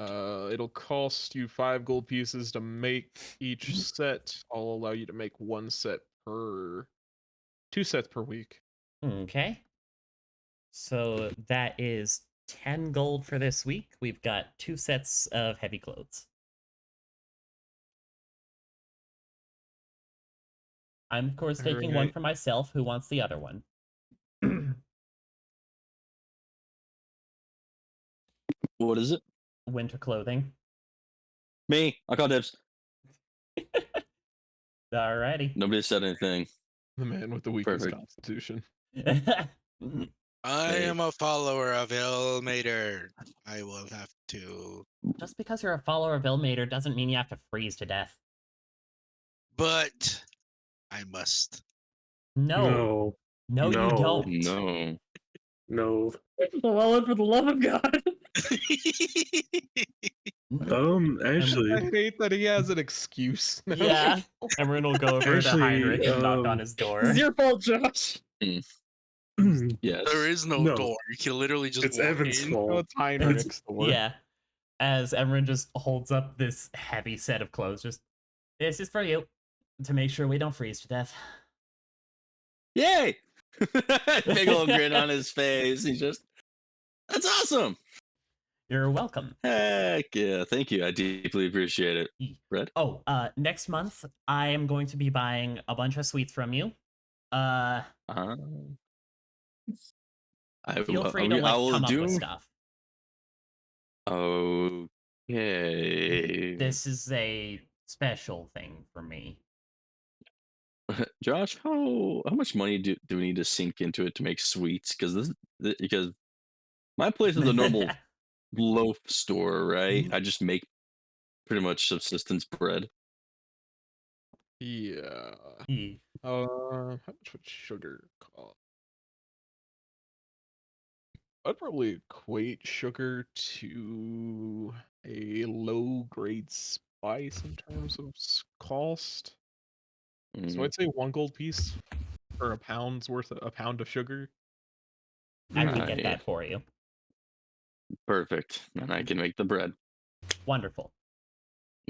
It'll cost you 5 gold pieces to make each set. I'll allow you to make 2 sets per week. Okay. So that is 10 gold for this week. We've got 2 sets of heavy clothes. I'm, of course, taking one Alright. for myself. Who wants the other one? What is it? Winter clothing. Me. I call dibs. Alrighty. Nobody said anything. The man with the weakest Perfect. constitution. I Hey. am a follower of Ilmater. I will have to. Just because you're a follower of Ilmater doesn't mean you have to freeze to death. But I must. No. No, No. you don't. No. No. Well, for the love of God. Actually, I hate that he has an excuse now. Yeah. Emran will go over Actually, to Heinrich and knock on his door. It's your fault, Josh. Yes. There is no No. door. You can literally just It's walk Evan's in. No, fault. it's Heinrich's door. Yeah. As Emran just holds up this heavy set of clothes, just, this is for you, to make sure we don't freeze to death. Yay! Big old grin on his face. He's just, that's awesome. You're welcome. Heck yeah. Thank you. I deeply appreciate it. Red? Oh, next month, I am going to be buying a bunch of sweets from you. I Feel will- free I to, mean, I like, will come up do. with stuff. Okay. This is a special thing for me. Josh, how much money do we need to sink into it to make sweets? Because my place is a normal loaf store, right? I just make pretty much subsistence bread. Yeah. Ye- How much would sugar cost? I'd probably equate sugar to a low grade spice in terms of cost. So Mm, I'd say 1 gold piece for a pound of sugar. I can get Right. that for you. Perfect. And I can make the bread Wonderful.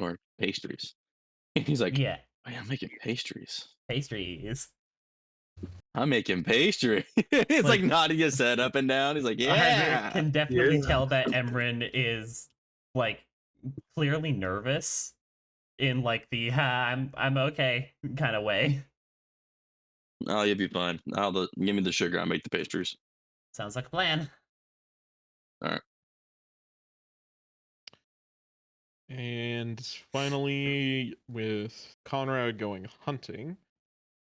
or pastries. He's like, Yeah, "Oh, yeah, I'm making pastries. pastries. I'm making pastry." It's like Like- nodding his head up and down. He's like, Heinrich yeah. can definitely Yeah. tell that Emran is, like, clearly nervous in, like, the I'm okay kind of way. Oh, you'll be fine. Give me the sugar. I'll make the pastries. Sounds like a plan. And finally, with Conrad going hunting,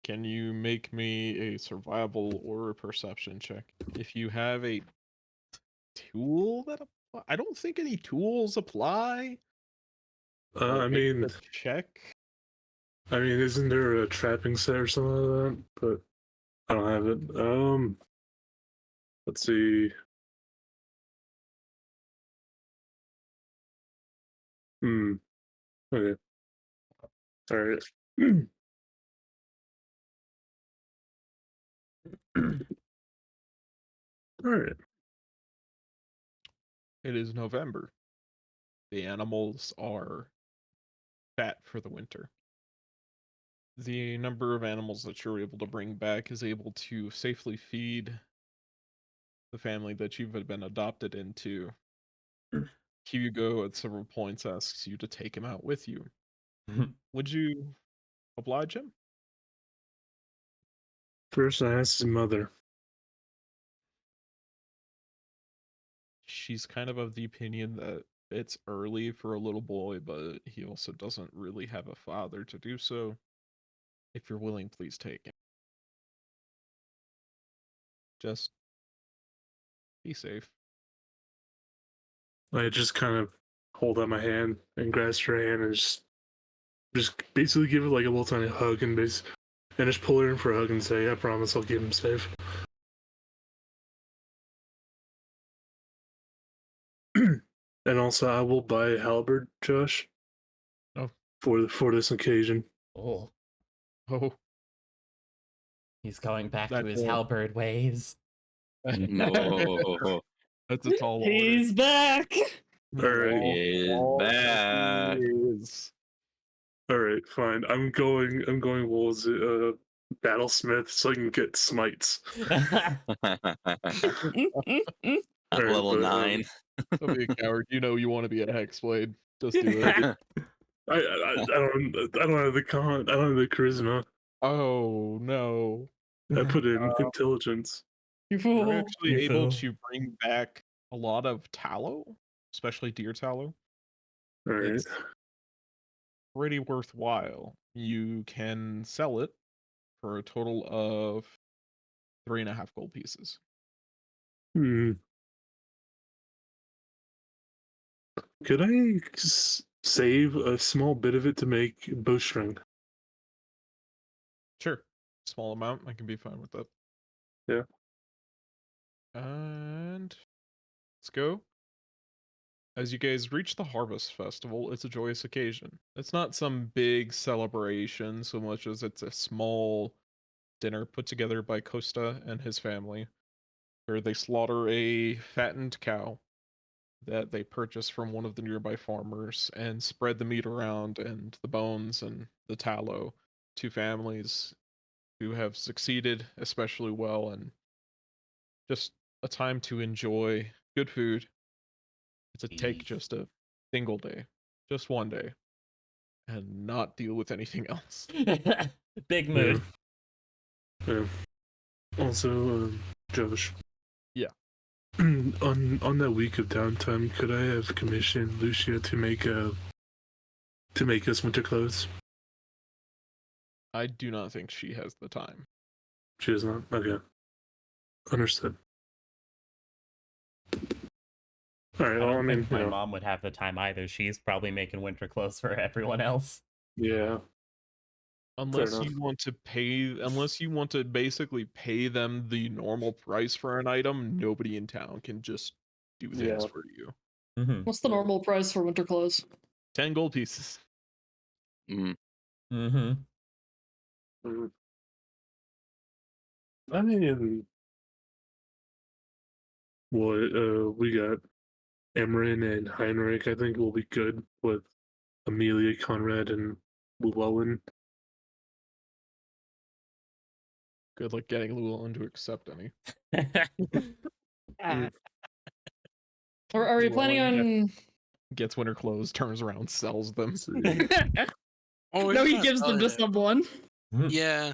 can you make me a survival or a perception check? If you have a tool that I don't think any tools apply. I mean, check. isn't there a trapping set or something like that? But I don't have it. Let's see. Okay. All right. All right. It is November. The animals are fat for the winter. The number of animals that you're able to bring back is able to safely feed the family that you've been adopted into. Hugo at several points asks you to take him out with you. Would you oblige him? First, I asked his mother. She's kind of the opinion that it's early for a little boy, but he also doesn't really have a father to do so. If you're willing, please take him. Just be safe. I just kind of hold out my hand and grasp her hand and just basically give her like a little tiny hug and just pull her in for a hug and say, "I promise I'll keep him safe." And also, I will buy a halberd, Josh. Oh. For this occasion. Oh, Oh, he's going back to That's his a- halberd ways. No. that's a tall order. He's back. Alright. He is Oh, back. he is. All right, fine. I'm going. What was it? Battlesmith, so I can get smites. At Alright, level but, 9. Don't be a coward. You know you want to be a hexblade. Just do it. I don't have the I don't have the charisma. Oh no. I put in intelligence. You You're fool. actually You able fool. to bring back a lot of tallow, especially deer tallow. All right. It's pretty worthwhile. You can sell it for a total of 3.5 gold pieces. Hmm. Could I save a small bit of it to make bowstring? Sure. Small amount, I can be fine with that. Yeah. And let's go. As you guys reach the Harvest Festival, it's a joyous occasion. It's not some big celebration so much as it's a small dinner put together by Costa and his family, where they slaughter a fattened cow that they purchase from one of the nearby farmers and spread the meat around and the bones and the tallow to families who have succeeded especially well, and just a time to enjoy good food. To take just a single day, just one day, and not deal with anything else. Big mood. Yeah. Also, Josh. Yeah. On that week of downtime, could I have commissioned Lucia to make us winter clothes? I do not think she has the time. She is not. Okay. Understood. All right. I Well, don't I mean, think my mom would have the time either. She's probably making winter clothes for everyone else. yeah. Unless enough. you want to basically pay them the normal price for an item, nobody in town can just do things Yeah. for you. Mm-hmm. What's the normal price for winter clothes? 10 gold pieces. Mm. Mm-hmm. Mhm. I mean, what we got Emran and Heinrich. I think will be good with Amelia, Conrad, and Llewellyn. Good luck getting Llewellyn to accept any. Mm. Are we planning Llewellyn on? gets winter clothes, turns around, sells them. Let's see. Oh, No, he's he gonna gives sell them to it. someone. Yeah,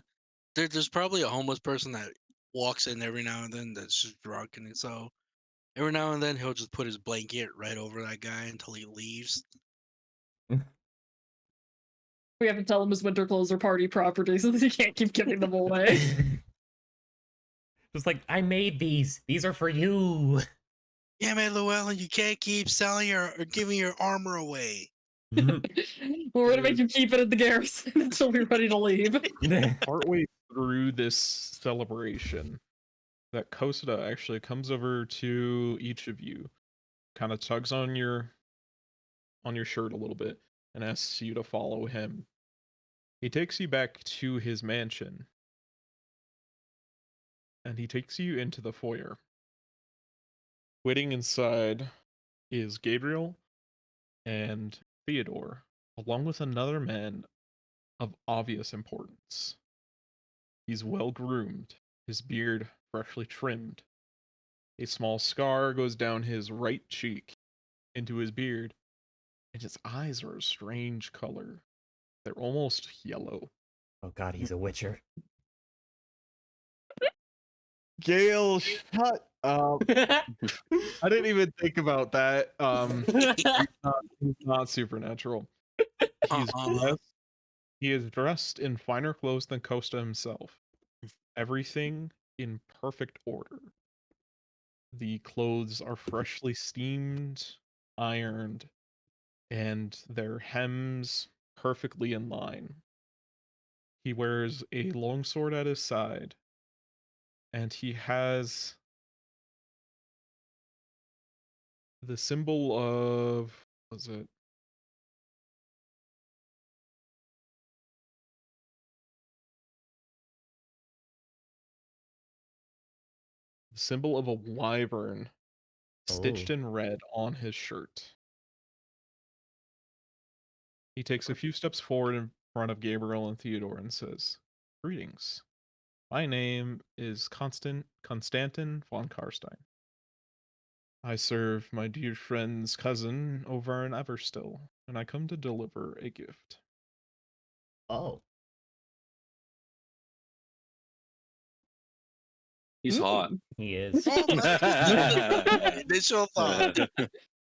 there's probably a homeless person that walks in every now and then that's just drunk, and so every now and then he'll just put his blanket right over that guy until he leaves. We have to tell him his winter clothes are party property so that he can't keep giving them away. Just like, I made these. These are for you. Yeah, man, Llewellyn, you can't keep selling or giving your armor away. We're gonna make you keep it at the garrison until we're ready to leave. Partway through this celebration, that Costa actually comes over to each of you, kind of tugs on your shirt a little bit, and asks you to follow him. He takes you back to his mansion, and he takes you into the foyer. Waiting inside is Gabriel and Theodore, along with another man of obvious importance. He's well groomed, his beard freshly trimmed. A small scar goes down his right cheek into his beard, and his eyes are a strange color. They're almost yellow. Oh god, he's a witcher. Gale, shut up. I didn't even think about that. He's not supernatural. He's dressed, he is dressed in finer clothes than Costa himself. Everything in perfect order. The clothes are freshly steamed, ironed, and their hems perfectly in line. He wears a longsword at his side, and he has The symbol of was it? The symbol of a wyvern stitched Oh. in red on his shirt. He takes a few steps forward in front of Gabriel and Theodore and says, "Greetings. My name is Konstantin von Karstein. I serve my dear friend's cousin over in Everstill, and I come to deliver a gift." Oh. He's hot. Ooh. He is. Initial thought.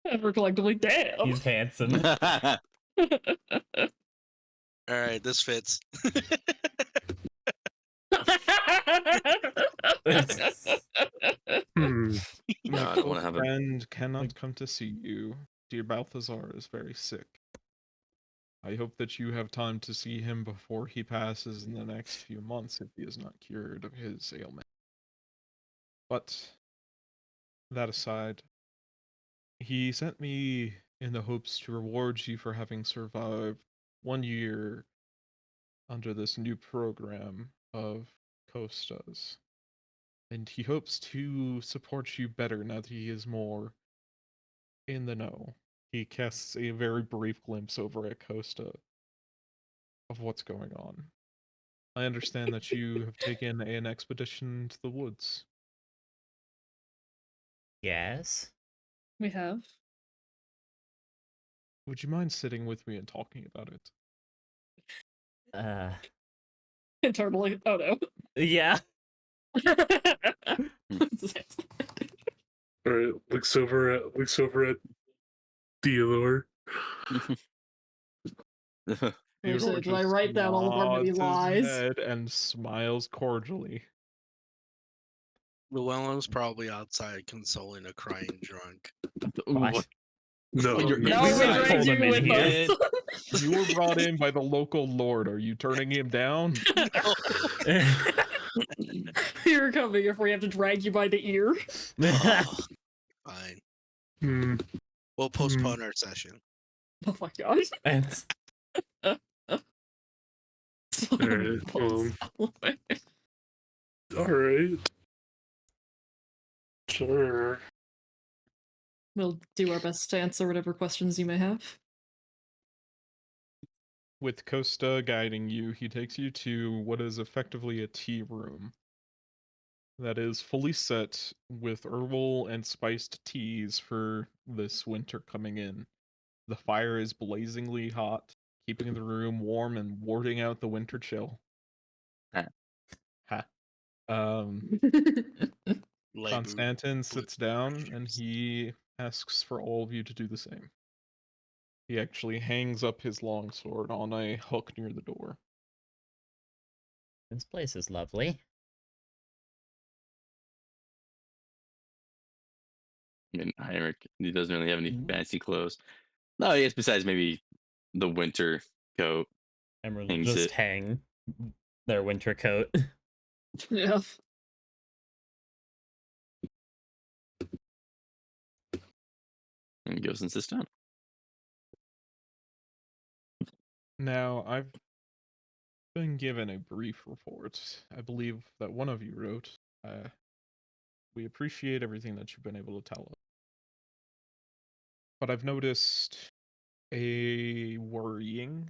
And we're collectively damn. He's handsome. All right, this fits. Hmm. My No, I don't close wanna have a- friend cannot come to see you. Dear Balthazar is very sick. I hope that you have time to see him before he passes in the next few months if he is not cured of his ailment. But that aside, he sent me in the hopes to reward you for having survived 1 year under this new program of Costa's. And he hopes to support you better now that he is more in the know. He casts a very brief glimpse over at Costa of what's going on. I understand that you have taken an expedition to the woods. Yes. We have. Would you mind sitting with me and talking about it? Internally. Oh no. Yeah. All right, looks over at Theodore. Theodore Did I just write down all of our many nods his lies? head and smiles cordially. Llewellyn's probably outside consoling a crying drunk. What? No, You're no, No, We we got dragged pulled you him in with here. us. You were brought in by the local lord. Are you turning him down? You're coming if we have to drag you by the ear. Oh, fine. Hmm. We'll postpone our session. Oh my gosh. It's- Alright, Alright. Sure. We'll do our best to answer whatever questions you may have. With Costa guiding you, he takes you to what is effectively a tea room that is fully set with herbal and spiced teas for this winter coming in. The fire is blazingly hot, keeping the room warm and warding out the winter chill. Ah. Ha. Laboo. Konstantin sits down and he asks for all of you to do the same. He actually hangs up his longsword on a hook near the door. This place is lovely. I mean, Heinrich, he doesn't really have any fancy clothes. No, I guess besides maybe the winter coat. Emerald Hangs just it. hang their winter coat. Yeah. And goes and sits down. Now, I've been given a brief report. I believe that one of you wrote, we appreciate everything that you've been able to tell us. But I've noticed a worrying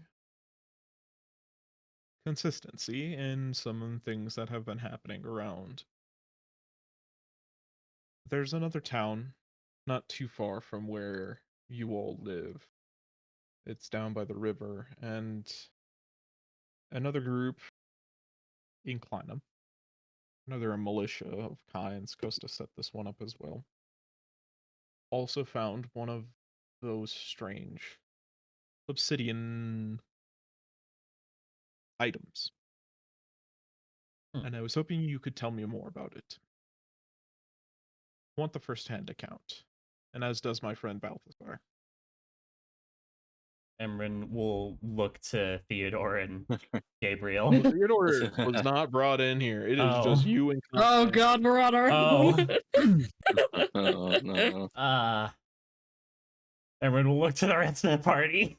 consistency in some things that have been happening around. There's another town not too far from where you all live. It's down by the river, and another group in Clinum, another militia of kinds, Costa set this one up as well, also found one of those strange obsidian items. And I was hoping you could tell me more about it. I want the first-hand account, and as does my friend Balthazar. Emran will look to Theodore and Gabriel. Well, Theodore was not brought in here. It is Oh. just you and Oh Constance. god, we're on our Oh. Oh no. Everyone will look to the rest of the party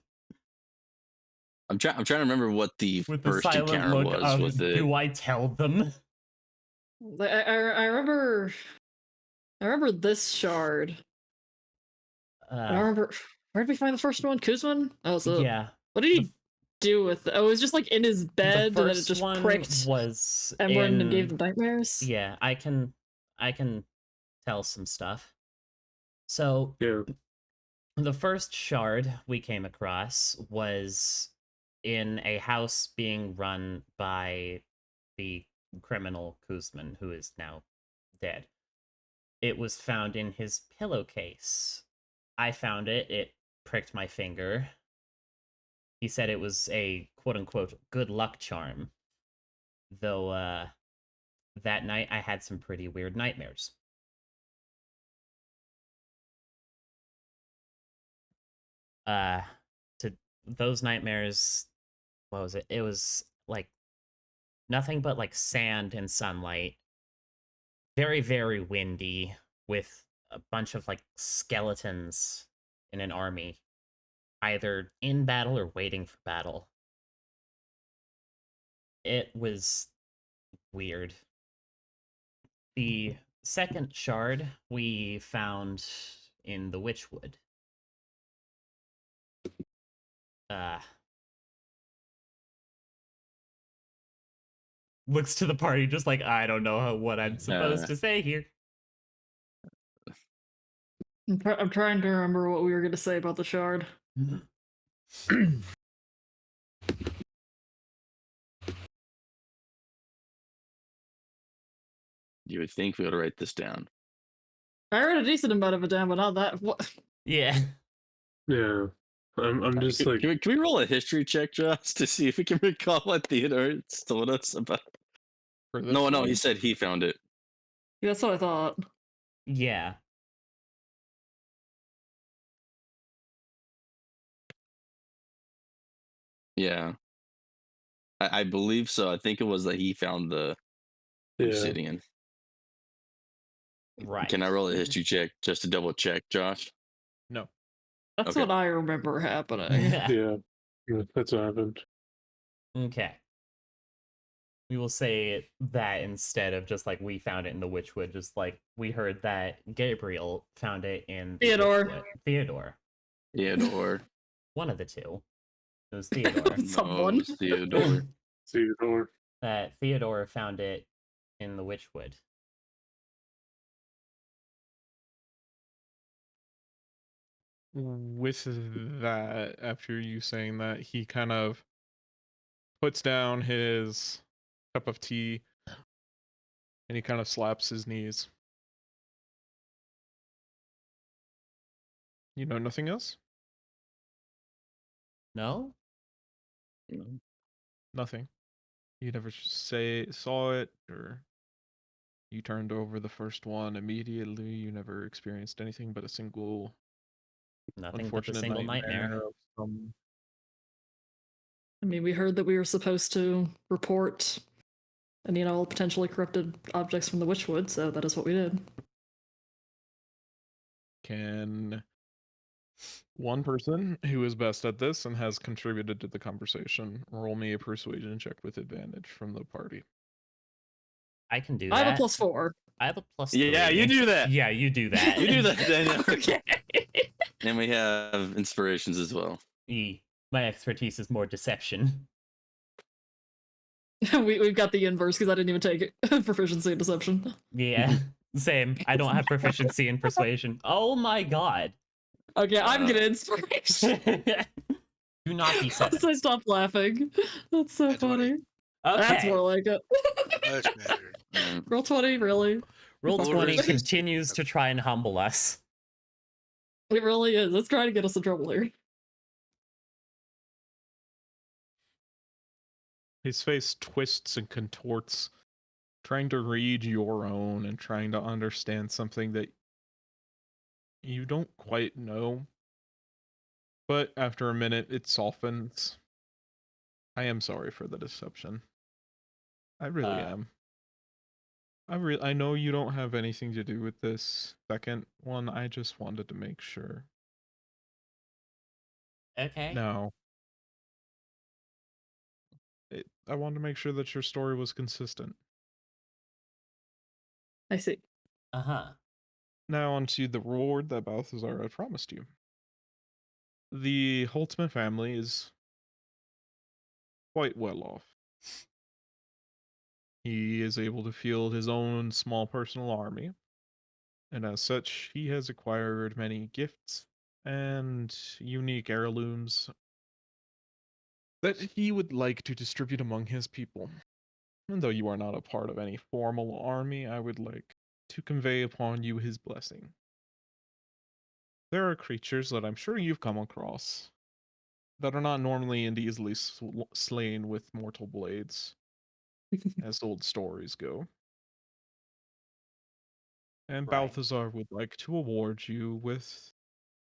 I'm trying to remember what the with the first silent encounter look was of, with it. do I tell them? I remember. I remember this shard. I remember. Where did we find the first one? Kuzman? Oh, so Yeah. what did he The- do with it? Oh, it was just like in his bed, The and then it first just one pricked was Emran and gave in... them nightmares. Yeah, I can tell some stuff. So Yeah. the first shard we came across was in a house being run by the criminal Kuzman, who is now dead. It was found in his pillowcase. I found it. It pricked my finger. He said it was a quote-unquote good luck charm. Though, that night I had some pretty weird nightmares. To those nightmares, what was it? It was like nothing but like sand and sunlight. Very, very windy with a bunch of like skeletons in an army, either in battle or waiting for battle. It was weird. The second shard we found in the Witchwood. Looks to the party just like, I don't know what I'm supposed to say here. I'm trying to remember what we were going to say about the shard. You would think we ought to write this down. I read a decent amount of it down, but not that. What? Yeah. Yeah. I'm just Can, like, can we roll a history check, Josh, to see if we can recall what Theodore told us about? For this No, one, he said he found it. Yeah, that's what I thought. Yeah. Yeah. I believe so. I think it was that he found the yeah. obsidian. Right. Can I roll a history check just to double check, Josh? no. That's Okay. what I remember happening. Yeah. That's what happened. Okay. We will say that instead of just like we found it in the Witchwood, just like we heard that Gabriel found it in the Theodore. Witchwood. Theodore. Theodore. One of the two. It was Theodore. Someone. No, it was Theodore. Theodore. That Theodore found it in the Witchwood. With that, after you saying that, he kind of puts down his cup of tea and he kind of slaps his knees. You know nothing else? No? No. Nothing. You never saw it, or you turned over the first one immediately. You never experienced anything but a single Nothing but the unfortunate single nightmare. of some I mean, we heard that we were supposed to report any and all potentially corrupted objects from the Witchwood, so that is what we did. Can one person who is best at this and has contributed to the conversation roll me a persuasion check with advantage from the party? I can do I that. have a +4. I have a +3. Yeah, you do that. Yeah, you do that. You do that, Daniel. Okay. And we have inspirations as well. My expertise is more deception. We've got the inverse because I didn't even take it. Proficiency in deception. Yeah, same. I don't have proficiency in persuasion. Oh my god. Okay, I'm getting inspiration. Do not be set. So I stopped laughing. That's so That's funny. funny. Okay. That's more like it. Much better. Roll 20, really? Roll More 20 resistance. continues to try and humble us. It really is. Let's try to get us in trouble here. His face twists and contorts, trying to read your own and trying to understand something that you don't quite know. But after a minute, it softens. I am sorry for the deception. I really am. I know you don't have anything to do with this second one. I just wanted to make sure. Okay. Now, I wanted to make sure that your story was consistent. I see. Uh-huh. Now, onto the reward that Balthazar had promised you. The Holtzman family is quite well off. He is able to field his own small personal army, and as such, he has acquired many gifts and unique heirlooms that he would like to distribute among his people. And though you are not a part of any formal army, I would like to convey upon you his blessing. There are creatures that I'm sure you've come across that are not normally and easily slain with mortal blades, as old stories go. And Right. Balthazar would like to award you with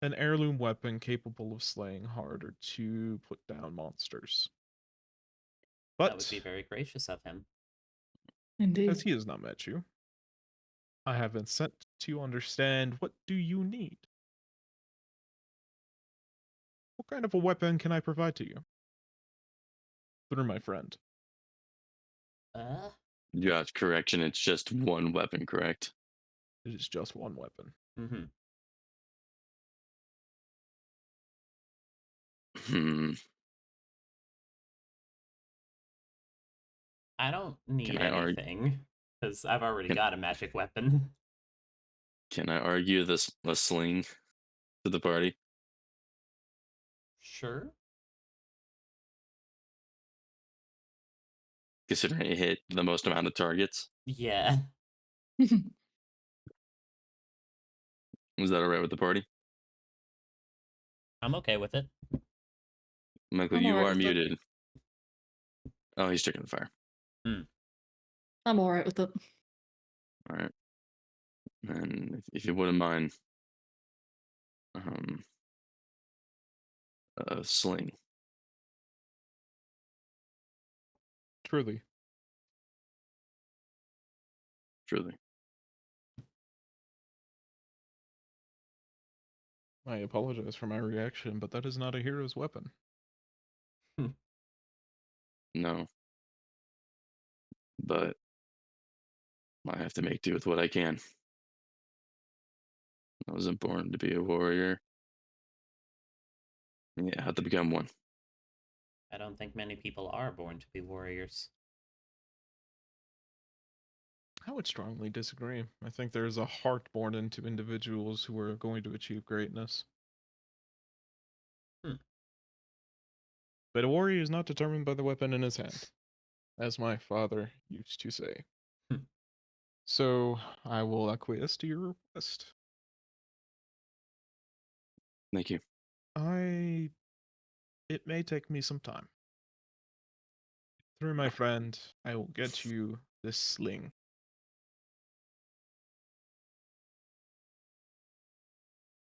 an heirloom weapon capable of slaying harder to put down monsters. That would be But, very gracious of him. as Indeed. he has not met you, I have been sent to understand what do you need. What kind of a weapon can I provide to you? Through my friend. Uh, You got correction. It's just one weapon, correct? It is just one weapon. mm-hmm. Hmm. I don't need I argue? anything, because I've already Can, got a magic weapon. can I argue this a sling to the party? Sure. Considering it hit the most amount of targets. Yeah. Was that alright with the party? I'm okay with it. Michael, I'm you alright are with it. muted. Oh, he's checking the fire. I'm alright with it. All right. And if you wouldn't mind, a sling. Truly. Truly. I apologize for my reaction, but that is not a hero's weapon. No. But I have to make do with what I can. I wasn't born to be a warrior. Yeah, I have to become one. I don't think many people are born to be warriors. I would strongly disagree. I think there is a heart born into individuals who are going to achieve greatness. Hmm. But a warrior is not determined by the weapon in his hand, as my father used to say. Hmm. So I will acquiesce to your request. Thank you. It may take me some time. Through my friend, I will get you this sling.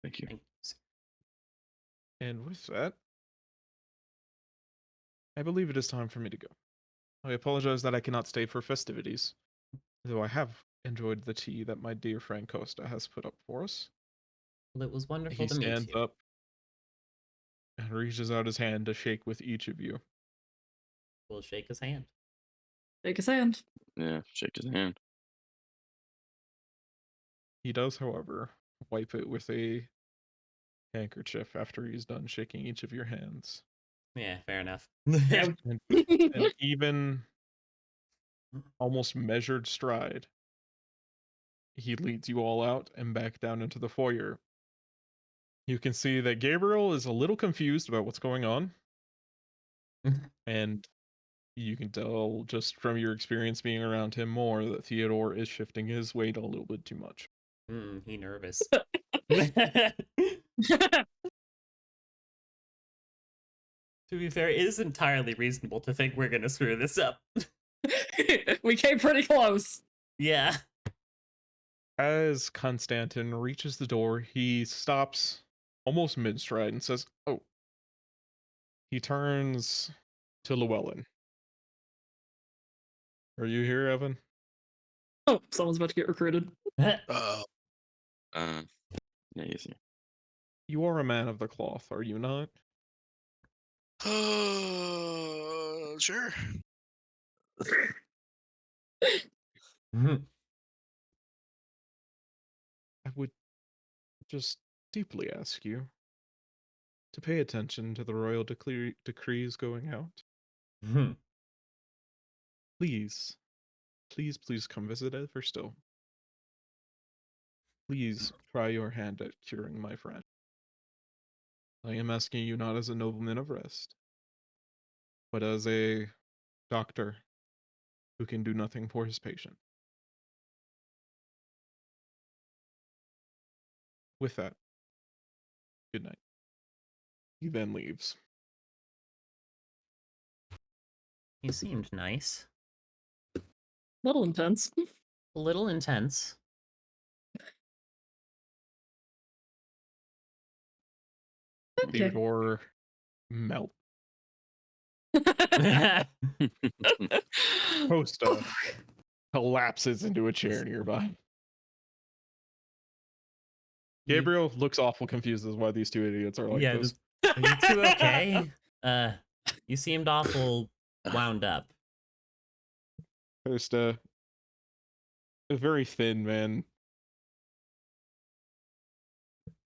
Thank you. Thanks. And with that, I believe it is time for me to go. I apologize that I cannot stay for festivities, though I have enjoyed the tea that my dear friend Costa has put up for us. Well, it was wonderful He to meet stands you. up and reaches out his hand to shake with each of you. We'll shake his hand. Take his hand. Yeah, shake his hand. He does, however, wipe it with a handkerchief after he's done shaking each of your hands. Yeah, fair enough. Yeah. And with an even, almost measured stride, he leads you all out and back down into the foyer. You can see that Gabriel is a little confused about what's going on. And you can tell just from your experience being around him more that Theodore is shifting his weight a little bit too much. He nervous. To be fair, it is entirely reasonable to think we're gonna screw this up. We came pretty close. Yeah. As Constantin reaches the door, he stops almost mid stride and says, "Oh." He turns to Llewellyn. Are you here, Evan? Oh, someone's about to get recruited. Uh, Yeah, yes, yeah. You are a man of the cloth, are you not? Sure. I would just deeply ask you to pay attention to the royal decrees going out. Please, please come visit Everstill. Please try your hand at curing my friend. I am asking you not as a nobleman of rest, but as a doctor who can do nothing for his patient. With that, good night. He then leaves. He seemed nice. Little intense. A little intense. Okay. Theodore melt. Costa collapses into a chair nearby. Gabriel looks awful confused as why these two idiots are like Yeah, this. just, are you two okay? You seemed awful wound up. Costa, a very thin man.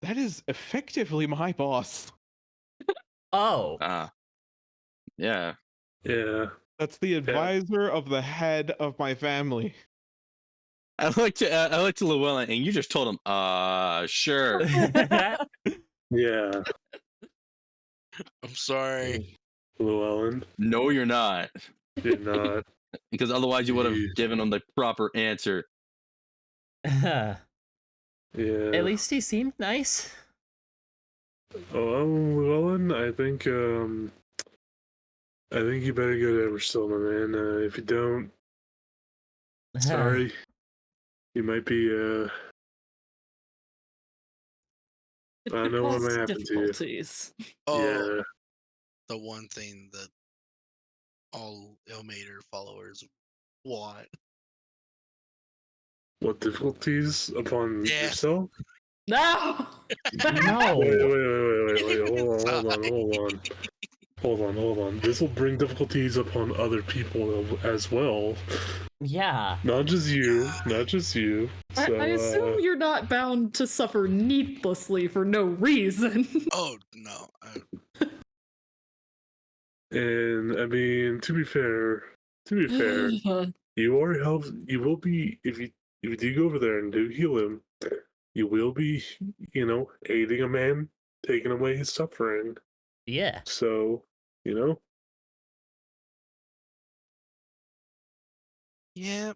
That is effectively my boss. Oh. Yeah. Yeah. That's the advisor of the head of my family. I like to Llewellyn, and you just told him, sure. Yeah. I'm sorry. Llewellyn, No, you're not. you're not. Because otherwise you would have You- given him the proper answer. Yeah. At least he seemed nice. Oh, Llewellyn, I think you better go to Everstill, my man. If you don't, sorry, you might be I don't know what might happen to you. difficulties. Oh, Yeah. the one thing that all Ilmater followers want. What difficulties upon Yeah. yourself? No. No. Wait. Hold on. This will bring difficulties upon other people as well. Yeah. Not just you. So, I assume you're not bound to suffer needlessly for no reason. Oh no. and I mean, to be fair, you are helped. You will be if you do go over there and do heal him. You will be, aiding a man, taking away his suffering. Yeah. So, Yeah.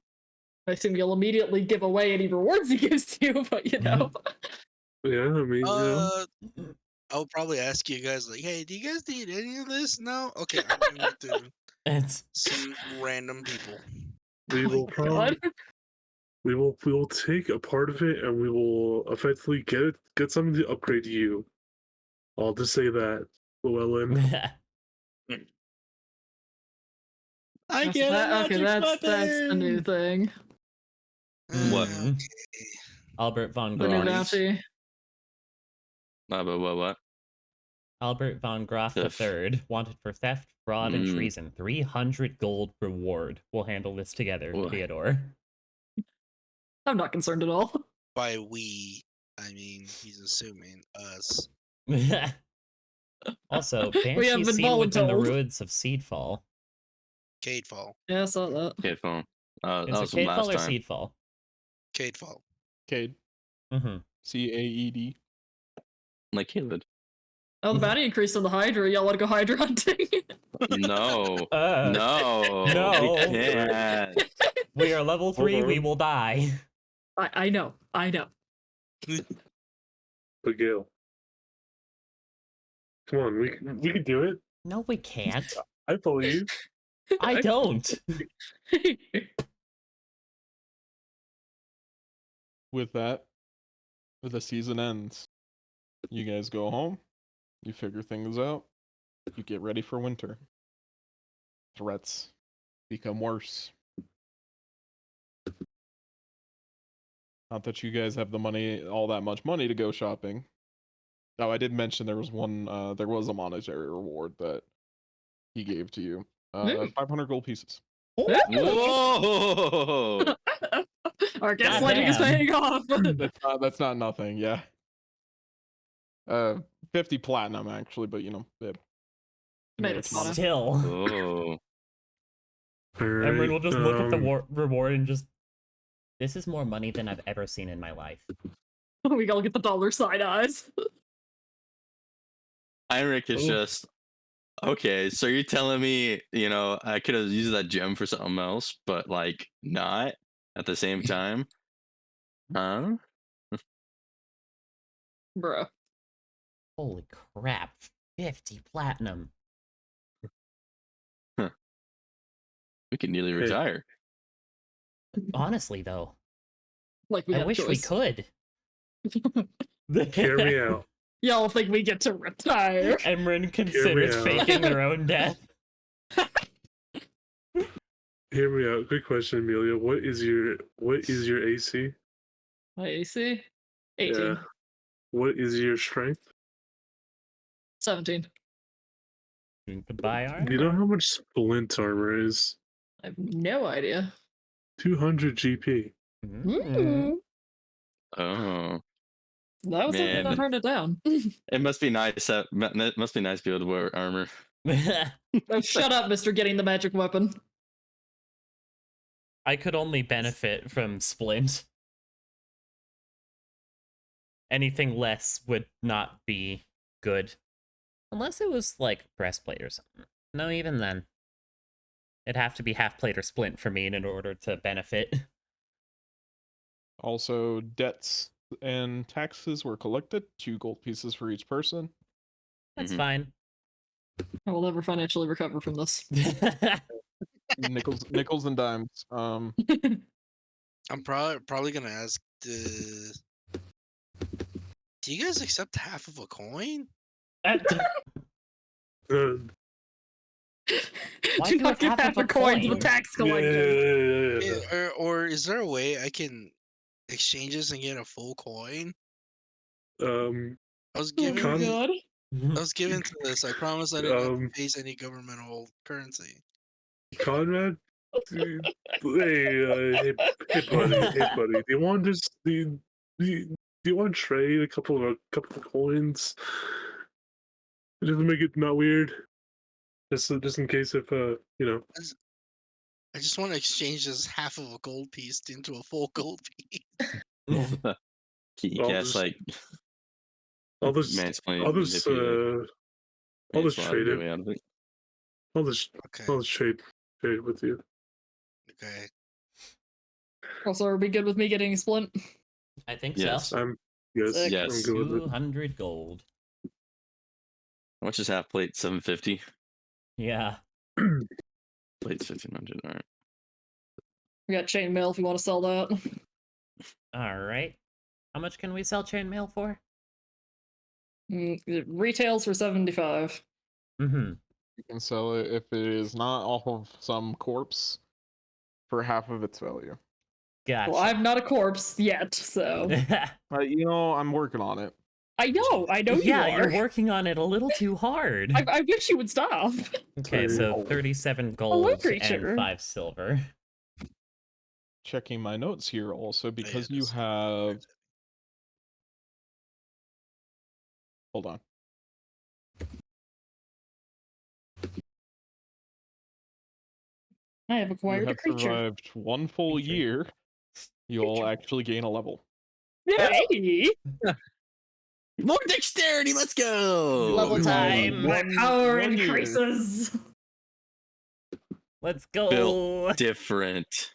I assume you'll immediately give away any rewards he gives you, but yeah. I mean, I'll probably ask you guys like, hey, do you guys need any of this? No? Okay, I'm giving it to It's some random people. we will God. probably we will take a part of it and we will effectively get something to upgrade you. I'll just say that, Llewellyn. I get Okay, that's the new thing. What? Mhm. Albert von The new Graf. Graf. bounty. What? Albert von Graf III, wanted for theft, fraud, and treason. 300 gold reward. We'll handle this together, Ugh. Theodore. I'm not concerned at all. By we, I mean he's assuming us. Also, We have Banshee's been seen within the voluntold. ruins of Seedfall. Cadefall. Yeah, I saw that. Cadefall. That Is it was from last Cadefall or time. Seedfall? Cadefall. Cade. Mm-hmm. Caed. Like Caleb. Oh, the bounty increased on the Hydra. Y'all want to go Hydra hunting? No. No. No. We can't. We are level 3, Hold we on. will die. I know. But Gail, come on, we can do it. No, we can't. I believe. I don't. With that, the season ends. You guys go home. You figure things out. You get ready for winter. Threats become worse. Not that you guys have the money, all that much money to go shopping. Now, I did mention there was a monetary reward that he gave to you. Mm. 500 gold pieces. Whoa! Our God gaslighting is damn. paying off. That's not nothing, yeah. 50 platinum actually, but you know, Made it American. fun. Still. Oh, Emran will Alright, just look at the reward and just. This is more money than I've ever seen in my life. We gotta get the dollar side eyes. Heinrich is Oh. just okay. So you're telling me, I could have used that gem for something else, but like not at the same time, huh? Bruh. Holy crap. 50 platinum. We could nearly Hey. retire. Honestly, though, Like we I have wish we choice. could. Hear me out. Y'all think we get to retire? Emran considers out. faking their own death. Hear me out. Quick question, Amelia. What is your AC? My AC? 18. Yeah. What is your strength? 17. Goodbye, Do you know armor. how much splint armor is? I have no idea. 200 GP. Mm. Oh, That was something Man. that turned it down. it must be nice. It must be nice to be able to wear armor. Oh, shut up, Mr. Getting the magic weapon. I could only benefit from Splint. Anything less would not be good. Unless it was like breastplate or something. No, even then. It'd have to be half plate or splint for me in order to benefit. Also, debts and taxes were collected. 2 gold pieces for each person. That's Mhm. fine. I will never financially recover from this. Nickels and dimes. I'm probably gonna ask do you guys accept half of a coin? Uh, Why Do do not give half half of a a coin to the coin? tax yeah, collector. Or is there a way I can exchange this and get a full coin? Um, I was Oh given Con- my god. I was given to this. I promise I didn't have to Um, face any governmental currency. Conrad, hey, hey, buddy. Do you want just do you want to trade a couple of coins? Just to make it not weird. Just in case if I just want to exchange this half of a gold piece into a full gold piece. You I'll guess just- like I'll just mansplaining, I'll just manipulate, I'll just manslaughter trade your it. way out of it. Okay. I'll just trade with you. Okay. Also, are we good with me getting a splint? I think Yes. so. Yes, Sick. I'm Yes. good with it. 200 gold. How much is half plate? 750. Yeah. Plate's 1500. All right. We got chainmail if you want to sell that. Alright. How much can we sell chainmail for? It retails for 75. Mm-hmm. You can sell it if it is not off of some corpse for half of its value. Gotcha. Well, I'm not a corpse yet, so. I'm working on it. I know yeah, you are. you're working on it a little too hard. I wish you would stop. Okay, so Oh. 37 gold and creature. 5 silver. Checking my notes here also because it you is. have. Hold on. I have You acquired a have creature. survived 1 full Creature. year. You'll actually gain a level. Hey! More dexterity. Let's go. Level Ooh, time. My power one year. increases. Let's go. Built different.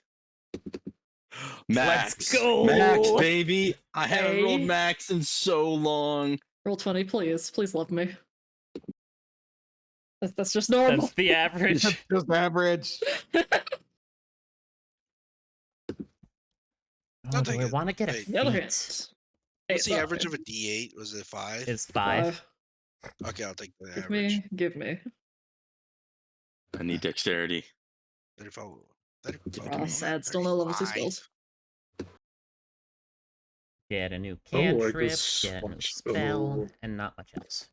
Max. Let's go. Max, baby. I haven't rolled Hey. max in so long. Roll 20, please. Please love me. That's just normal. That's the average. Just average. Oh, I'll do take I it. want to get a Wait. The other feat? hand. What's the average of a D8? Was it 5? Is 5. Okay, I'll take the Give average. give me. I need dexterity. 35. Ah, sad. Still no level 2 spells. Get a new Oh, I cantrip, just get a new watched- spell, oh. and not much else.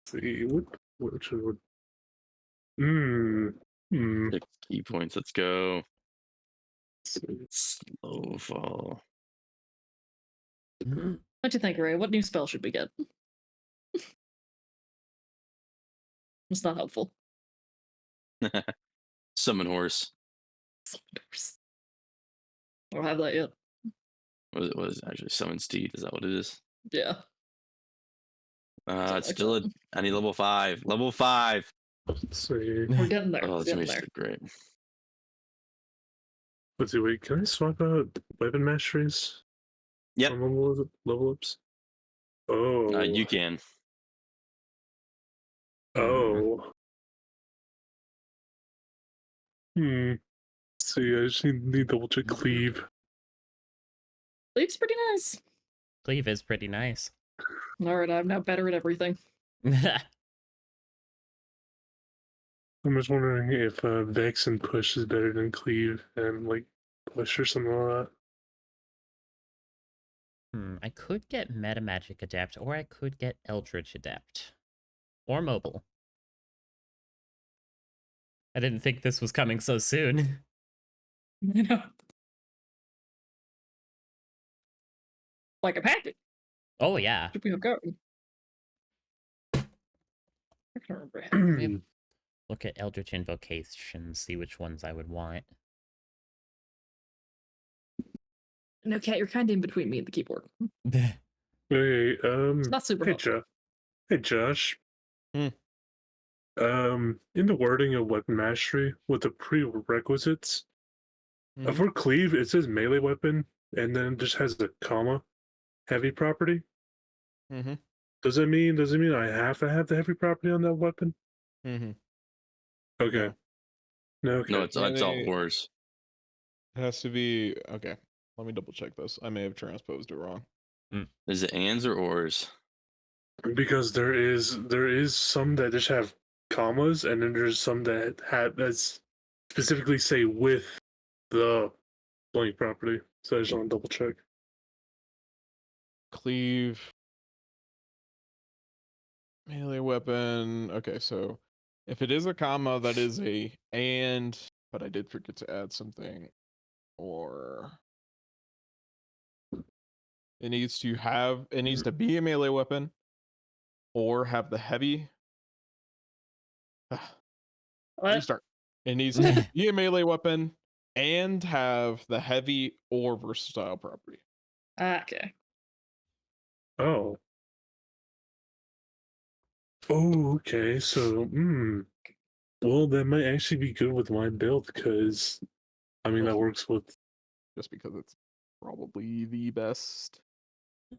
See, which would Hmm. Hmm. 6 key points. Let's go. Slow fall. What do you think, Ray? What new spell should we get? It's not helpful. Summon horse. Summoners. I don't have that yet. What is it actually? Summon steed. Is that what it is? Yeah. Something It's like still that. I need level 5. Level 5. Let's see. We're getting there. Oh, We're that's getting gonna there. be so great. Let's see. Wait, can I swap out weapon masteries? Yep. On level ups. Oh. You can. Oh. See, I just need double check cleave. Leaf's pretty nice. Cleave is pretty nice. Alright, I'm now better at everything. I'm just wondering if Vex and Push is better than Cleave and like Push or something like that. I could get Meta Magic Adept, or I could get Eldritch Adept. Or Mobile. I didn't think this was coming so soon. You know? Like a packet. Oh, yeah. Should we have gotten? I can't remember. Maybe look at Eldritch Invocations, see which ones I would want. No, Cat, you're kind of in between me and the keyboard. Okay, It's not super hey, helpful. Hey, Josh. Hmm. In the wording of weapon mastery with the prerequisites, Mhm. for Cleave, it says melee weapon, and then it just has the comma, heavy property. Mhm. Does it mean I have to have the heavy property on that weapon? Mhm. Okay. No, okay. No, it's all Melee- horse. It has to be okay. Let me double check this. I may have transposed it wrong. Is it ands or ors? Because there is some that just have commas, and then there's some that that's specifically say with the blank property. So I just want to double check. Cleave. Melee weapon. Okay, so if it is a comma, that is a and, but I did forget to add something. Or it needs to be a melee weapon or have the heavy. What? Restart. It needs to be a melee weapon and have the heavy or versatile property. Okay. Oh. Oh, okay. So, well, that might actually be good with my build because, I mean, that Also, works with. just because it's probably the best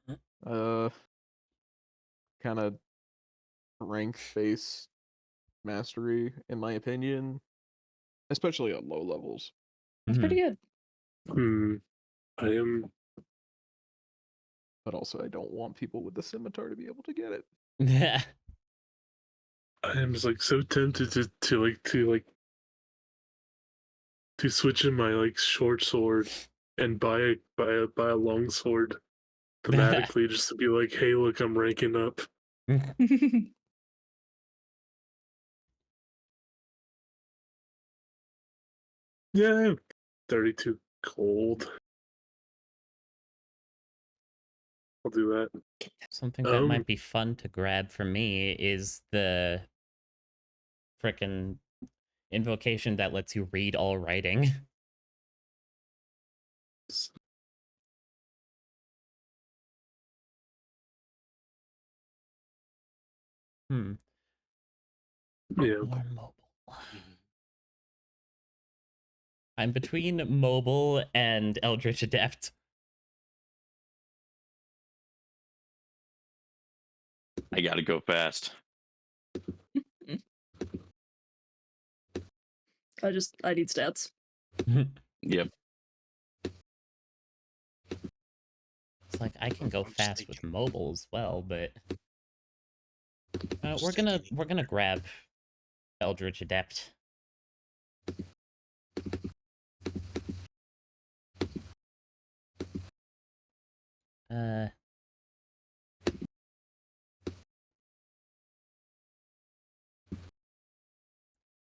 Mhm. kind of rank based mastery in my opinion, especially at low levels. That's pretty good. I am. But also I don't want people with the scimitar to be able to get it. I am just like so tempted to switch in my like short sword and buy a long sword thematically just to be like, hey, look, I'm ranking up. Yeah, I have 32 gold. I'll do that. Something that might be fun to grab for me is the frickin' invocation that lets you read all writing. Yeah. Or mobile. I'm between mobile and Eldritch Adept. I gotta go fast. I need stats. Yep. It's like I can go I'm fast just with thinking. mobile as well, but Just we're thinking. gonna grab Eldritch Adept.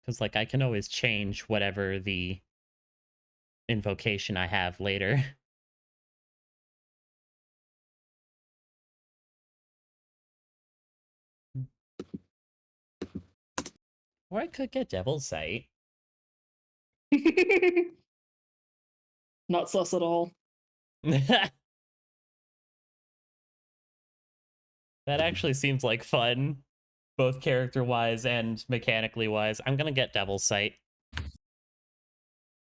Because, like, I can always change whatever the invocation I have later. Or I could get Devil's Sight. Not sus at all. That actually seems like fun, both character-wise and mechanically-wise. I'm gonna get Devil's Sight.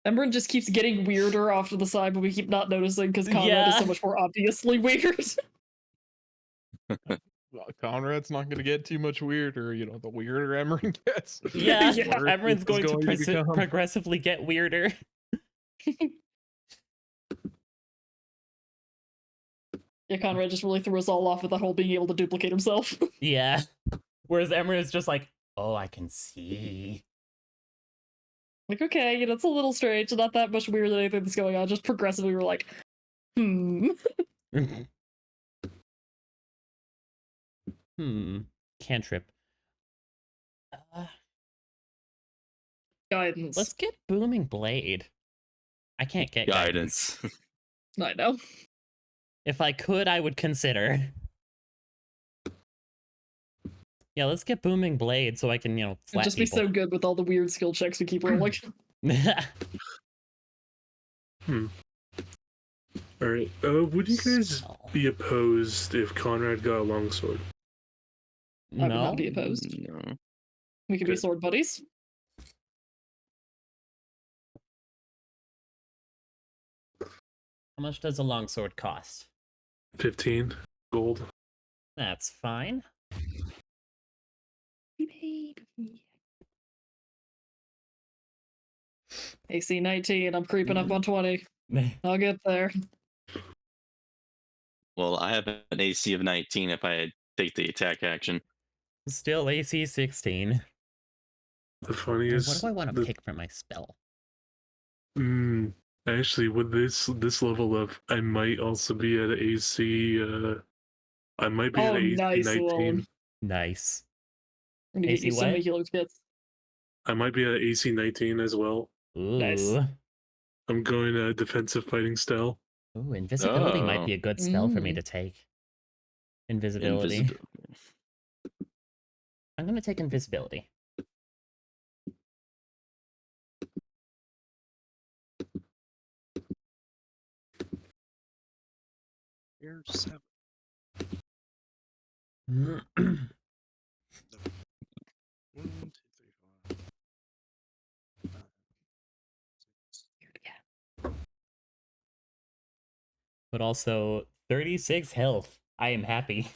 Emran just keeps getting weirder off to the side, but we keep not noticing because Conrad is so Yeah. much more obviously weird. Well, Conrad's not going to get too much weirder. You know, the weirder Emerin gets, Yeah, Yeah. worse everyone's it's going to become. progressively get weirder. Yeah, Conrad just really threw us all off with that whole being able to duplicate himself. Yeah. Whereas Emmer is just like, oh, I can see. Like, okay, you know, it's a little strange, not that much weird than anything that's going on. Just progressively, we're like, Cantrip. guidance. Let's get Booming Blade. I can't get guidance. Guidance. I know. If I could, I would consider. Yeah, let's get Booming Blade so I can, you know, It'd slap just be people. so good with all the weird skill checks we keep rolling. All right. Would you guys Spell. be opposed if Conrad got a longsword? I would No? not be opposed. No. We could be Good. sword buddies. How much does a longsword cost? 15 gold. That's fine. AC 19, I'm creeping up Mhm. on 20. I'll get there. Well, I have an AC of 19 if I take the attack action. Still AC 16. The And funniest. what do I want to the, pick for my spell? Actually, with this level up, I might also be at AC. I might be at Oh, AC nice 19. one. Nice. I'm gonna get AC you so many what? healer kits. I might be at AC 19 as well. Ooh. Nice. I'm going defensive fighting style. Ooh, invisibility might Oh. be a good spell for me Mm. to take. Invisibility. Invisibility. I'm gonna take invisibility. Here's 7. 1, 2, 3, 4, 5, 6. But also 36 health. I am happy.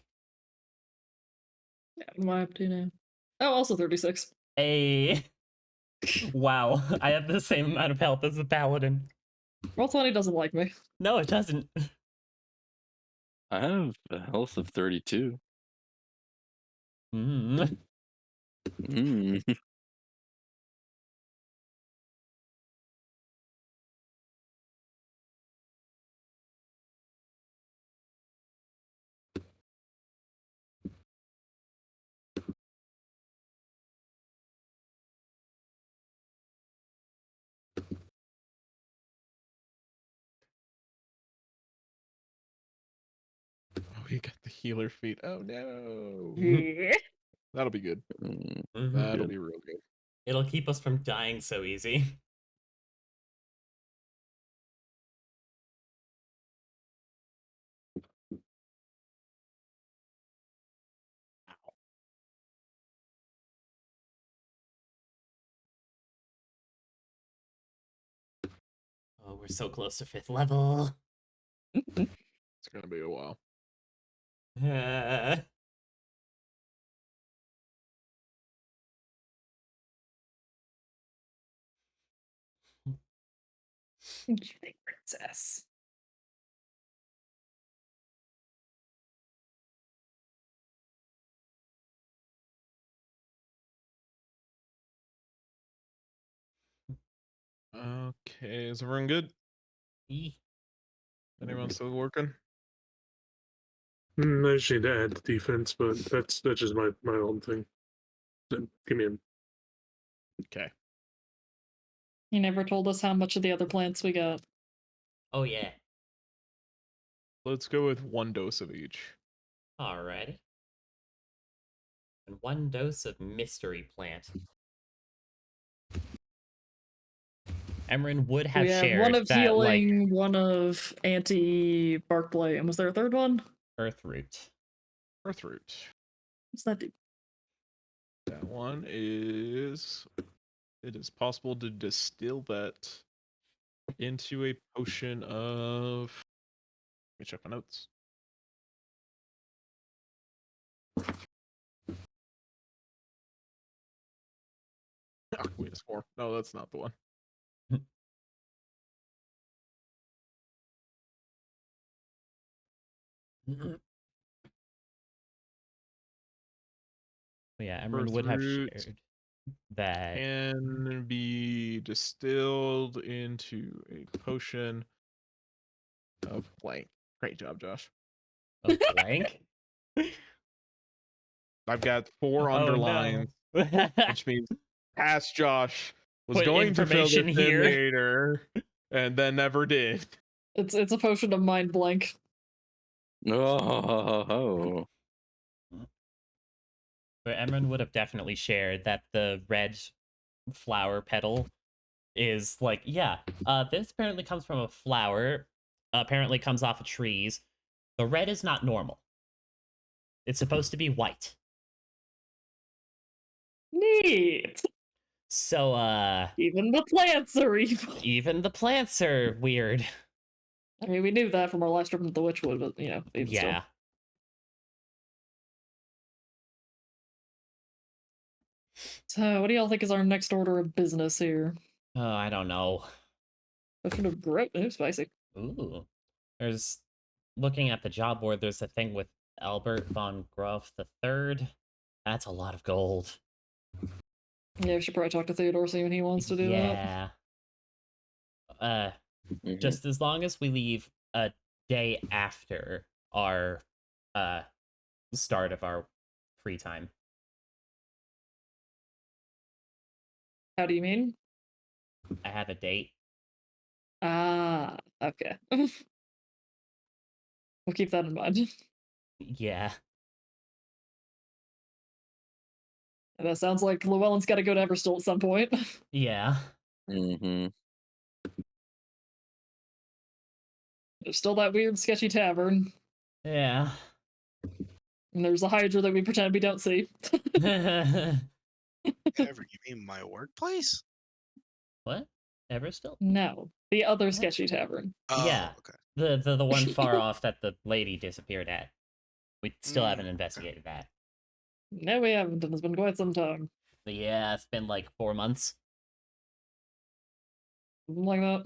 Yeah, what am I up to now? Oh, also 36. Hey. Wow, I have the same amount of health as the paladin. Roll 20 doesn't like me. No, it doesn't. I have a health of 32. Mm. Mm. Oh, you got the healer feat. Oh no. That'll be good. Mm. That'll Good. be real good. It'll keep us from dying so easy. Oh, we're so close to 5th level. It's gonna be a while. Thank you, princess. Okay, is everyone good? Anyone still working? I just need to add the defense, but that's just my own thing. Then give me a Okay. He never told us how much of the other plants we got. Oh yeah. Let's go with 1 dose of each. Alrighty. And 1 dose of mystery plant. Emran would have We have shared one of that like healing, one of anti-bark blight, and was there a third one? earth root. Earthroot. What's that do? That one is. It is possible to distill that into a potion of. Let me check my notes. Wait, 4. No, that's not the one. Yeah, Emran would have Earthroot shared that. can be distilled into a potion of blank. Great job, Josh. Of blank? I've got 4 Oh underlines, no. which means past Josh was Put going to fill information this here. in later and then never did. It's a potion of mind blank. Oh, But Emran would have definitely shared that the red flower petal is like, yeah, this apparently comes from a flower, apparently comes off of trees. The red is not normal. It's supposed to be white. Neat. So, Even the plants are evil. even the plants are weird. I mean, we knew that from our last trip into the Witchwood, but you know, even Yeah. still. So, what do y'all think is our next order of business here? Oh, I don't know. Potion of growth. Ooh, spicy. Ooh. There's, looking at the job board, there's a thing with Albert von Groff the Third. That's a lot of gold. Yeah, we should probably talk to Theodore, see when he wants to do that. Yeah. mhm. Just as long as we leave a day after our start of our free time. How do you mean? I have a date. Ah, okay. We'll keep that in mind. Yeah. That sounds like Llewellyn's got to go to Everstill at some point. Yeah. Mm-hmm. There's still that weird, sketchy tavern, Yeah. and there's a Hydra that we pretend we don't see. Ever, you mean my workplace? What? Ever still? No, the other sketchy tavern. Oh, Yeah. okay. The one far off that the lady disappeared at. We still haven't Okay. investigated that. No, we haven't, and it's been quite some time. But yeah, it's been like 4 months. Something like that.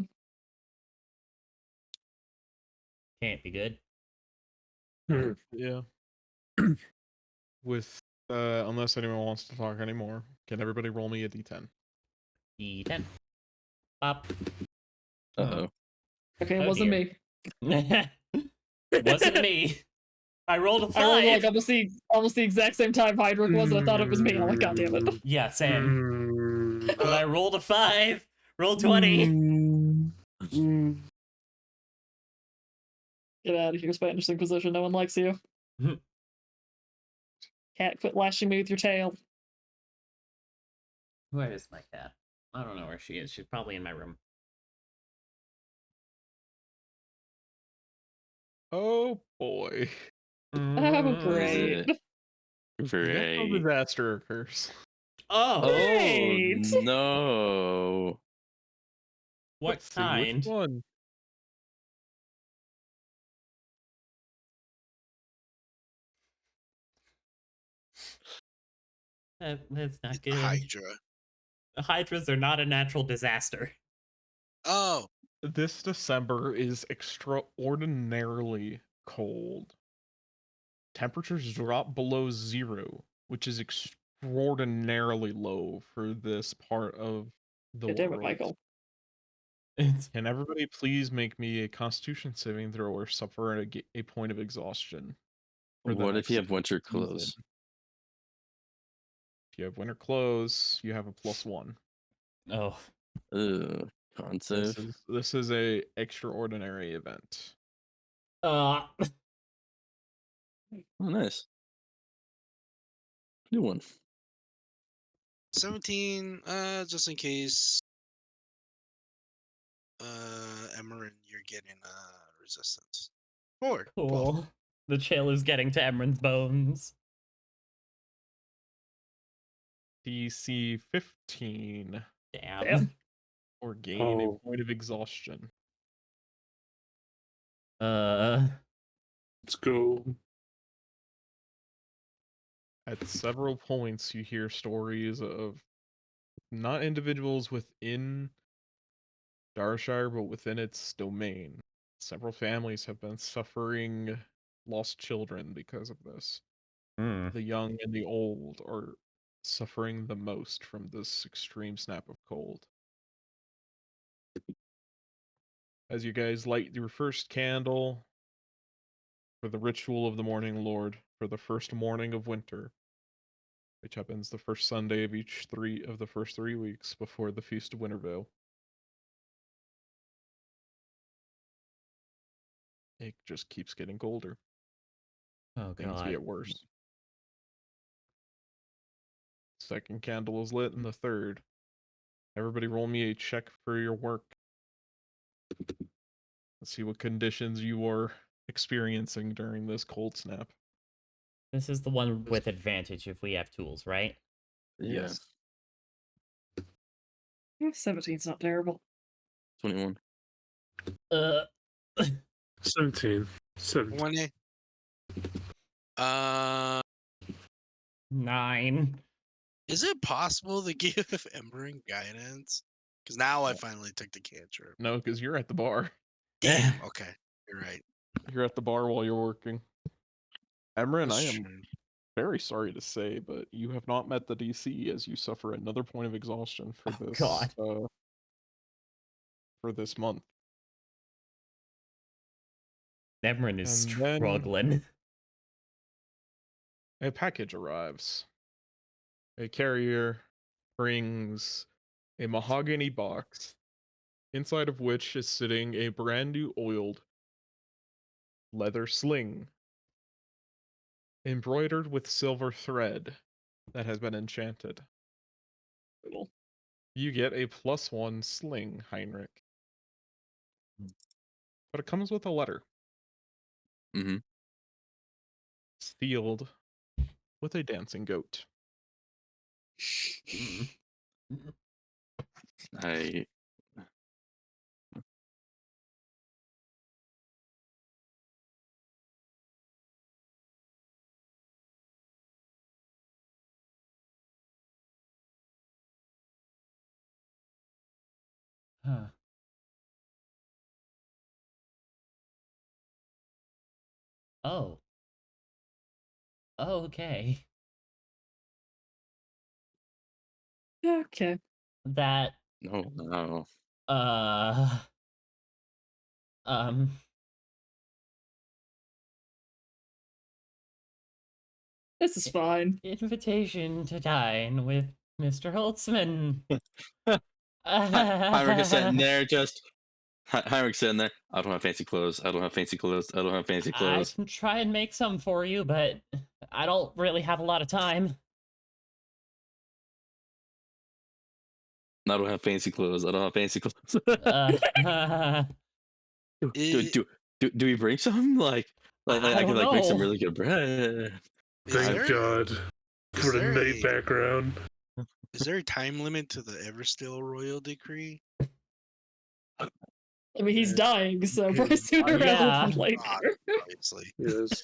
Can't be good. Yeah. With unless anyone wants to talk anymore, can everybody roll me a d10? D10. Pop. Uh-oh. Okay, it Oh, wasn't dear. me. Wasn't me. I rolled a 5. I rolled like almost the exact same time Hydric was, and I thought it was me. I'm like, God damn it. Yeah, same. Mm, But I rolled a 5. Roll 20. Get out of here, Spanish Inquisition. No one likes you. Cat, quit lashing me with your tail. Where is my cat? I don't know where she is. She's probably in my room. Oh boy. Oh, Mm. great. Great. Natural disaster occurs. Oh, Oh Great. no. what Let's see, kind? which one? That's not good. Hydra. Hydras are not a natural disaster. Oh, This December is extraordinarily cold. Temperatures drop below 0, which is extraordinarily low for this part of the God damn it, world. Michael. It's Can everybody please make me a Constitution saving throw or suffer a point of exhaustion? for the What if you next have winter season? clothes? If you have winter clothes, you have a +1. Oh, Con This save. is a extraordinary event. uh, Oh, nice. New one. 17, just in case Emerin, you're getting resistance. 4. 12. cool. The chill is getting to Emran's bones. DC 15 Damn. Damn. or gain Oh. a point of exhaustion. Let's go. At several points, you hear stories of not individuals within Darshire, but within its domain. Several families have been suffering lost children because of this. Hmm. The young and the old are suffering the most from this extreme snap of cold. As you guys light your first candle for the ritual of the Morning Lord for the first morning of winter, which happens the first Sunday of each the first 3 weeks before the Feast of Wintervale. It just keeps getting colder. Oh Things god. get worse. Second candle is lit, and the third. Everybody roll me a check for your work. Let's see what conditions you are experiencing during this cold snap. This is the one with advantage if we have tools, right? Yeah. Yeah, 17's not terrible. 21. Uh, 17. 17. 20. Uh, 9. is it possible to give Embering guidance? Because now I finally took the cantrip. No, because you're at the bar. Damn. Okay, you're right. You're at the bar while you're working. Emran, I That's am true. very sorry to say, but you have not met the DC as you suffer another point of exhaustion for Oh, this God. for this month. Emran is And then- struggling. A package arrives. A carrier brings a mahogany box, inside of which is sitting a brand new oiled leather sling, embroidered with silver thread that has been enchanted. Cool. You get a +1 sling, Heinrich. But it comes with a letter. Mm-hmm. Sealed with a dancing goat. Mm. I Huh. Oh. Oh, okay. Yeah, okay. That, no. uh, um, This is fine. invitation to dine with Mr. Holtzman. Heinrich is sitting there just Heinrich sitting there. I don't have fancy clothes. I don't have fancy clothes. I don't have fancy I clothes. can try and make some for you, but I don't really have a lot of time. I don't have fancy clothes. I don't have fancy clothes. Do we bring some? Like I I can don't make some know. really good bread. Is Thank there, God for the there night a- background. is there a time limit to the Everstill royal decree? I mean, he's dying, so Okay. probably sooner rather Yeah. than later. Obviously. Yes.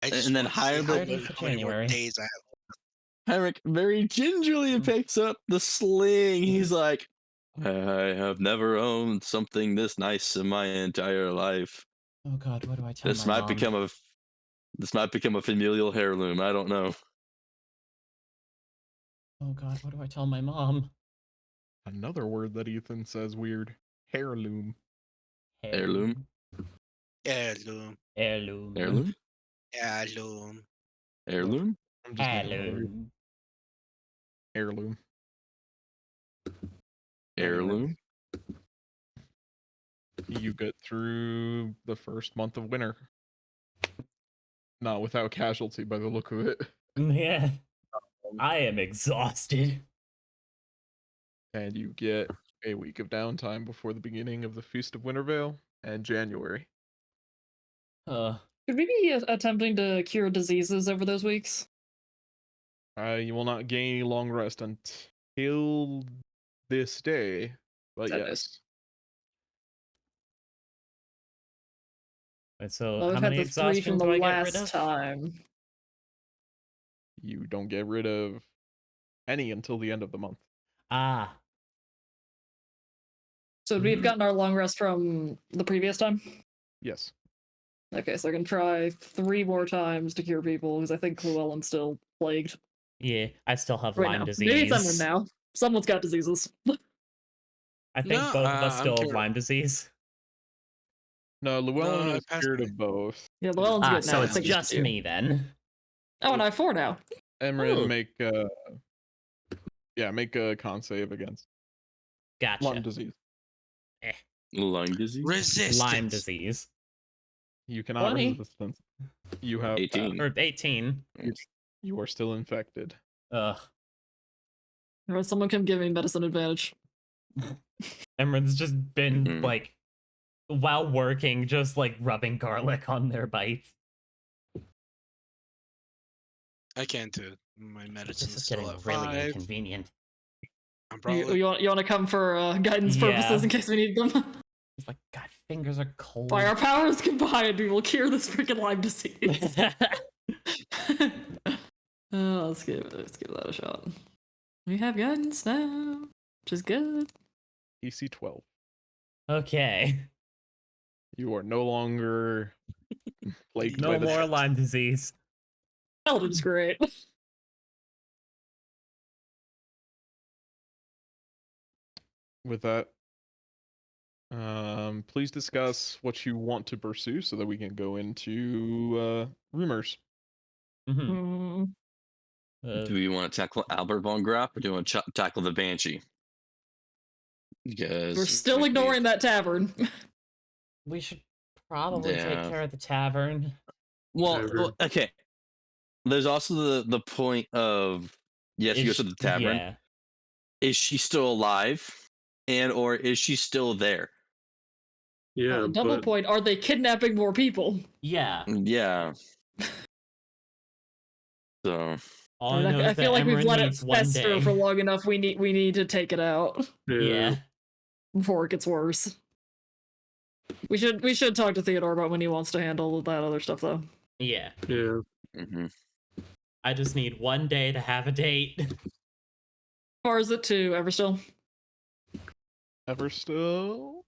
I just And then wanna see hire how the- many, 30th of how many more January. days I have. Heinrich very gingerly picks up the sling. He's like, I have never owned something this nice in my entire life. Oh god, what do I tell This my might mom? become a familial heirloom. I don't know. Oh god, what do I tell my mom? Another word that Ethan says weird. Heirloom. Heirloom? Heirloom. Heirloom. Heirloom? Heirloom. Heirloom? I'm just making a note. Heirloom. Heirloom. Heirloom. You get through the first month of winter. Not without casualty by the look of it. Yeah. I am exhausted. And you get a week of downtime before the beginning of the Feast of Wintervale and January. Should we be attempting to cure diseases over those weeks? You will not gain any long rest until this day, but That yes. is- And so, Well, how we've had many the 3 from exhaustions the do I get rid last of? time. You don't get rid of any until the end of the month. Ah, So we've gotten our long rest from the previous time? Yes. Okay, so I can try 3 more times to cure people, because I think Llewellyn's still plagued. yeah. I still have Right Lyme now. disease. Maybe someone now. Someone's got diseases. I think No, both of us I'm still have curious. Lyme disease. No, Llewellyn No, I is passed cured mine. of both. Yeah, Llewellyn's good now. So I it's think just you. me then. Oh, and I have 4 now. Emran, Ooh. make a con save against Gotcha. Lyme disease. Lyme disease. Resistance. Lyme disease. You cannot 20. resistance. You have 18. Or 18. You are still infected. Ugh. Or someone can give me medicine advantage. Emran's just been, Mhm. like, while working, just, like, rubbing garlic on their bites. I can too. My This medicine's is still getting at really 5. inconvenient. I'm You, probably. you want to come for guidance Yeah. purposes in case we need them? It's like, God, fingers are cold. By our powers combined, we will cure this freaking Lyme disease. Let's give that a shot. We have guidance now, which is good. EC 12. Okay. You are no longer plagued No by the more Lyme disease. Paladin's great. With that, please discuss what you want to pursue so that we can go into rumors. Mm-hmm. Do we want to tackle Albert von Grapp or do we want to tackle the Banshee? Because We're still ignoring that tavern. We should probably take Yeah. care of the tavern. Well, okay. There's also the point of yes, you go Is to the tavern. Yeah. Is she still alive, and or is she still there? Yeah, Double but point, are they kidnapping more people? Yeah. Yeah. So All I know I is feel that like we've Emran let it needs one fester day. for long enough. We need to take it out Yeah. before it gets worse. We should talk to Theodore about when he wants to handle that other stuff, though. Yeah. yeah, mhm. I just need one day to have a date. As far as it to Everstill? Everstill?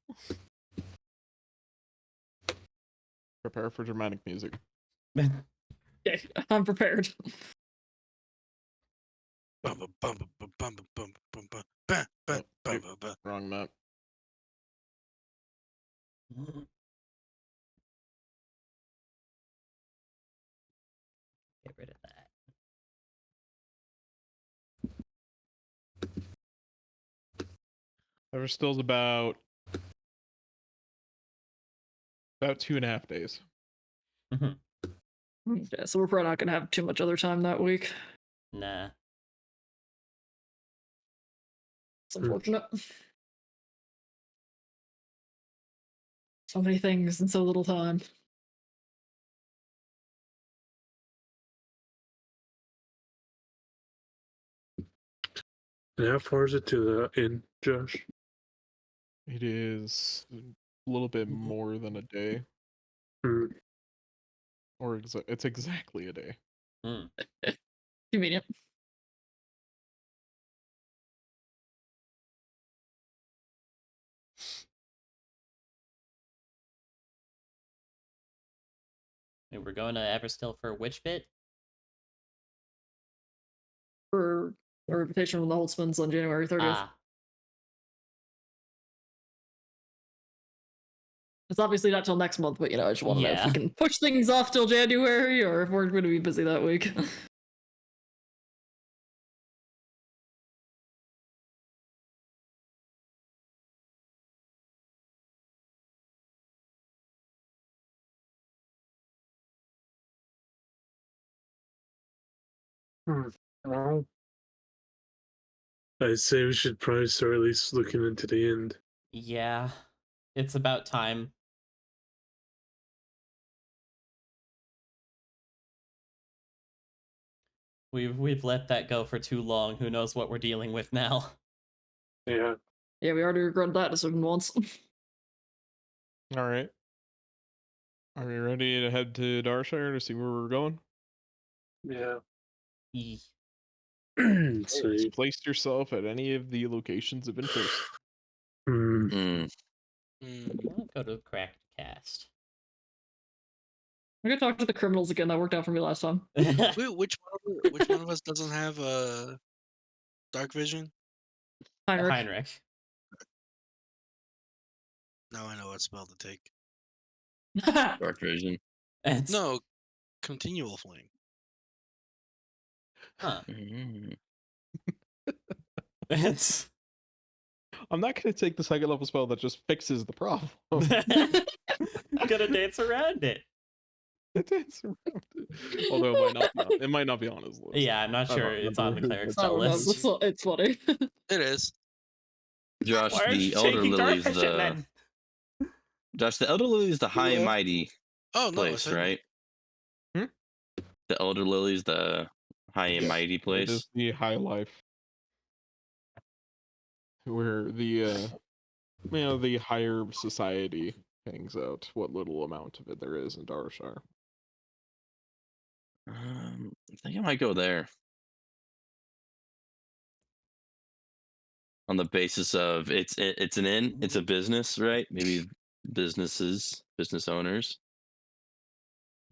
Prepare for dramatic music. Okay, I'm prepared. Bum, bum, bum, bum, bum, bum, bum, bum, bum, bum, bum, bum, bum, bum. Wrong map. Get rid of that. Everstill's about 2.5 days. Yeah, so we're probably not gonna have too much other time that week. Nah. It's unfortunate. So many things in so little time. and how far is it to the inn, Josh? It is a little bit more than a day. Mm, Or it's exactly a day. Convenient. Hey, we're going to Everstill for which bit? For our invitation from the Holtzmans on January 30th. Ah. It's obviously not till next month, but I just want to know if we Yeah. can push things off till January or if we're going to be busy that week. Well, I say we should probably start at least looking into the end. Yeah, it's about time. We've let that go for too long. Who knows what we're dealing with now? Yeah. Yeah, we already regretted that decision once. All right. Are we ready to head to Darshire to see where we're going? Yeah. Eeh. So, Just place yourself at any of the locations that have been posted. Mm. I'll go to the Cracked Cast. I'm gonna talk to the criminals again. That worked out for me last time. Wait, which one of us doesn't have dark vision? Heinrich. Heinrich. Now I know what spell to take. Dark vision. It's, No, continual flame. Huh. Mm. It's. I'm not going to take the second level spell that just fixes the problem. Gonna dance around it. It's around it. Although it might not be on his list. Yeah, I'm not I don't sure it's on the remember cleric's what I spell don't know. list. It's funny. It is. Josh, Why aren't the you Elder taking dark Lily is vision the then? Josh, the Elder Lily is the high and Yeah. mighty Oh no, I place, said no. right? Hmm? The Elder Lily is the high and mighty It place. is the high life. Where the the higher society hangs out, what little amount of it there is in Darshire. I think I might go there. On the basis of it's an inn, it's a business, right? Maybe business owners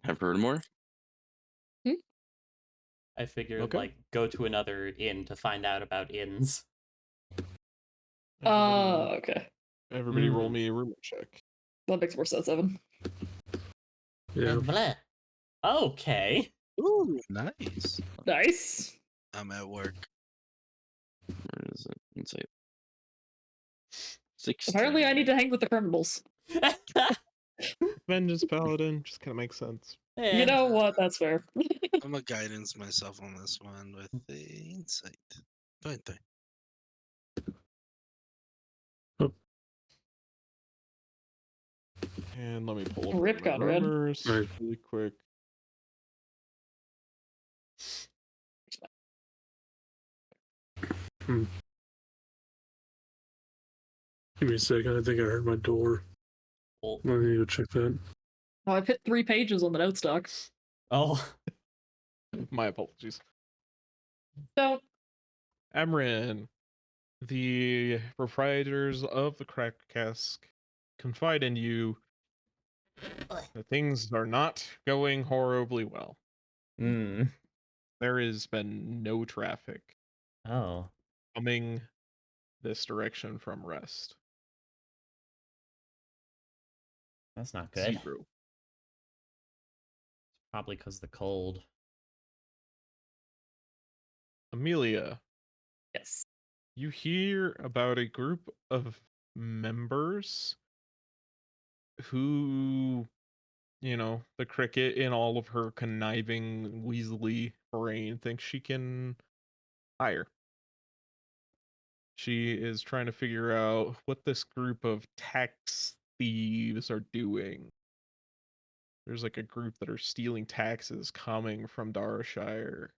have heard more. I figured, Okay. like, go to another inn to find out about inns. Okay. Everybody roll me a rumor check. That makes more sense, Evan. yeah. Blah. Okay. Ooh, nice. Nice. I'm at work. Where is it? Let's say 16. Apparently, I need to hang with the criminals. Vengeance Paladin just kind of makes sense. Yeah. You know what? That's fair. I'm a guidance myself on this one with the insight. 20. And let me pull up Rip my Conrad. rumors Right. really quick. Give me a second. I think I heard my door. Oh. Let me go check that. Oh, I've hit 3 pages on the note stock. Oh. My apologies. So, Amrin, the proprietors of the Cracked Cask confide in you that things are not going horribly well. Hmm. There has been no traffic Oh. coming this direction from Rest. That's not good. Zero. Probably because the cold. Amelia, yes. you hear about a group of members who, the cricket in all of her conniving, weaselly brain thinks she can hire. She is trying to figure out what this group of tax thieves are doing. There's like a group that are stealing taxes coming from Darshire.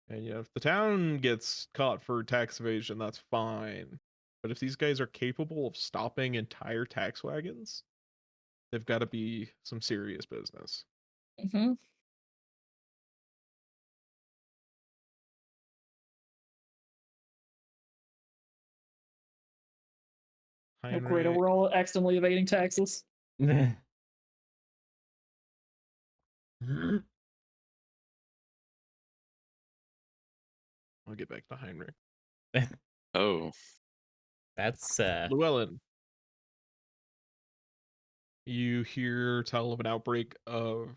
And if the town gets caught for tax evasion, that's fine. But if these guys are capable of stopping entire tax wagons, they've got to be some serious business. Mm-hmm. Oh, great. Heinrich, We're all accidentally evading taxes. I'll get back to Heinrich. Oh, That's Llewellyn, you hear tell of an outbreak of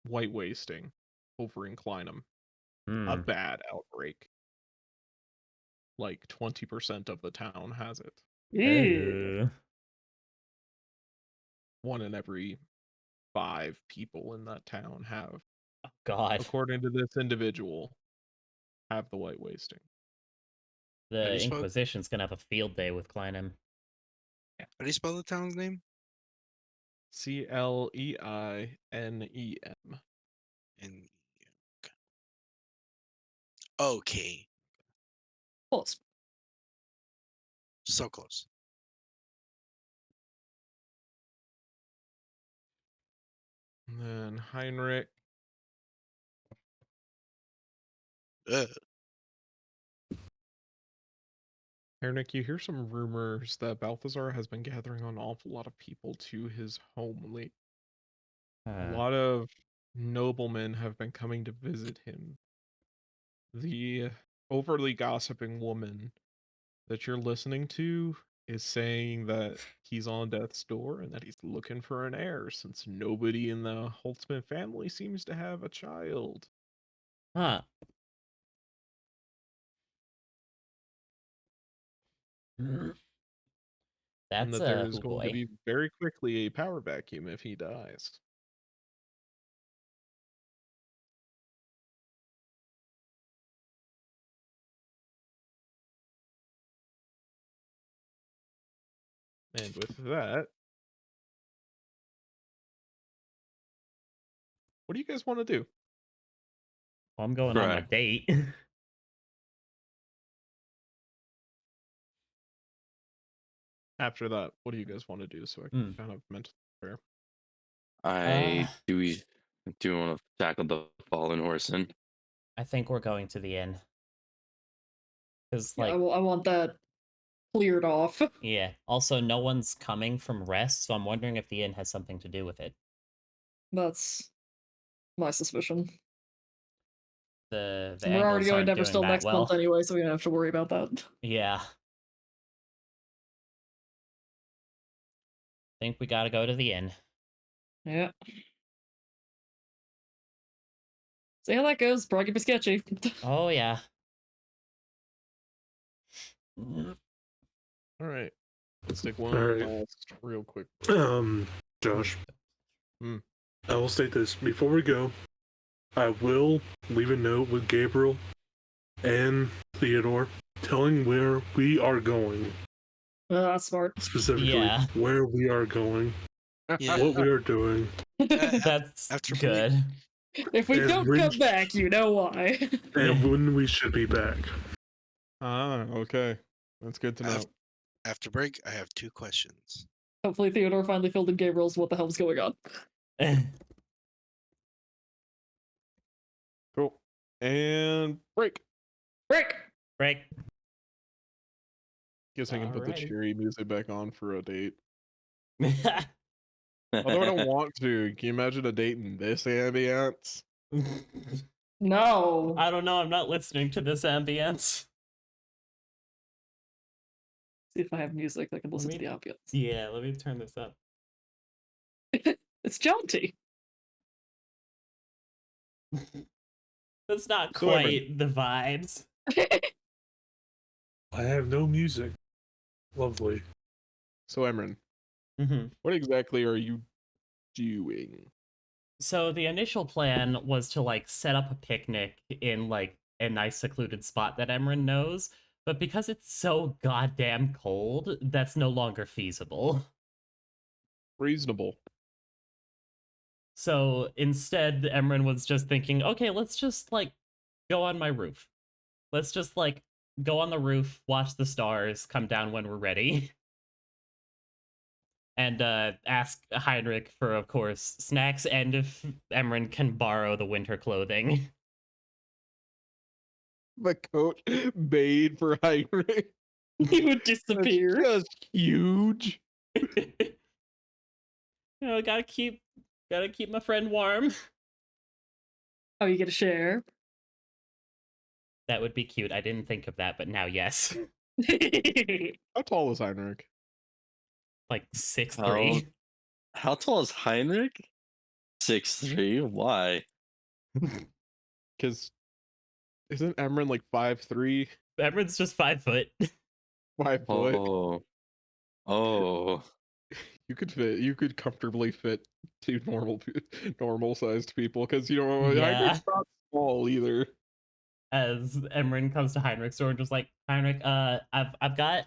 white wasting over in Kleinum. A hmm. bad outbreak. Like 20% of the town has it. Ew. One in every 5 people in that town have Oh God. according to this individual, have the white wasting. How do The you spell it? Inquisition's gonna have a field day with Kleinem. How do you spell the town's name? Cleinem. And okay, Close. so close. And then Heinrich. Ugh. Heinrich, you hear some rumors that Balthazar has been gathering an awful lot of people to his home lately. A lot of noblemen have been coming to visit him. The overly gossiping woman that you're listening to is saying that he's on death's door and that he's looking for an heir since nobody in the Holtzman family seems to have a child. Huh. And That's that there a is oh going to boy. be very quickly a power vacuum if he dies. And with that, what do you guys want to do? Well, I'm going on my Right. date. After that, what do you guys want to do so I can kind of mentally prepare? I do want to tackle the fallen horseman. I think we're going to the inn. Because, Yeah, like, I want that cleared off. yeah. Also, no one's coming from rest, so I'm wondering if the inn has something to do with it. That's my suspicion. The And we're already angles going aren't to doing Everstill that next month well. anyway, so we don't have to worry about that. Yeah. Think we gotta go to the inn. Yeah. See how that goes. Probably gonna be sketchy. Oh, yeah. All right. Let's take one All right. last real quick. Josh. Hmm. I will state this before we go. I will leave a note with Gabriel and Theodore telling where we are going. That's smart. Specifically, Yeah. where we are going, Yeah. what we are doing. That's after good. If we And don't when- come back, you know why. And when we should be back. Ah, okay. That's good to know. After break, I have 2 questions. Hopefully Theodore finally filled in Gabriel's what the hell's going on. Cool. And break. Break! Break. Guess I can put the Alrighty. cheery music back on for a date. Although I don't want to. Can you imagine a date in this ambience? No. I don't know. I'm not listening to this ambience. See if I have music that can listen to the ambience. Yeah, let me turn this up. It's jaunty. That's not So, Evan. quite the vibes. I have no music. Lovely. So, Emran, what exactly are you doing? So the initial plan was to like set up a picnic in like a nice secluded spot that Emran knows, but because it's so goddamn cold, that's no longer feasible. Reasonable. So instead, Emran was just thinking, okay, let's just like go on my roof. Let's just like go on the roof, watch the stars, come down when we're ready. And ask Heinrich for, of course, snacks and if Emran can borrow the winter clothing. The coat made for Heinrich. He would That's disappear. just huge. You know, gotta keep my friend warm. Oh, you get a share. That would be cute. I didn't think of that, but now yes. How tall is Heinrich? Like 6'3". How tall is Heinrich? 6'3". Why? Because isn't Emran like 5'3", Emran's just 5 foot. 5 foot? Oh. You could comfortably fit two normal sized people because you know Yeah. Heinrich's not small either. As Emran comes to Heinrich's door and just like, Heinrich, I've got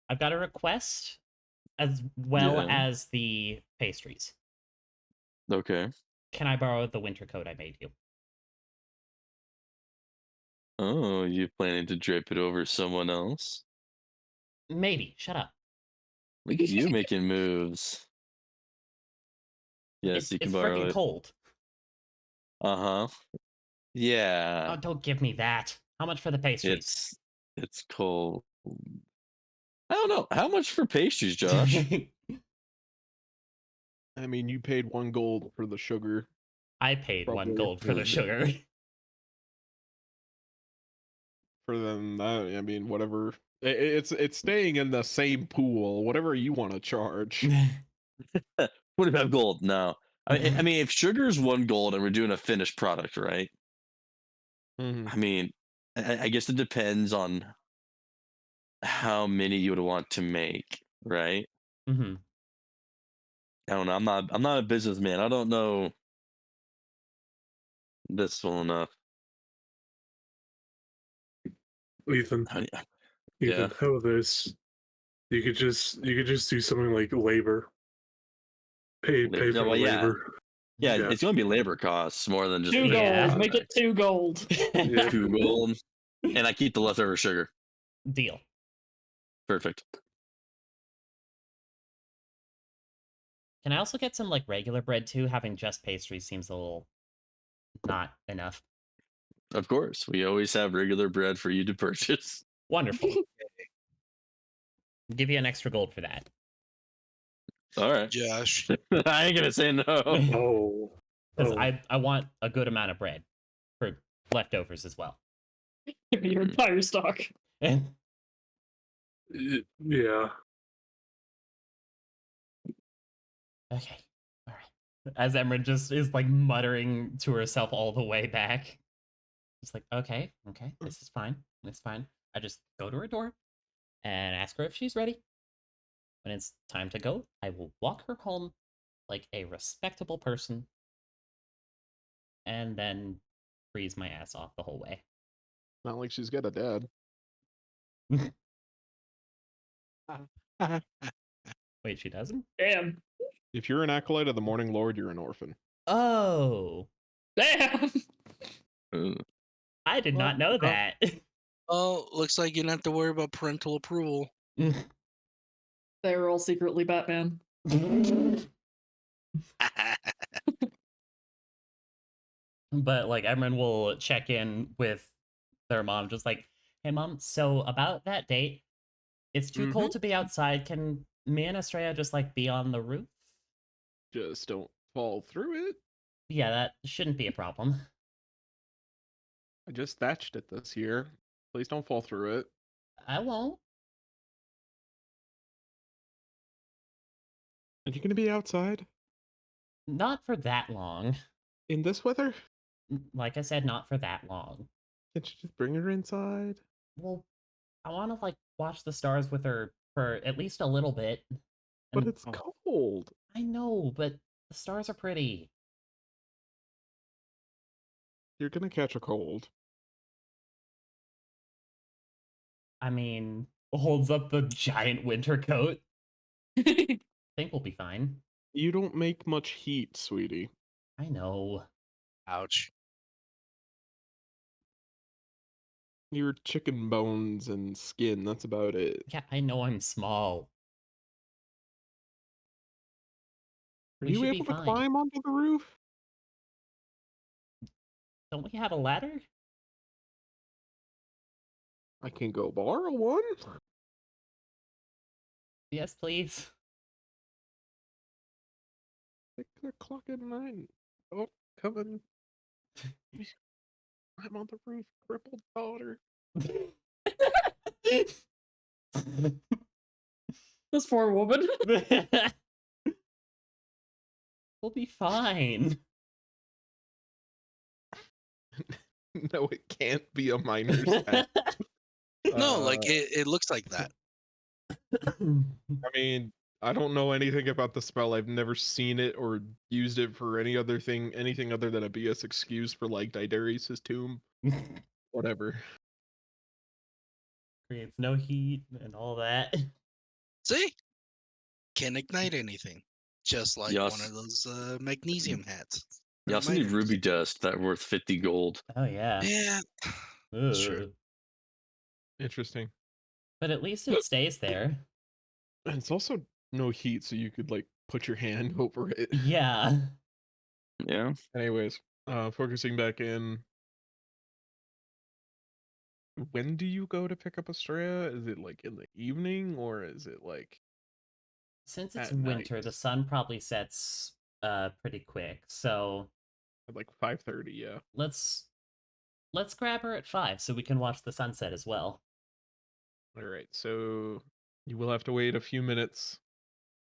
a request as well Yeah. as the pastries. Okay. Can I borrow the winter coat I made you? Oh, you planning to drape it over someone else? Maybe. Shut up. Look at you making moves. Yes, you can It's borrow freaking it. cold. Uh-huh. Oh, Yeah. don't give me that. How much for the pastries? It's cold. I don't know. How much for pastries, Josh? I mean, you paid 1 gold for the sugar. I paid one Probably gold for the afford it. sugar. For them, I mean, whatever. It's staying in the same pool. Whatever you want to charge. 25 gold. No. I mean, if sugar is 1 gold and we're doing a finished product, right? Mhm. I mean, I guess it depends on how many you would want to make, right? hmm I don't know. I'm not a businessman. I don't know this well enough. Ethan, How do Ethan, Yeah. how about this? You could just do something like labor. Pay Yeah, for well, yeah. labor. Yeah, Yeah. it's going to be labor costs more than just 2 finished Yeah. gold. Make it product. 2 gold. Yeah. 2 gold, and I keep the leftover sugar. Deal. Perfect. Can I also get some like regular bread too? Having just pastries seems a little not enough. Of course, we always have regular bread for you to purchase. Wonderful. Give you an extra gold for that. All right. Josh. I ain't gonna say no. Oh. Because Oh. I want a good amount of bread for leftovers as well. Give me your entire stock. Yeah. Okay. All right. As Emran just is like muttering to herself all the way back. Just like, okay, this is fine. It's fine. I just go to her door and ask her if she's ready. When it's time to go, I will walk her home like a respectable person and then freeze my ass off the whole way. Not like she's got a dad. Wait, she doesn't? Damn. If you're an acolyte of the Morning Lord, you're an orphan. Oh, Damn. I did not know that. Oh, looks like you don't have to worry about parental approval. They were all secretly Batman. But like Emran will check in with their mom, just like, hey mom, so about that date, it's too cold to be outside. Can me and Estrella just like be on the roof? Just don't fall through it. Yeah, that shouldn't be a problem. I just thatched it this year. Please don't fall through it. I won't. Are you gonna be outside Not for that long. in this weather? Like I said, not for that long. Can't you just bring her inside? Well, I want to like watch the stars with her for at least a little bit. But And- it's cold. I know, but the stars are pretty. You're gonna catch a cold. I mean, holds up the giant winter coat. Think we'll be fine. You don't make much heat, sweetie. I know. Ouch. You're chicken bones and skin. That's about it. Yeah, I know I'm small. Are We you should be able to fine. climb onto the roof? Don't we have a ladder? I can go borrow one. Yes, please. 6 o'clock at night. Oh, coming. I'm on the roof, crippled daughter. This poor woman. We'll be fine. No, it can't be a miner's hat. No, like it looks like that. I mean, I don't know anything about the spell. I've never seen it or used it for anything other than a BS excuse for like Daenerys' tomb. Whatever. Creates no heat and all that. See? Can ignite anything. Just like one Yes. of those magnesium hats. You or also need miters. ruby dust that worth 50 gold. Oh yeah. Yeah. That's true. Ugh. Interesting. But at least it stays there. And it's also no heat, so you could like put your hand over it. Yeah. Yeah. Anyways, focusing back in. When do you go to pick up Estrella? Is it like in the evening or is it like Since it's at winter, night? the sun probably sets pretty quick. So At like 5:30, yeah. let's grab her at 5 so we can watch the sunset as well. All right. So you will have to wait a few minutes.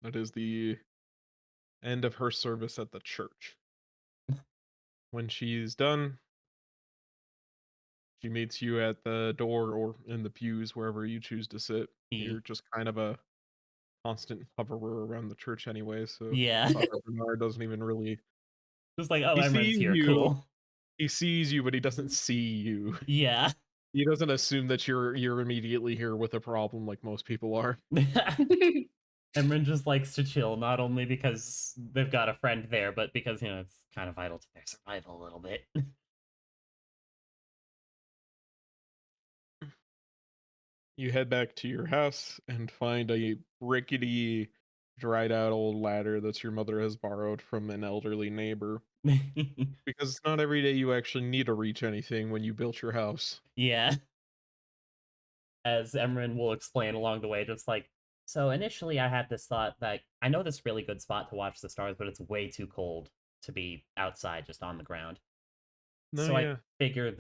That is the end of her service at the church. When she's done, she meets you at the door or in the pews, wherever you choose to sit. You're just kind of a constant hoverer around the church anyway, so Yeah. Father Bernard doesn't even really. Just like, oh, He Emran's sees here. you. Cool. He sees you, but he doesn't see you. Yeah. He doesn't assume that you're immediately here with a problem like most people are. Emran just likes to chill, not only because they've got a friend there, but because, it's kind of vital to their survival a little bit. You head back to your house and find a rickety, dried out old ladder that your mother has borrowed from an elderly neighbor. Because it's not every day you actually need to reach anything when you built your house. Yeah. As Emran will explain along the way, just like, so initially I had this thought that I know this really good spot to watch the stars, but it's way too cold to be outside just on the ground. No, So I yeah. figure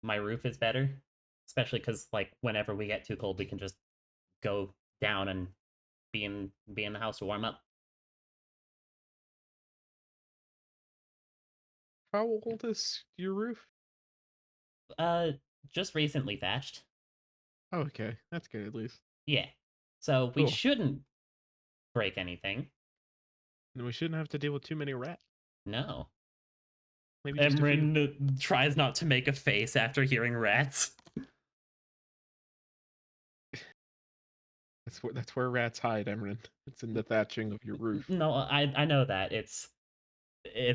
my roof is better, especially because like whenever we get too cold, we can just go down and be in the house to warm up. How old is your roof? Uh, just recently thatched. Oh, okay, that's good at least. Yeah, so we Cool. shouldn't break anything. Then we shouldn't have to deal with too many rats. No. Maybe just a few. Emran tries not to make a face after hearing rats. That's where rats hide, Emran. It's in the thatching of your roof. No, I know that it's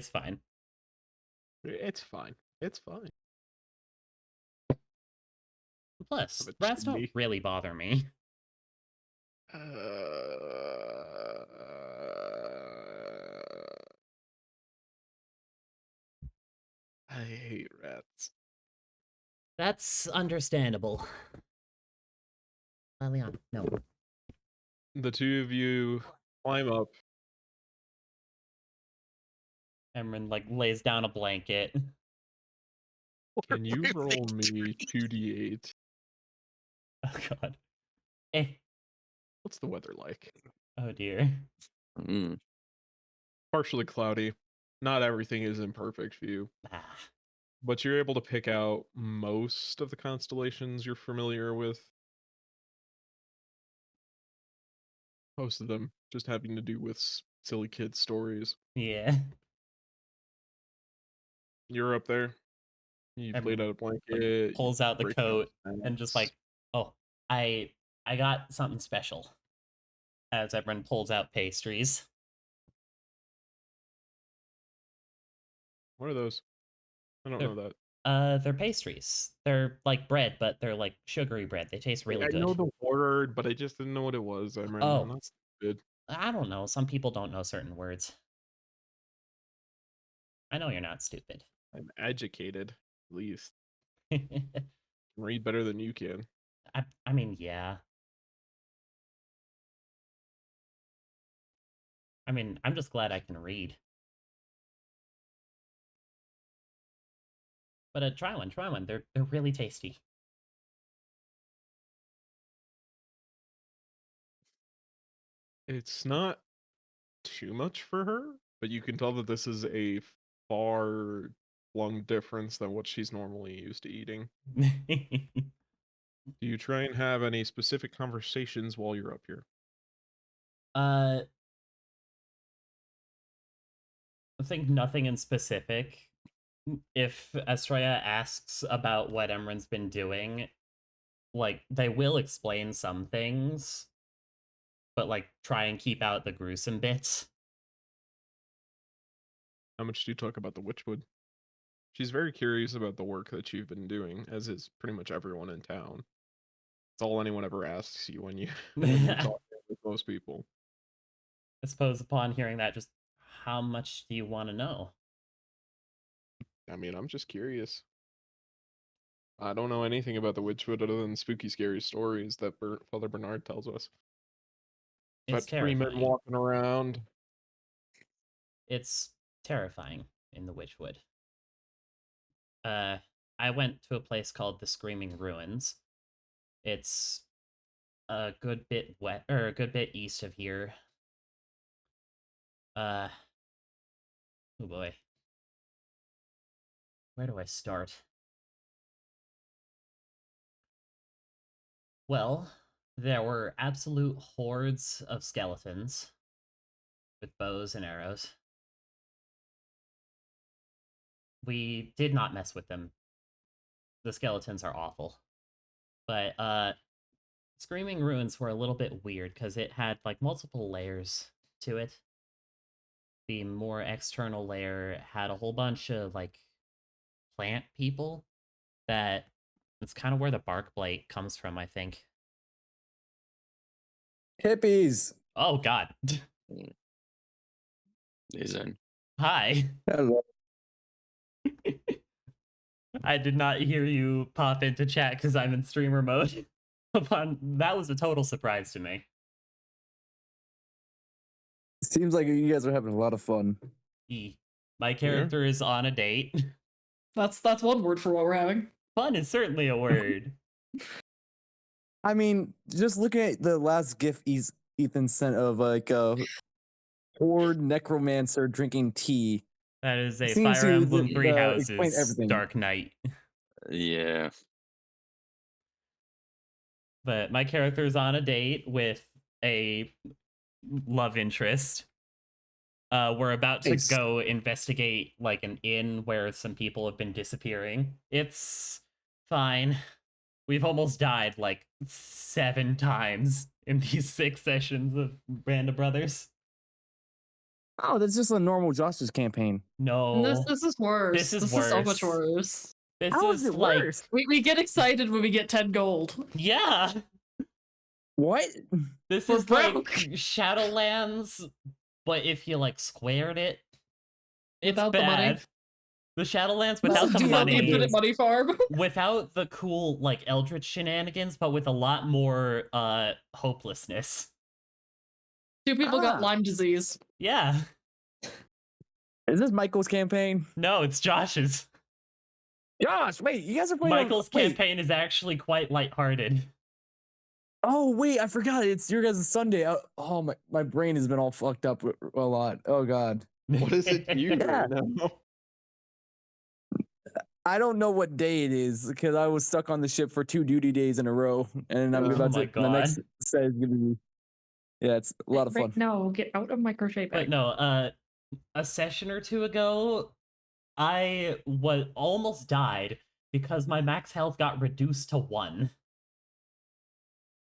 fine. It's fine. It's fine. Plus, Have a rats don't chimney. really bother me. I hate rats. That's understandable. Leon, no. The two of you climb up. Emran like lays down a blanket. Can you roll me 2d8? Oh god. Eh. What's the weather like? Oh dear. Mm. Partially cloudy. Not everything is in perfect view, Ah. but you're able to pick out most of the constellations you're familiar with. Most of them just having to do with silly kid stories. Yeah. You're up there. You've laid Emran out a blanket. pulls out the break down coat and just snacks. like, oh, I got something special. As Emran pulls out pastries. What are those? I don't They're- know that. They're pastries. They're like bread, but they're like sugary bread. They taste really I good. know the word, but I just didn't know what it was. I'm Oh. not stupid. I don't know. Some people don't know certain words. I know you're not stupid. I'm educated, at least. Can read better than you can. I mean, yeah. I mean, I'm just glad I can read. But try one, try one. They're really tasty. It's not too much for her, but you can tell that this is a far long difference than what she's normally used to eating. Do you try and have any specific conversations while you're up here? I think nothing in specific. If Estrella asks about what Emran's been doing, like, they will explain some things, but, like, try and keep out the gruesome bits. How much do you talk about the Witchwood? She's very curious about the work that you've been doing, as is pretty much everyone in town. It's all anyone ever asks you when you're talking with most people. I suppose upon hearing that, just how much do you want to know? I mean, I'm just curious. I don't know anything about the Witchwood other than spooky, scary stories that Father Bernard tells us. It's About 3 men terrifying. walking around. It's terrifying in the Witchwood. I went to a place called the Screaming Ruins. It's a good bit wet, or a good bit east of here. Oh boy. Where do I start? Well, there were absolute hordes of skeletons with bows and arrows. We did not mess with them. The skeletons are awful. But Screaming Ruins were a little bit weird because it had like multiple layers to it. The more external layer had a whole bunch of like plant people that it's kind of where the bark blight comes from, I think. Hippies. Oh god. He's in. Hi. Hello. I did not hear you pop into chat because I'm in streamer mode. That was a total surprise to me. Seems like you guys are having a lot of fun. My character is on a date. That's one word for what we're having. Fun is certainly a word. I mean, just looking at the last GIF Ethan sent of like a horde necromancer drinking tea. That is a Seems Fire to Emblem Three explain Houses everything. Dark Knight. Yeah. But my character is on a date with a love interest. We're about to Nice. go investigate like an inn where some people have been disappearing. It's fine. We've almost died like 7 times in these 6 sessions of Randa Brothers. Oh, that's just a normal Josh's campaign. No, This is worse. This is so much worse. worse. this How is is it like worse? We get excited when we get 10 gold. yeah. What? This We're is like broke. Shadowlands, but if you like squared it, it's Without the bad. money. The Shadowlands That's without a the deal. Without the money, infinite money farm. without the cool like eldritch shenanigans, but with a lot more hopelessness. 2 people got Ah. Lyme disease. Yeah. Is this Michael's campaign? No, it's Josh's. Josh, wait, you guys are playing on- Michael's wait. campaign is actually quite lighthearted. Oh wait, I forgot. It's your guys' Sunday. Oh my brain has been all fucked up a lot. Oh god. What is it to you Yeah. right now? I don't know what day it is because I was stuck on the ship for 2 duty days in a row, and I'm Oh about my to. The next God. set is gonna be. Yeah, it's a lot of fun. No, get out of my crochet bag. But no, a session or 2 ago, I almost died because my max health got reduced to 1.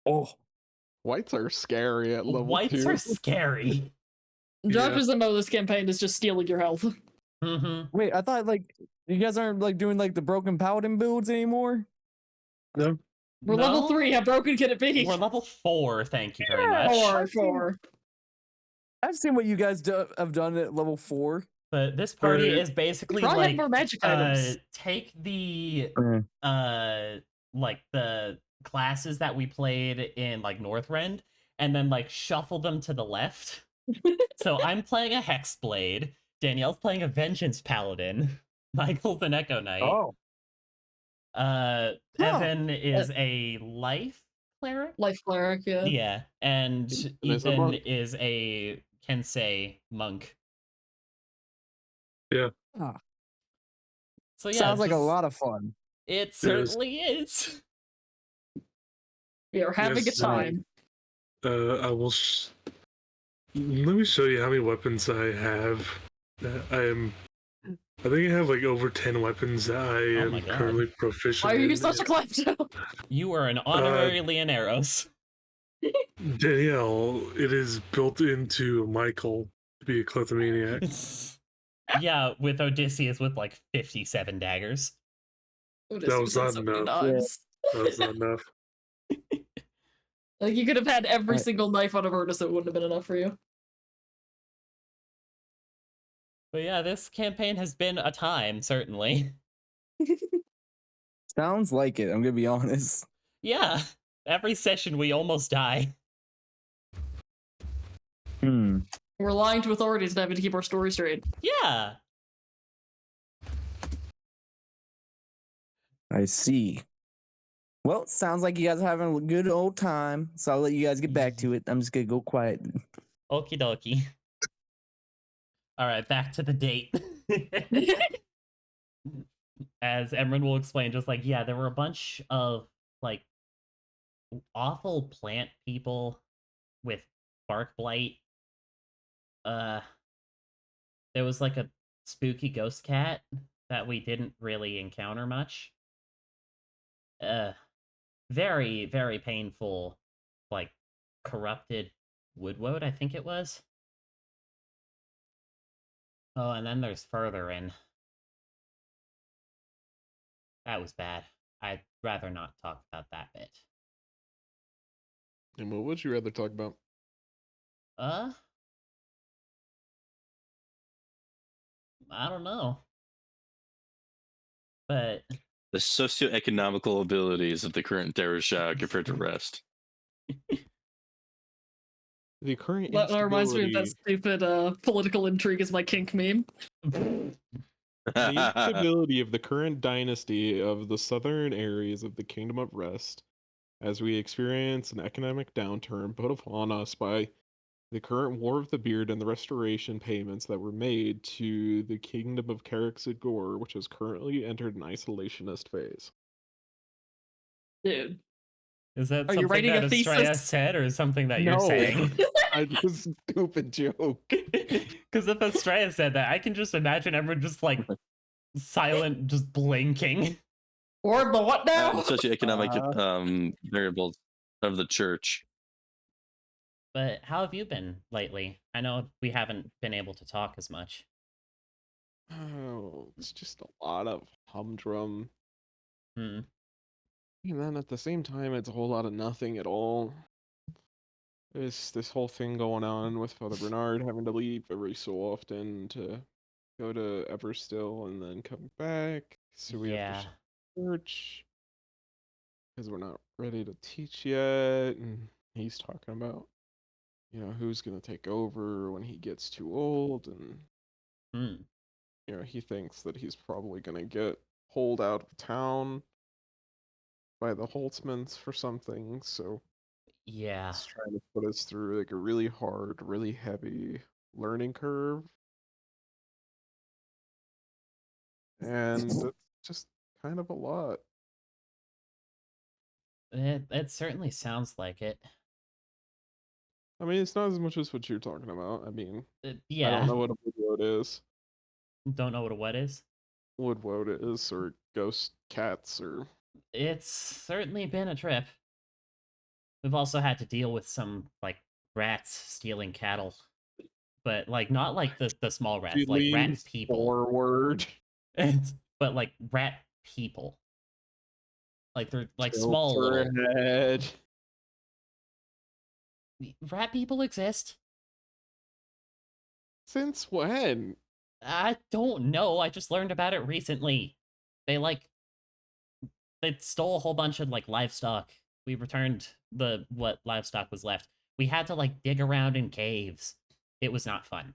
Oh, Whites are scary at level Whites 2. are scary. Josh's MO this campaign is just stealing your health. Mm-hmm. wait, I thought like you guys aren't like doing like the broken paladin builds anymore. No, We're level 3. How broken can it be? We're level 4, thank you very Yeah. much. 4. I've seen what you guys have done at level 4. But this party Right. is basically Probably have like more magic items. take the Mm. like the classes that we played in like Northrend and then like shuffle them to the left. So I'm playing a Hexblade, Danielle's playing a Vengeance Paladin, Michael's an Echo Knight. Oh, Evan is a Life Cleric. Life cleric, yeah. Yeah, and is a Ethan monk. is a Kensei monk. Yeah. Ah. So yeah, sounds like a just- lot of fun. It certainly is. We are having Yes, a time. I will. Let me show you how many weapons I have. I think I have like over 10 weapons that I Oh my am God. currently proficient Why are you in. such a klepto? You are an honorary Leoneros. Danielle, it is built into Michael to be a kleptomaniac. Yeah, with Odysseus with like 57 daggers. That was not so many enough. knives. That was not enough. Like you could have had every I- single knife on Avernus, it wouldn't have been enough for you. But yeah, this campaign has been a time, certainly. Sounds like it. I'm gonna be honest. Yeah, every session we almost die. Hmm. We're lying to authorities and having to keep our story straight. Yeah. I see. Well, sounds like you guys are having a good old time. So I'll let you guys get back to it. I'm just gonna go quiet. Okie dokie. All right, back to the date. As Emran will explain, just like, yeah, there were a bunch of like awful plant people with bark blight. There was like a spooky ghost cat that we didn't really encounter much. Very, very painful, like corrupted woodwoad, I think it was. Oh, and then there's further in. That was bad. I'd rather not talk about that bit. And what would you rather talk about? I don't know. But The socioeconomical abilities of the current Dereshah compared to rest. The current That reminds me of that instability, stupid political intrigue is my kink meme. the instability of the current dynasty of the southern areas of the Kingdom of Rest, as we experience an economic downturn put upon us by the current War of the Beard and the restoration payments that were made to the Kingdom of Carricksid Gore, which has currently entered an isolationist phase. Dude. is that Are you something writing that a Estrella thesis? said, or something that you're No. saying? I just stupid joke. Because if Estrella said that, I can just imagine everyone just like silent, just blinking. Or the what now? Socioeconomic variables of the church. But how have you been lately? I know we haven't been able to talk as much. Oh, it's just a lot of humdrum. Hmm. And then at the same time, it's a whole lot of nothing at all. There's this whole thing going on with Father Bernard having to leave every so often to go to Everstill and then come back. So we have Yeah. to shut church because we're not ready to teach yet. And he's talking about, who's going to take over when he gets too old. And, Hmm. he thinks that he's probably going to get pulled out of town by the Holtzmans for something. So Yeah. he's trying to put us through like a really hard, really heavy learning curve. And it's just kind of a lot. It certainly sounds like it. I mean, it's not as much as what you're talking about. I mean, I Yeah. don't know what a woodwoad is. Don't know what a what is? Woodwoad is, or ghost cats, or It's certainly been a trip. We've also had to deal with some like rats stealing cattle, but like not like the small rats, She like rat leans people. forward. But like rat people. Like they're like Tilts small her little head. rat people exist. Since when? I don't know. I just learned about it recently. They stole a whole bunch of like livestock. We returned what livestock was left. We had to like dig around in caves. It was not fun.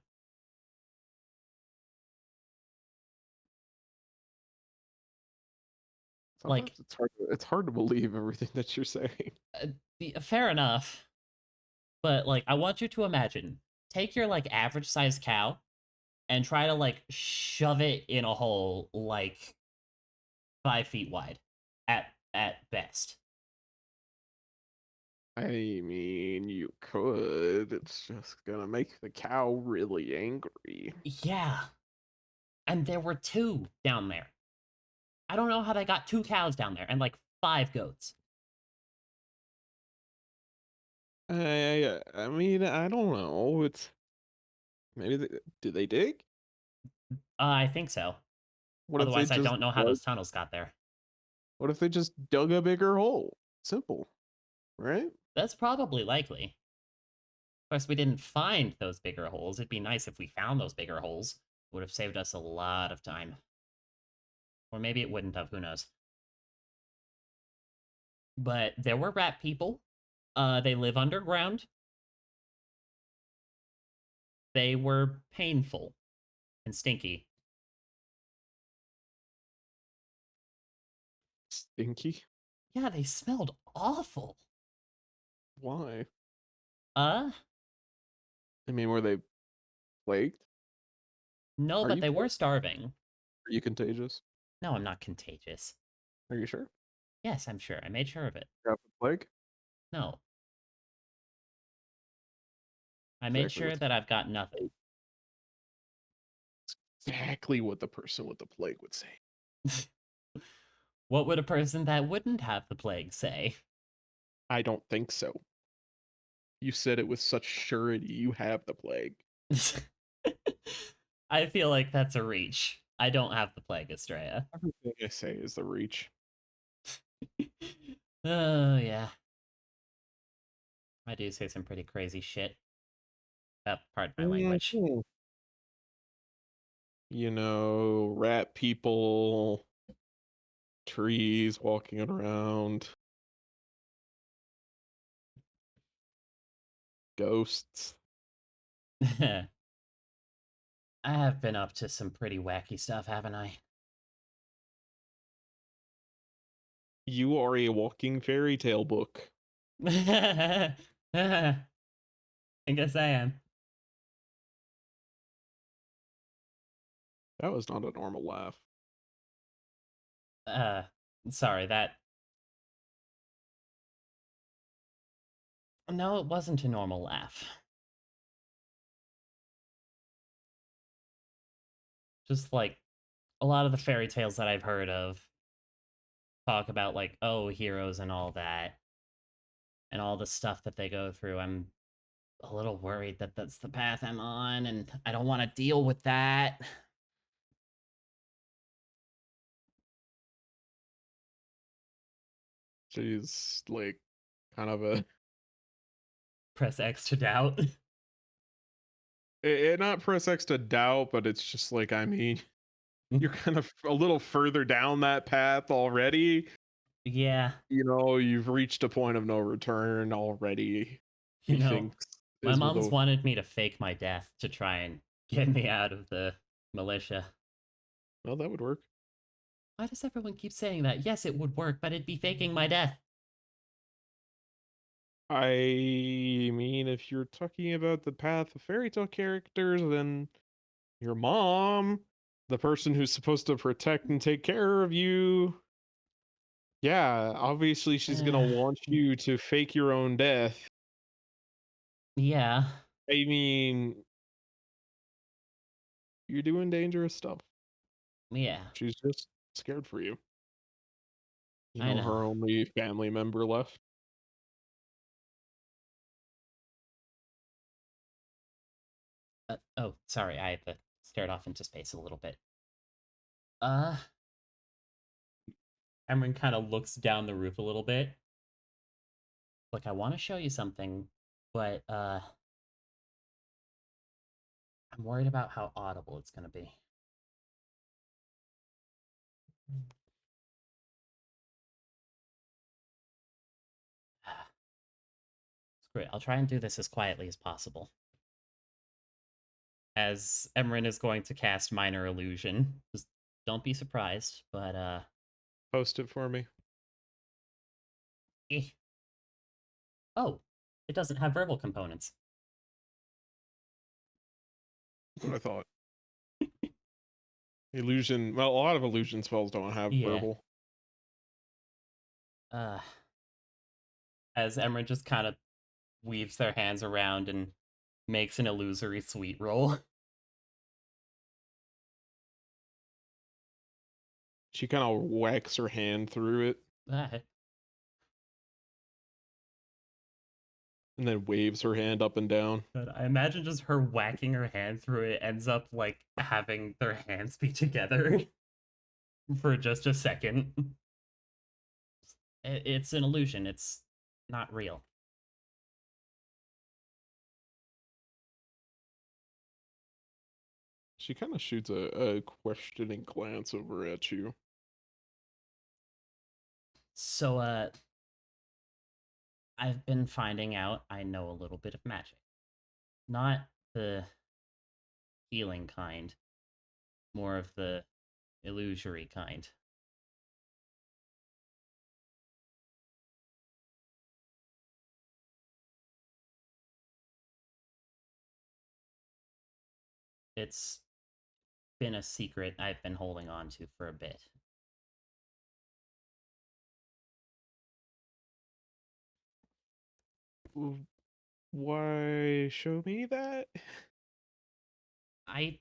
Sometimes it's hard to believe everything that you're saying. Fair enough. But like I want you to imagine, take your like average sized cow and try to like shove it in a hole like 5 feet wide at best. I mean, you could. It's just gonna make the cow really angry. Yeah. And there were 2 down there. I don't know how they got 2 cows down there and like 5 goats. I mean, I don't know. It's maybe do they dig? I think so. What if they Otherwise, I just don't know how dug? those tunnels got there. What if they just dug a bigger hole? Simple, right? That's probably likely. Of course, we didn't find those bigger holes. It'd be nice if we found those bigger holes. It would have saved us a lot of time. Or maybe it wouldn't have, who knows. But there were rat people. They live underground. They were painful and stinky. Stinky. Yeah, they smelled awful. Why? Uh, I mean, were they plagued? no, Are but you they were plagued? starving. Are you contagious? No, I'm not contagious. Are you sure? Yes, I'm sure. I made sure of it. You have the plague? No. I made Exactly sure what's that I've got nothing. exactly what the person with the plague would say. What would a person that wouldn't have the plague say? I don't think so. You said it with such surety. You have the plague. I feel like that's a reach. I don't have the plague, Estrella. Everything I say is the reach. Oh, yeah. I do say some pretty crazy shit. Pardon my language. Mhm. You know, rat people, trees walking around, ghosts. I have been up to some pretty wacky stuff, haven't I? You are a walking fairy tale book. I guess I am. That was not a normal laugh. Uh, sorry, that. No, it wasn't a normal laugh. Just like a lot of the fairy tales that I've heard of talk about, like, oh, heroes and all that, and all the stuff that they go through. I'm a little worried that that's the path I'm on, and I don't want to deal with that. She's like kind of a Press X to doubt. not press X to doubt, but it's just like, I mean, you're kind of a little further down that path already. Yeah, You know, you've reached a point of no return already. you He know, thinks my is with mom's a wanted me to fake my death to try and get me out of the militia. well, that would work. Why does everyone keep saying that? Yes, it would work, but it'd be faking my death. I mean, if you're talking about the path of fairy tale characters, then your mom, the person who's supposed to protect and take care of you, yeah, obviously she's gonna want you to fake your own death. Yeah. I mean, you're doing dangerous stuff. Yeah, She's just scared for you. You I know, know. her only family member left. Oh, sorry, I had to stared off into space a little bit. Uh, Emran kind of looks down the roof a little bit. Look, I want to show you something, but I'm worried about how audible it's going to be. Screw it. I'll try and do this as quietly as possible. As Emran is going to cast Minor Illusion. Just don't be surprised, but Post it for me. eh. Oh, it doesn't have verbal components. That's what I thought. Illusion. Well, a lot of illusion spells don't have Yeah. verbal. Uh, as Emran just kind of weaves their hands around and makes an illusory sweet roll. She kind of whacks her hand through it Ah, and then waves her hand up and down. but I imagine just her whacking her hand through it ends up like having their hands be together for just a second. It's an illusion. It's not real. She kind of shoots a questioning glance over at you. So, I've been finding out I know a little bit of magic. Not the healing kind, more of the illusory kind. It's been a secret I've been holding on to for a bit. Why show me that? I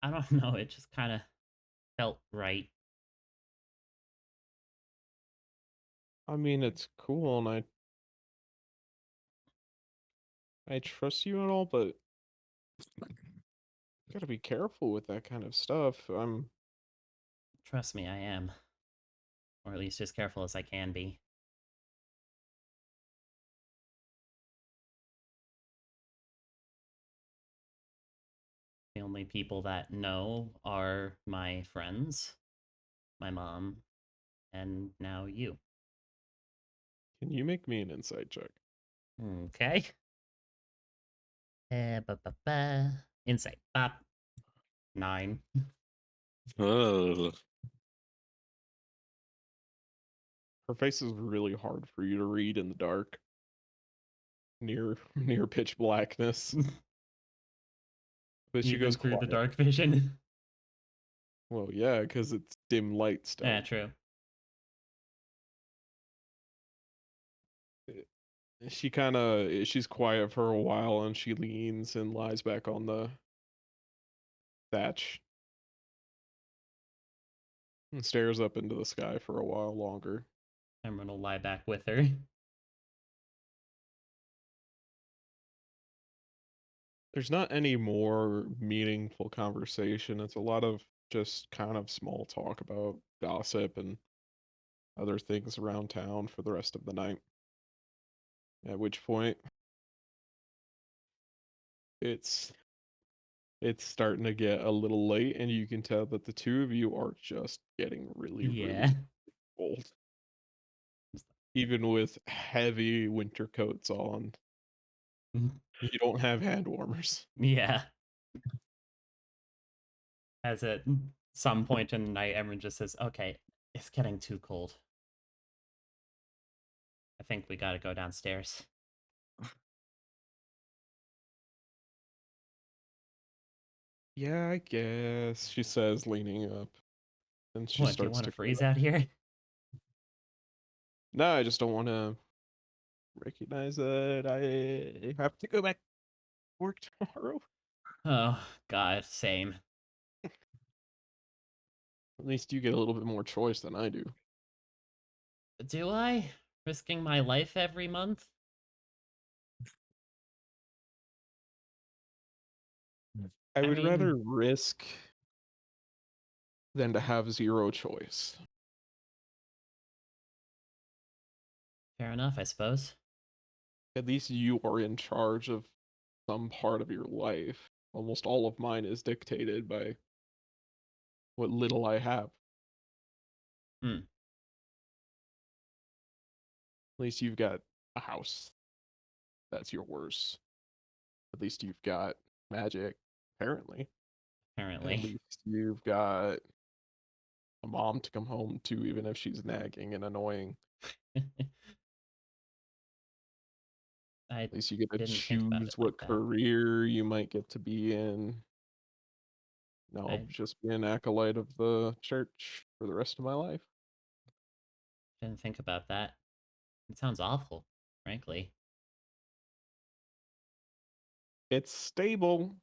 I don't know, it just kind of felt right. I mean, it's cool, and I trust you and all, but gotta be careful with that kind of stuff. Trust me, I am. Or at least as careful as I can be. The only people that know are my friends, my mom, and now you. Can you make me an insight check? Okay. Insight. Bop. 9. Oh, Her face is really hard for you to read in the dark, near pitch blackness. But she Even goes through the quiet. dark vision. Well, yeah, because it's dim light still. Yeah, true. She's quiet for a while, and she leans and lies back on the thatch and stares up into the sky for a while longer. Cameron will lie back with her. There's not any more meaningful conversation. It's a lot of just kind of small talk about gossip and other things around town for the rest of the night. At which point, it's it's starting to get a little late, and you can tell that the two of you are just getting really, Yeah. really old. Even with heavy winter coats on, you don't have hand warmers. Yeah. As at some point in the night, Emran just says, okay, it's getting too cold. I think we gotta go downstairs. Yeah, I guess, she says, leaning up. And she What, do you starts want to to freeze out here? No, I just don't want to recognize that I have to go back to work tomorrow. Oh, God, same. At least you get a little bit more choice than I do. Do I? Risking my life every month? I I would mean- rather risk than to have zero choice. Fair enough, I suppose. At least you are in charge of some part of your life. Almost all of mine is dictated by what little I have. Hmm. At least you've got a house. That's yours. At least you've got magic, apparently. At Apparently. least you've got a mom to come home to, even if she's nagging and annoying. I At least you get to didn't think about it choose what like that. career you might get to be in. No, I'll I just be an acolyte of the church for the rest of my life. didn't think about that. It sounds awful, frankly. It's stable.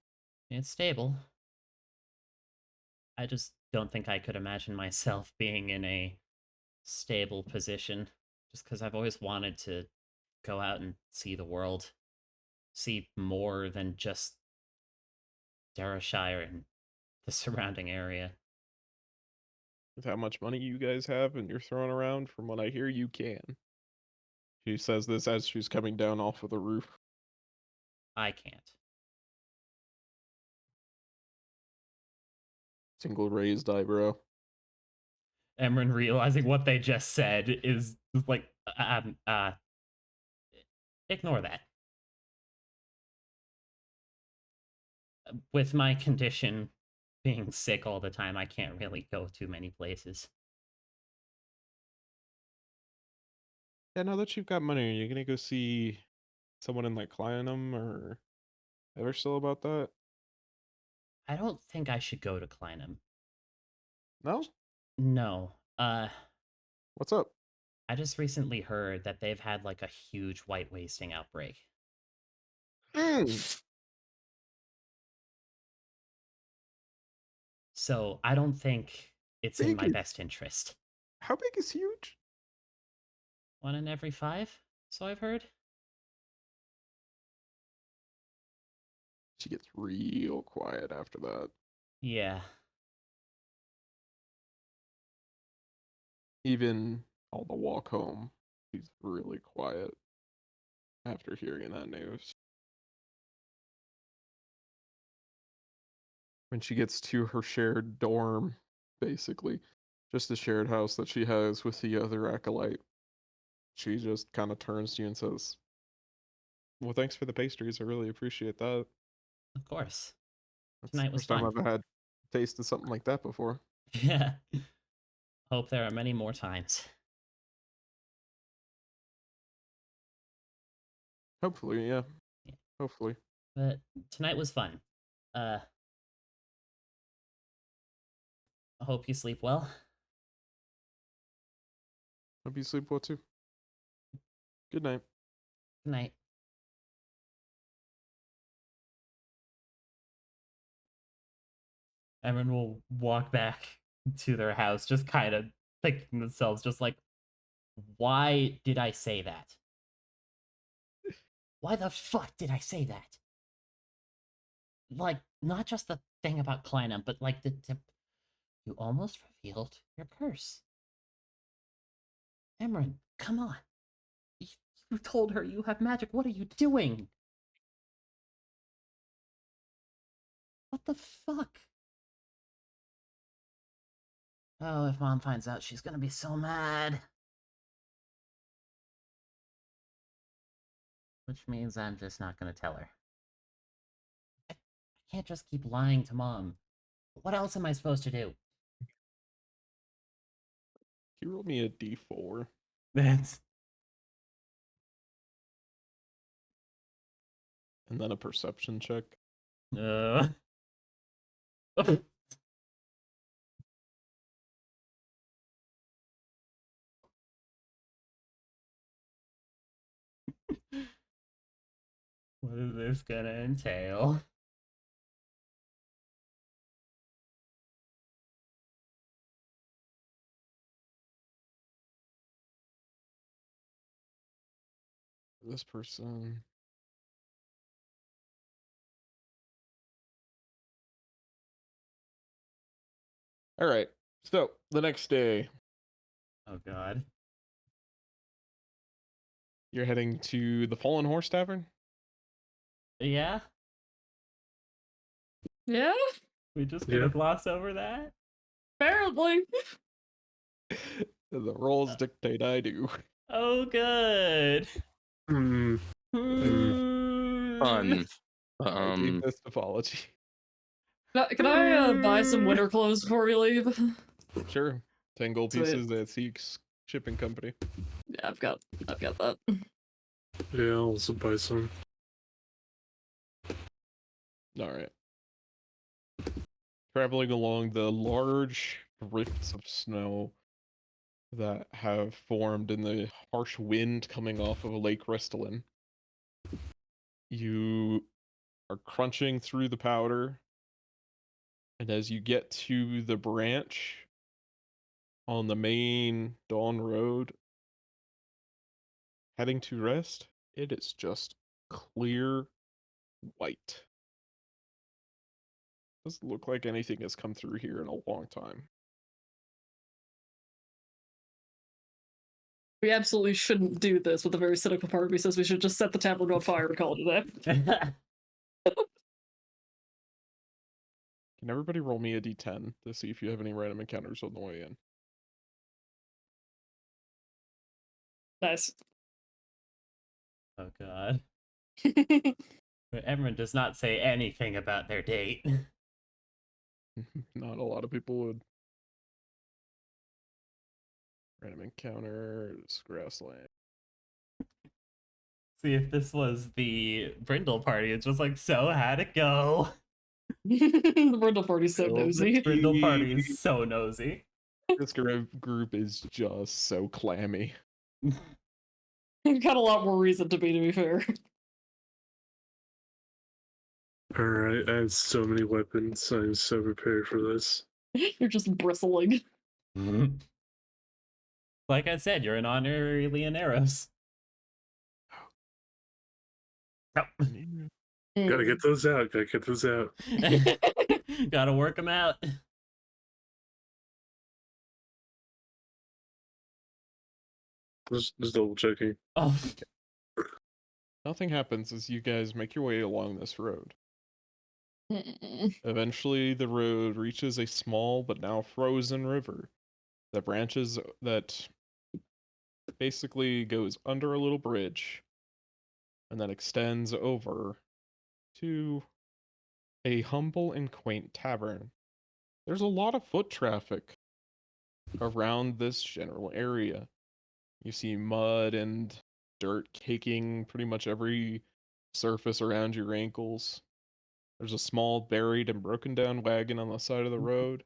It's stable. I just don't think I could imagine myself being in a stable position just because I've always wanted to go out and see the world, see more than just Derrishire and the surrounding area. With how much money you guys have and you're throwing around, from what I hear, you can. She says this as she's coming down off of the roof. I can't. Single raised eyebrow. Emran realizing what they just said is like, ignore that. With my condition, being sick all the time, I can't really go too many places. Yeah, now that you've got money, are you gonna go see someone in like Clynham or Everstill about that? I don't think I should go to Clynham. No? No. What's up? I just recently heard that they've had like a huge white wasting outbreak. So I don't think it's in Big my is- best interest. How big is huge? 1 in every 5, so I've heard. She gets real quiet after that. Yeah. Even on the walk home, she's really quiet after hearing that news. When she gets to her shared dorm, basically, just a shared house that she has with the other acolyte, she just kind of turns to you and says, "Well, thanks for the pastries. I really appreciate that. Of course. That's Tonight the was first time fun." I've had tasted something like that before." Yeah. Hope there are many more times. Hopefully, yeah. Yeah. Hopefully. But tonight was fun. I hope you sleep well. Hope you sleep well too. Good night. Good night. Everyone will walk back to their house, just kind of thinking themselves, just like, why did I say that? Why the fuck did I say that? Like, not just the thing about Clynham, but like you almost revealed your curse. Emran, come on. You told her you have magic. What are you doing? What the fuck? Oh, if Mom finds out, she's gonna be so mad. Which means I'm just not gonna tell her. I can't just keep lying to Mom. What else am I supposed to do? Can you roll me a d4 That's... and then a perception check? Uh... What is this gonna entail? This person. All right. So the next day, Oh god. you're heading to the Fallen Horse Tavern. Yeah? Yeah, We just gonna Yeah. gloss over that? apparently. The roles dictate I do. Oh good. Hmm. Fun. I take this apology. Can I buy some winter clothes before we leave? Sure. 10 gold Sweet. pieces at Seek's shipping company. Yeah, I've got that. Yeah, I'll also buy some. All right. Traveling along the large drifts of snow that have formed in the harsh wind coming off of Lake Restylin. You are crunching through the powder, and as you get to the branch on the main Dawn Road heading to rest, it is just clear white. Doesn't look like anything has come through here in a long time. We absolutely shouldn't do this with a very cynical part of me says we should just set the tavern on fire and call it a day. Can everybody roll me a d10 to see if you have any random encounters on the way in? Nice. Oh god. But Emran does not say anything about their date. Not a lot of people would. Random encounters, grassland. See, if this was the Brindle party, it's just like, so how'd it go? The Brindle party's so Well, nosy. Brindle party is so nosy. This group is just so clammy. You've got a lot more reason to be fair. Alright, I have so many weapons. I'm so prepared for this. You're just bristling. Like I said, you're an honorary Leoneros. Oh. Gotta get those out. Gotta get those out. Gotta work them out. Just double checking. Oh, Nothing happens as you guys make your way along this road. Mm. Eventually, the road reaches a small but now frozen river that branches that basically goes under a little bridge and then extends over to a humble and quaint tavern. There's a lot of foot traffic around this general area. You see mud and dirt caking pretty much every surface around your ankles. There's a small buried and broken down wagon on the side of the road,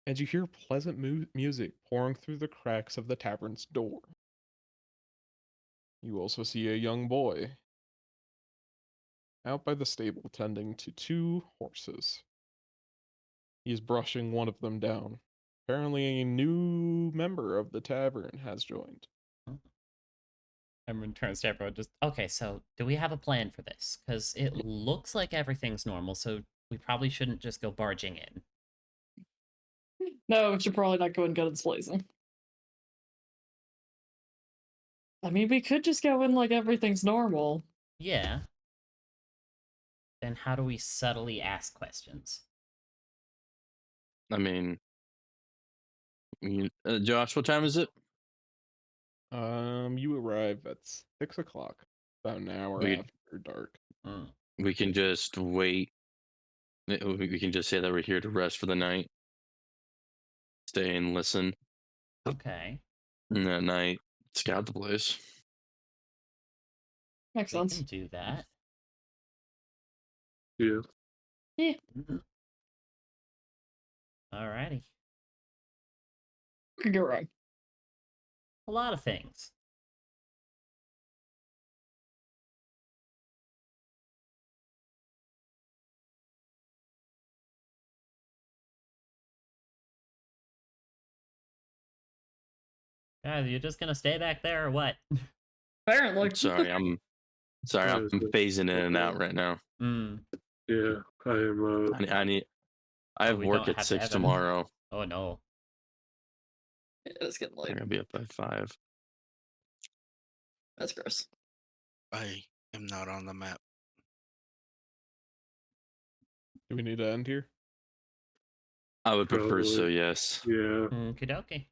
and you hear pleasant music pouring through the cracks of the tavern's door. You also see a young boy out by the stable tending to two horses. He's brushing one of them down. Apparently, a new member of the tavern has joined. Emran turns to everyone, just, okay, so do we have a plan for this? Because it looks like everything's normal, so we probably shouldn't just go barging in. No, we should probably not go in guns blazing. I mean, we could just go in like everything's normal. Yeah. Then how do we subtly ask questions? I mean, Josh, what time is it? You arrive at 6 o'clock, about an hour We- after dark. Mm. We can just wait. We can just say that we're here to rest for the night. Stay and listen. Okay. And at night, scout the place. Makes We sense. can do that. Yeah. Alrighty. Could go wrong. A lot of things. Guys, you're just gonna stay back there or what? Apparently. Sorry, I'm phasing in and out right now. Mm. Yeah. I am I have we work don't at have 6 Evan. tomorrow. Oh no. It's getting I'm late. gonna be up by 5. That's gross. I am not on the map. Do we need to end here? I would prefer so, Probably. yes. yeah, Okie dokie.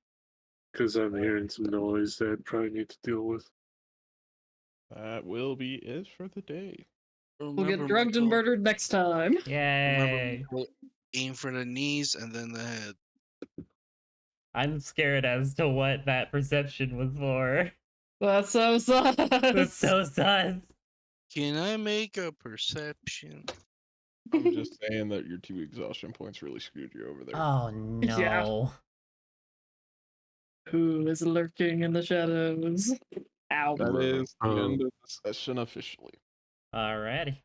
because I'm hearing some noise that I probably need to deal with. That will be it for the day. We'll get Remember, drugged and Michael, murdered next time. remember, Yay. Michael, aim for the knees and then the head. I'm scared as to what that perception was for. That's so sus. That's so sus. Can I make a perception? I'm just saying that your 2 exhaustion points really screwed you over there. Oh no. Yeah. Who is lurking in the shadows? Ow. That is the end Oh. of the session officially. Alrighty.